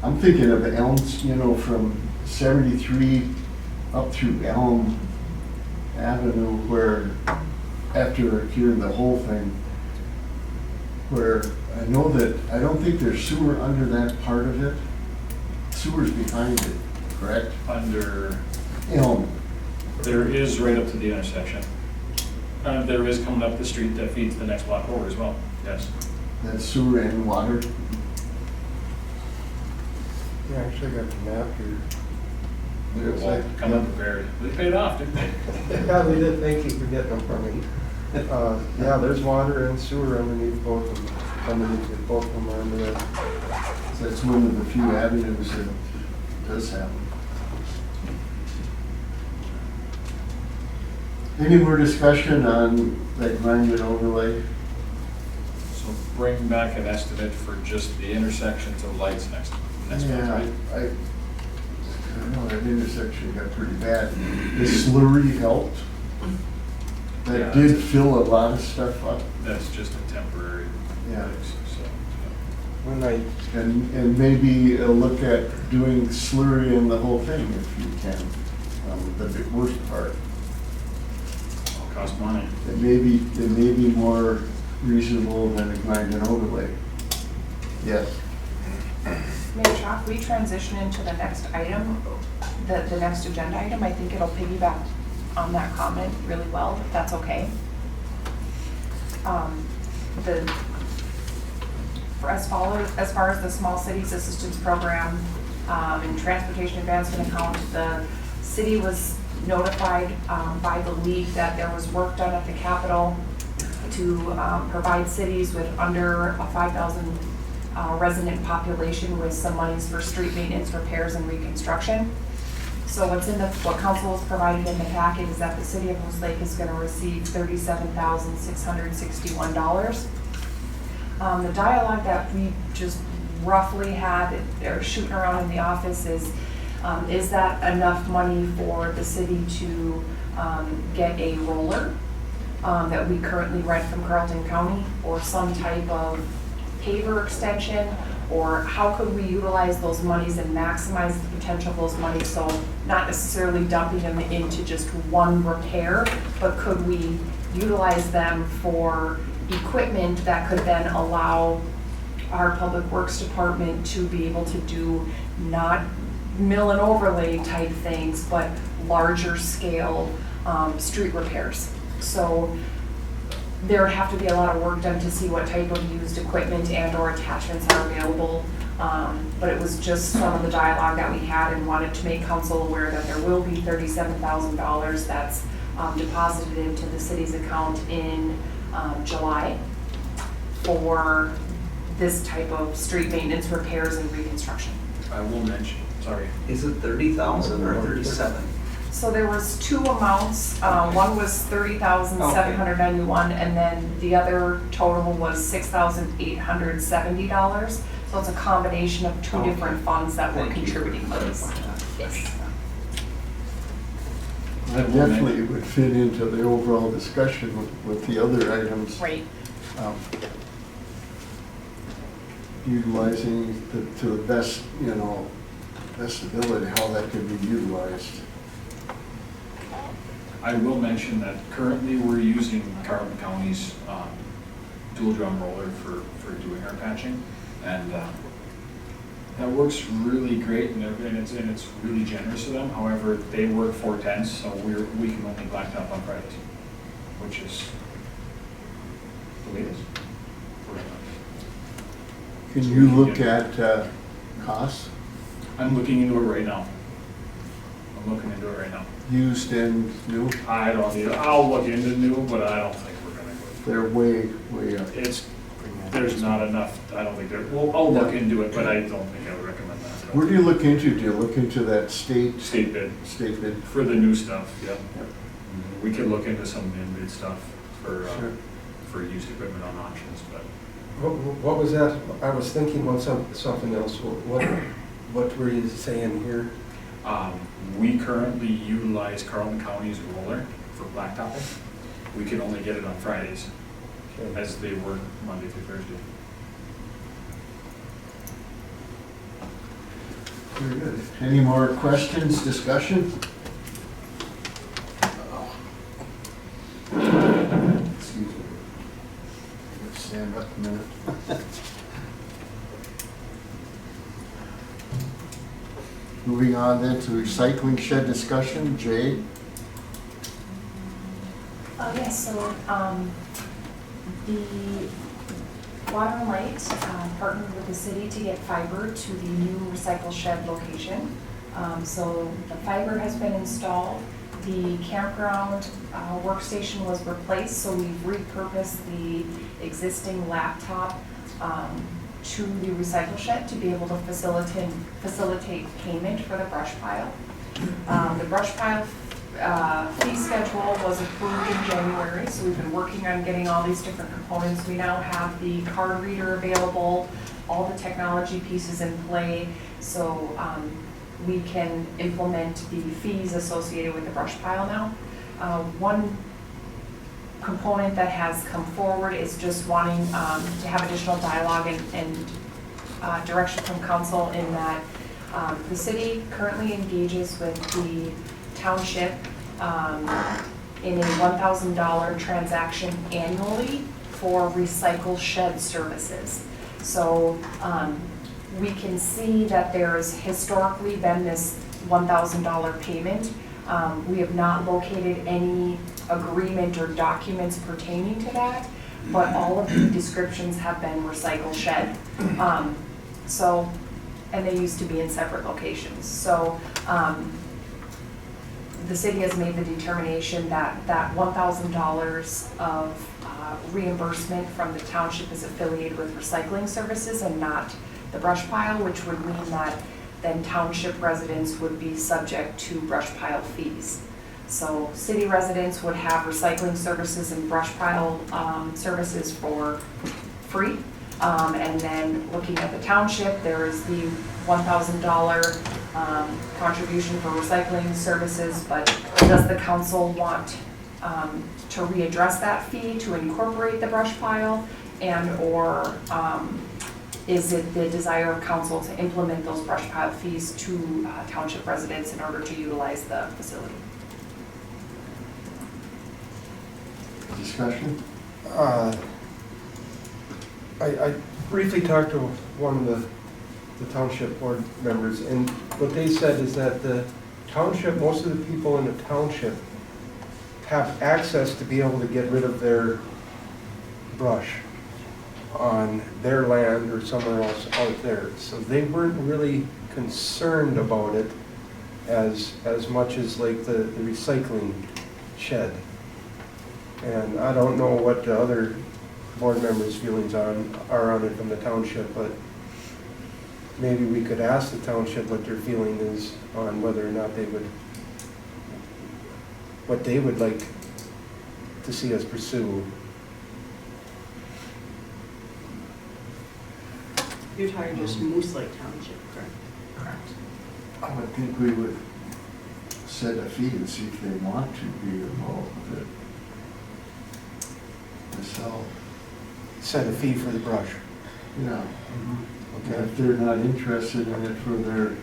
I'm thinking of Elms, you know, from 73 up through Elm Avenue, where after here the whole thing, where I know that, I don't think there's sewer under that part of it. Sewer's behind it, correct? Under, Elm. there is right up to the intersection. There is coming up the street that feeds the next block over as well, yes. That's sewer and water. Yeah, actually got the map here. There's Well, like, come unprepared. They paid off, didn't they? Yeah, they did, thank you for getting them for me. Yeah, there's water and sewer underneath both of them, both of them are under that. that's one of the few avenues that does happen. Any more discussion on that grind and overlay? So bring back an estimate for just the intersections of lights next month, Yeah, right? I don't know, that intersection got pretty bad. The slurry helped. Yeah, That did fill a lot of stuff up. That's just a temporary Yeah. fix, so. When I, And maybe look at doing slurry in the whole thing if you can, the worst part. It'll cost money. It may be more reasonable than a grind and overlay. Yes. Mayor Chalk, we transition into the next item, the next agenda item. I think it'll piggyback on that comment really well, if that's okay. As far as the Small Cities Assistance Program and Transportation Advancement Account, the city was notified by the league that there was work done at the Capitol to provide cities with under a 5,000 resident population with some monies for street maintenance, repairs, and reconstruction. So what council has provided in the packet is that the city of Moose Lake is gonna receive $37,661. The dialogue that we just roughly had, or shooting around in the office is that enough money for the city to get a roller that we currently rent from Carleton County, or some type of paver extension, or how could we utilize those monies and maximize the potential of those monies? So not necessarily dumping them into just one repair, but could we utilize them for equipment that could then allow our Public Works Department to be able to do not mill and overlay type things, but larger scale street repairs. So there would have to be a lot of work done to see what type of used equipment and or attachments are available. But it was just some of the dialogue that we had, and wanted to make council aware that there will be $37,000 that's deposited into the city's account in July for this type of street maintenance, repairs, and reconstruction. I will mention, sorry. Is it 30,000 or 37? So there was two amounts. One was $30,791, and then the other total was $6,870. So it's a combination of two different funds that were contributing to this. Yes. That definitely would fit into the overall discussion with the other items. Right. Utilizing to the best, best ability, how that can be utilized. I will mention that currently we're using Carleton County's dual drum roller for doing our patching, and that works really great, and it's really generous to them. However, they work 4/10, so we can only blacktop on Fridays, which is the way it is. Can you look at costs, I'm looking into it right now. used and new? I don't need, I'll look into new, but I don't think we're gonna go. They're way, way up. There's not enough, I don't think there, well, I'll look into it, but I don't think I would recommend that. Where do you look into? Do you look into that state State bid for the new stuff, yeah. We could look into some in-bid stuff Sure. for used equipment on auctions, but What was that? I was thinking about something else. What were you saying here? we currently utilize Carlton County's roller for blacktopping. We can only get it on Fridays, as they work Monday through Thursday. Very good. Any more questions, discussion? Excuse me. Let's stand up a minute. Moving on then to recycling shed discussion. Jay? Yes, so the Water and Light partnered with the city to get fiber to the new recycle shed location. So the fiber has been installed. The campground workstation was replaced, so we've repurposed the existing laptop to the recycle shed to be able to facilitate payment for the brush pile. The brush pile fee schedule was approved in January, so we've been working on getting all these different components. We now have the card reader available, all the technology pieces in play, so we can implement the fees associated with the brush pile now. One component that has come forward is just wanting to have additional dialogue and direction from council in that the city currently engages with the township in a $1,000 transaction annually for recycle shed services. So we can see that there's historically been this $1,000 payment. We have not located any agreement or documents pertaining to that, but all of the descriptions have been recycle shed. And they used to be in separate locations. So the city has made the determination that that $1,000 of reimbursement from the township is affiliated with recycling services and not the brush pile, which would mean that then township residents would be subject to brush pile fees. So city residents would have recycling services and brush pile services for free. And then looking at the township, there is the $1,000 contribution for recycling services, but does the council want to readdress that fee to incorporate the brush pile, and or is it the desire of council to implement those brush pile fees to township residents in order to utilize the facility? Discussion? I briefly talked to one of the township board members, and what they said is that the township, most of the people in the township have access to be able to get rid of their brush on their land or somewhere else out there. So they weren't really concerned about it as much as like the recycling shed. And I don't know what the other board members' feelings are on it from the township, but maybe we could ask the township what their feeling is on whether or not they would, what they would like to see us pursue. You're talking just Moose Lake Township, correct? Correct. I would think we would set a fee and see if they want to be involved with it. Myself. Set a fee for the brush. Yeah. Okay. If they're not interested in it for their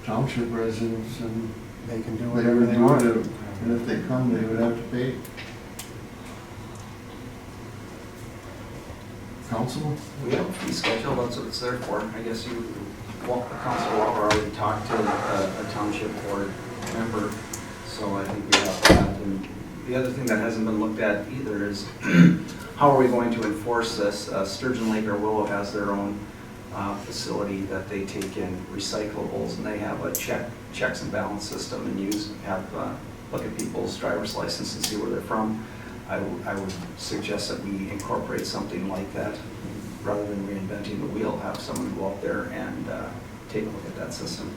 township residents, and they can do they whatever would they do want. it, and if they come, they would have to pay. Council? We have a fee schedule, that's what it's there for. I guess Council Walker already talked to a township board member, so I think we have that. And the other thing that hasn't been looked at either is how are we going to enforce this? Sturgeon Lake or Willow has their own facility that they take in recyclables, and they have a checks and balance system and look at people's driver's license and see where they're from. I would suggest that we incorporate something like that rather than reinventing the wheel. Have someone go out there and take a look at that system.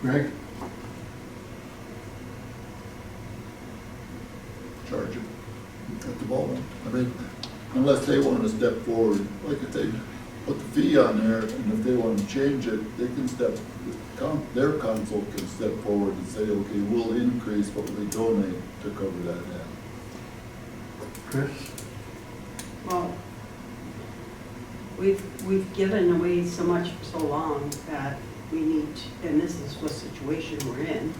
Greg? Charge it at the moment. I mean, unless they want to step forward, like if they put the fee on there, and if they want to change it, they can their council can step forward and say, okay, we'll increase what we donate to cover that net. Chris? Well, we've given away so much for so long that we need, and this is what situation we're in,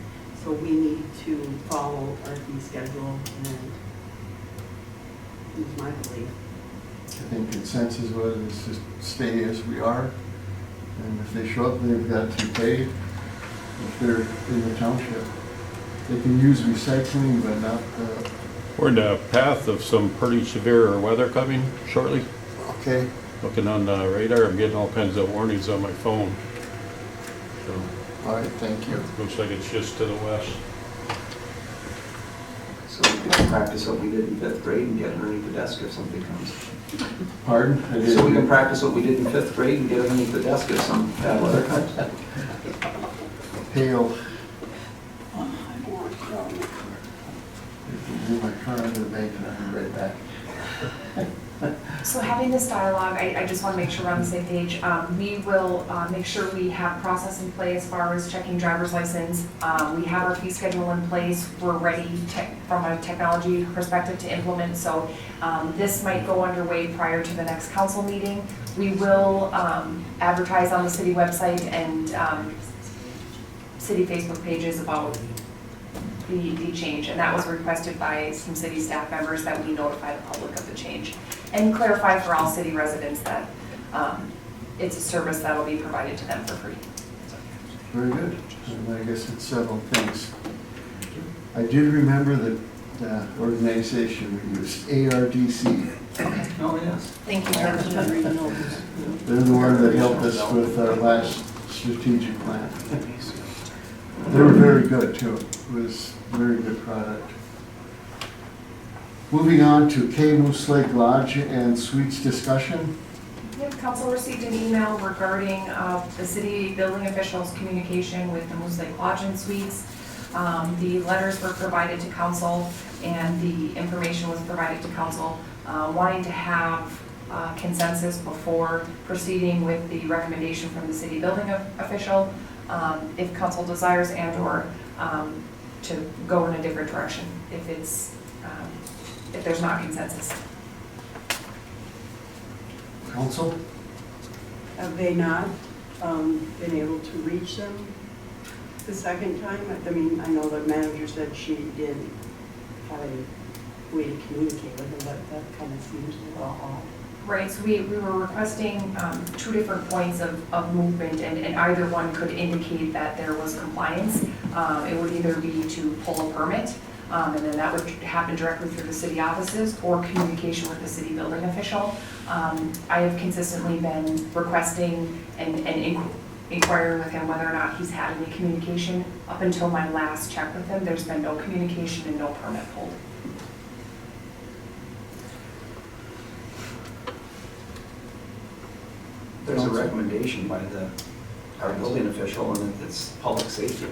so we need to follow our fee schedule, and is my belief. I think consensus was just stay as we are, and if they show up, they've got to pay if they're in the township. They can use recycling, but not We're in the path of some pretty severe weather coming shortly. Okay. Looking on the radar, I'm getting all kinds of warnings on my phone. So, all right, thank you. Looks like it's just to the west. So we can practice what we did in 5th grade and get underneath the desk if something comes. Pardon? So we can practice what we did in 5th grade and get underneath the desk if some bad weather comes. Hail. Move my car under the bank and I'll be right back. So having this dialogue, I just want to make sure we're on the same page. We will make sure we have process in play as far as checking driver's license. We have our fee schedule in place. We're ready from a technology perspective to implement. So this might go underway prior to the next council meeting. We will advertise on the city website and city Facebook pages about the change, and that was requested by some city staff members that we notify the public of the change and clarify for all city residents that it's a service that will be provided to them for free. Very good. And I guess it's several things. I did remember that the organization we used, ARDC. Oh, yes. Thank you, They're the one that helped us with our last strategic plan. They were very good too. It was a very good product. Moving on to K Moose Lake Lodge and Suites discussion. Yep, council received an email regarding the city building officials' communication with the Moose Lake Lodge and Suites. The letters were provided to council and the information was provided to council, wanting to have consensus before proceeding with the recommendation from the city building official, if council desires and or to go in a different direction if it's if there's not consensus. Council? Have they not been able to reach them the second time? I mean, I know the manager said she did have a way to communicate with them, but that kind of seems a little odd. Right, so we were requesting 2 different points of movement, and either one could indicate that there was compliance. It would either be to pull a permit, and then that would happen directly through the city offices, or communication with the city building official. I have consistently been requesting and inquiring with him whether or not he's had any communication. Up until my last check with him, there's been no communication and no permit pulled. There's a recommendation by our building official, and it's public safety.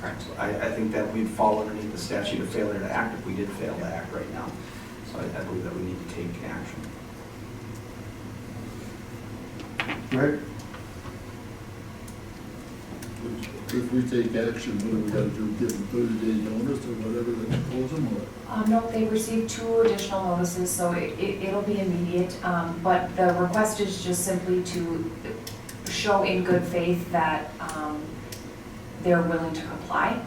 Correct. I think that we'd fall underneath the statute of failure to act if we did fail to act right now. So I believe that we need to take action. Greg? If we take action, what do we gotta do, give them 30-day notice or whatever, then close them, or? No, they received 2 additional notices, so it'll be immediate. But the request is just simply to show in good faith that they're willing to comply.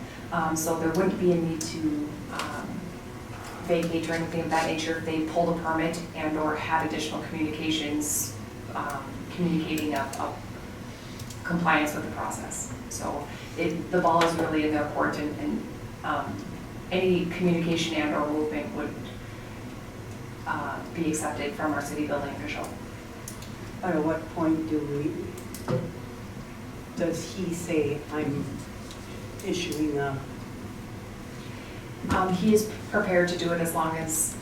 So there wouldn't be a need to vacate or anything of that nature if they pulled a permit and or had additional communications communicating up compliance with the process. So the ball is really in their court, and any communication and or movement would be accepted from our city building official. But at what point does he say, I'm issuing a, He is prepared to do it as long as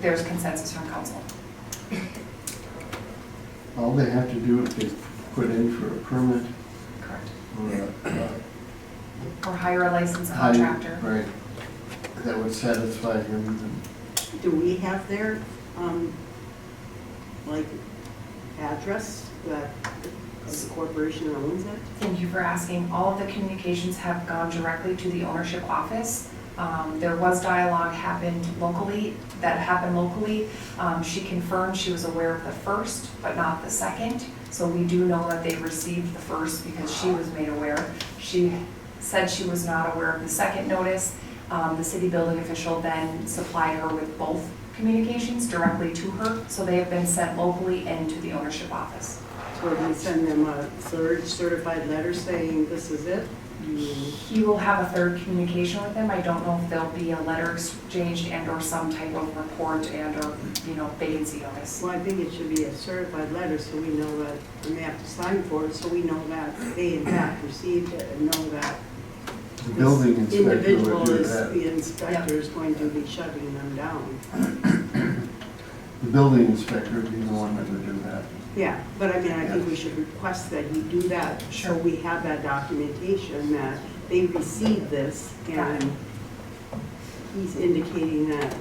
there's consensus from council. All they have to do if they put in for a permit Correct. or Or hire a licensed contractor. Right, that would satisfy him. do we have their, like, address that the corporation owns it? Thank you for asking. All of the communications have gone directly to the ownership office. There was dialogue happened locally. She confirmed she was aware of the first, but not the second. So we do know that they received the first because she was made aware. She said she was not aware of the second notice. The city building official then supplied her with both communications directly to her. So they have been sent locally and to the ownership office. So we send them a certified letter saying this is it? He will have a third communication with them. I don't know if there'll be a letter exchanged and or some type of report and or, vacancy notice. Well, I think it should be a certified letter so we know that, and they have to sign for it, so we know that they in fact received it and know that The building this inspector individual would do is, that. the inspector is going to be shutting them down. The building inspector would be the one that would do that. Yeah, but I mean, I think we should request that he do that, so we have that documentation that they received this, and he's indicating that.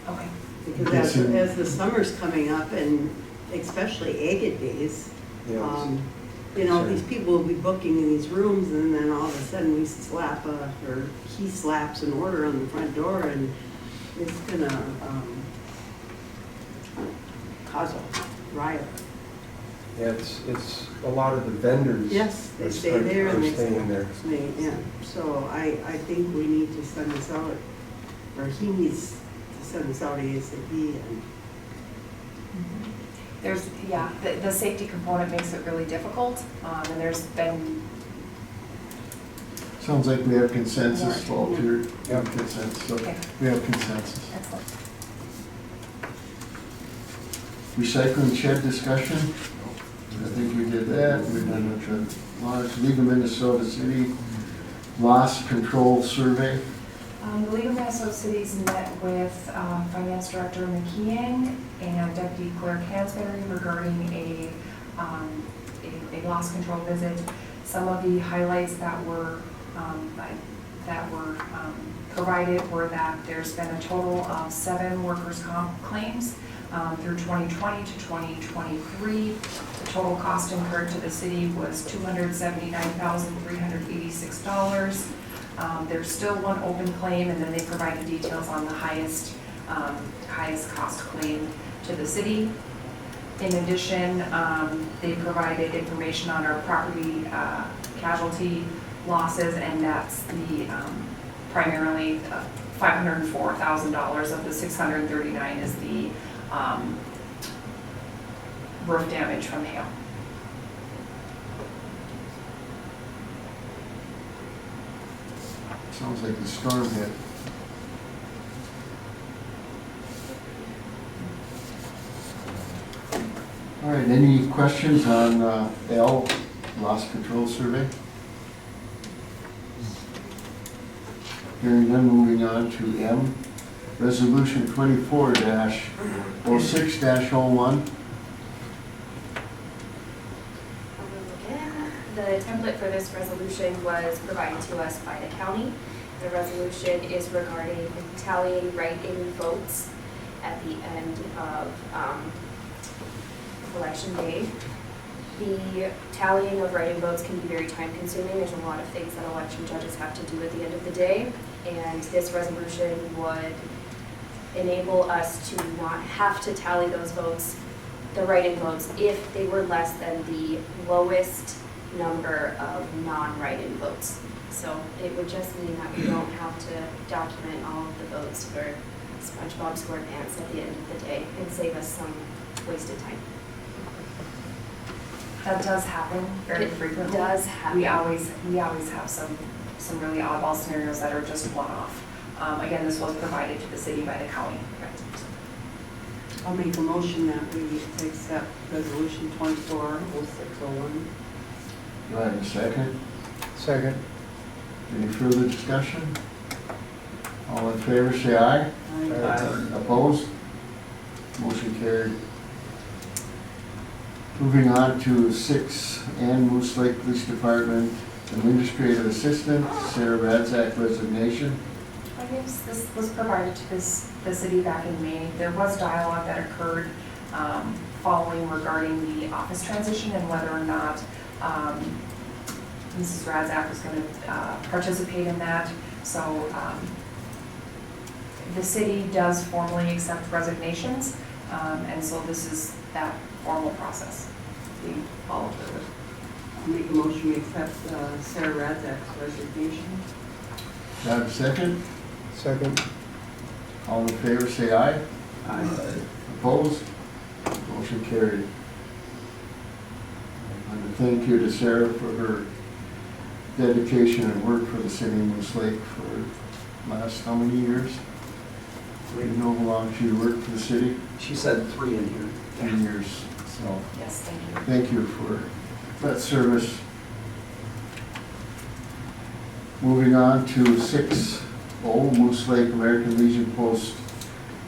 Okay. Because as the summer's coming up, and especially agate days, these people will be booking in these rooms, and then all of a sudden we slap or he slaps an order on the front door, and it's gonna cause a riot. Yeah, it's a lot of the vendors. Yes, they are stay there and they staying there. Yeah, so I think we need to send this out, or he needs to send this out ASAP. And There's, the safety component makes it really difficult, and there's been. Sounds like we have consensus, Yeah. Walter. We have consensus, so Okay. we have consensus. Excellent. Recycling shed discussion, I think we did that. We've done the League of Minnesota City loss control survey. The League of Minnesota Cities met with Finance Director McKeon and Deputy Clerk Hansberry regarding a loss control visit. Some of the highlights that were provided were that there's been a total of 7 workers' comp claims through 2020 to 2023. The total cost incurred to the city was $279,386. There's still one open claim, and then they provide the details on the highest cost claim to the city. In addition, they provided information on our property casualty losses, and that's the primarily $504,000 of the $639 is the roof damage from hail. Sounds like the storm hit. All right, any questions on L, loss control survey? Hearing none, moving on to M, resolution 24-06-01. The template for this resolution was provided to us by the county. The resolution is regarding tallying write-in votes at the end of election day. The tallying of write-in votes can be very time-consuming. There's a lot of things that election judges have to do at the end of the day, and this resolution would enable us to not have to tally those votes, the write-in votes, if they were less than the lowest number of non-write-in votes. So it would just mean that we don't have to document all of the votes for SpongeBob SquarePants at the end of the day and save us some wasted time. That does happen very frequently. It does happen. We always have some some really oddball scenarios that are just one-off. Again, this was provided to the city by the county. I'll make a motion that we accept resolution 240601. Do I have a second? Second. Any further discussion? All in favor, say aye. Opposed? Motion carried. Moving on to 6, Ann Moose Lake Police Department Administrative Assistant, Sarah Radzak resignation. I guess this was provided to the city back in May. There was dialogue that occurred following regarding the office transition and whether or not Mrs. Radzak was going to participate in that. So the city does formally accept resignations, and so this is that formal process being followed through. I'll make a motion we accept Sarah Radzak's resignation. Do I have a second? Second. All in favor, say aye. Aye. Opposed? Motion carried. And a thank you to Sarah for her dedication and work for the city of Moose Lake for last how many years? Do you know how long she worked for the city? She said 3 in here. 10 years, so Yes, thank you. thank you for that service. Moving on to 6-0, Moose Lake American Legion Post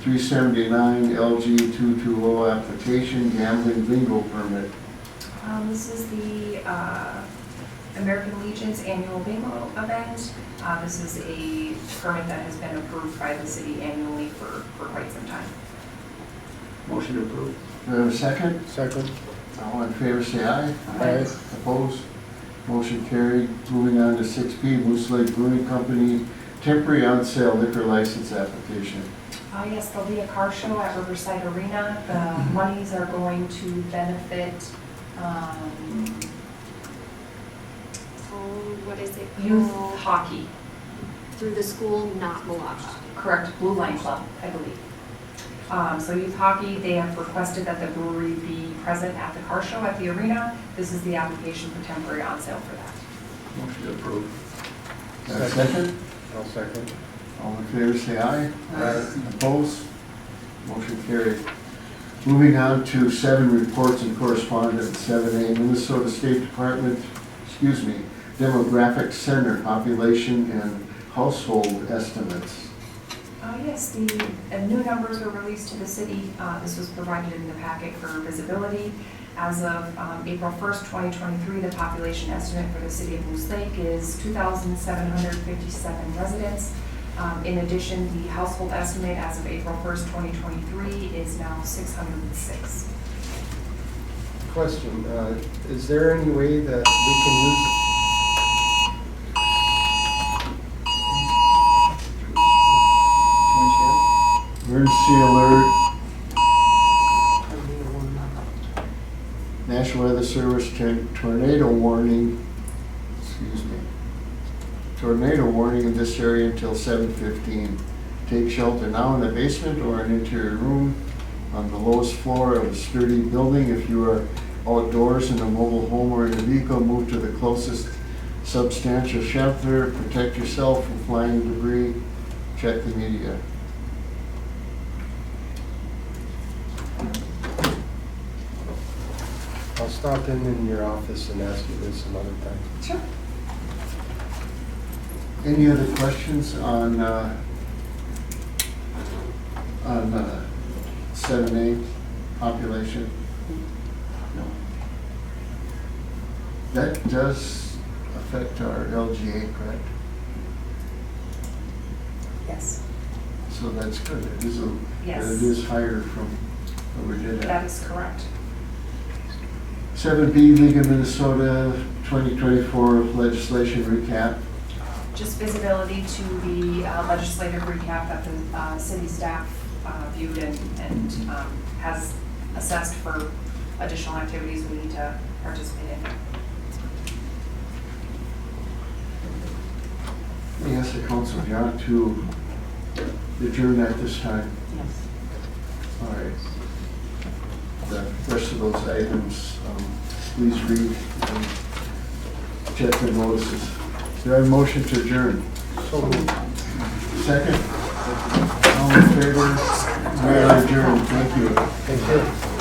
379 LG 220 application, gambling bingo permit. This is the American Legion's annual bingo event. This is a permit that has been approved by the city annually for quite some time. Motion to approve. Do I have a second? Second. All in favor, say aye. Aye. Opposed? Motion carried. Moving on to 6B, Moose Lake Brewing Company temporary on-sale liquor license application. Yes, there'll be a car show at Riverside Arena. The monies are going to benefit What is it youth called? hockey. Through the school, not Malacca. Correct, Blue Line Club, I believe. So youth hockey, they have requested that the brewery be present at the car show at the arena. This is the application for temporary on sale for that. Motion to approve. Got a second? I'll second. All in favor, say aye. Aye. Opposed? Motion carried. Moving on to 7 reports and correspondence. 7A, Minnesota State Department, Demographic Center, population and household estimates. Yes, the new numbers were released to the city. This was provided in the packet for visibility. As of April 1st, 2023, the population estimate for the city of Moose Lake is 2,757 residents. In addition, the household estimate as of April 1st, 2023 is now 606. Question, is there any way that we can use Emergency alert. National Weather Service tornado warning, tornado warning in this area until 7:15. Take shelter now in the basement or an interior room on the lowest floor of a sturdy building. If you are outdoors in a mobile home or in a vehicle, move to the closest substantial shelter. Protect yourself from flying debris. Check the media. I'll stop in your office and ask you this another time. Sure. Any other questions on 7A population? No. That does affect our LGA, correct? Yes. So that's good. It is Yes. it is higher from what we did. That is correct. 7B, League of Minnesota 2024 legislation recap. Just visibility to the legislative recap that the city staff viewed and has assessed for additional activities we need to participate in. Let me ask the council, John, to adjourn at this time. Yes. All right. The rest of those items, please read and check the notices. Do I have a motion to adjourn? So moved. Second? All in favor? We are adjourned. Thank you. Thank you.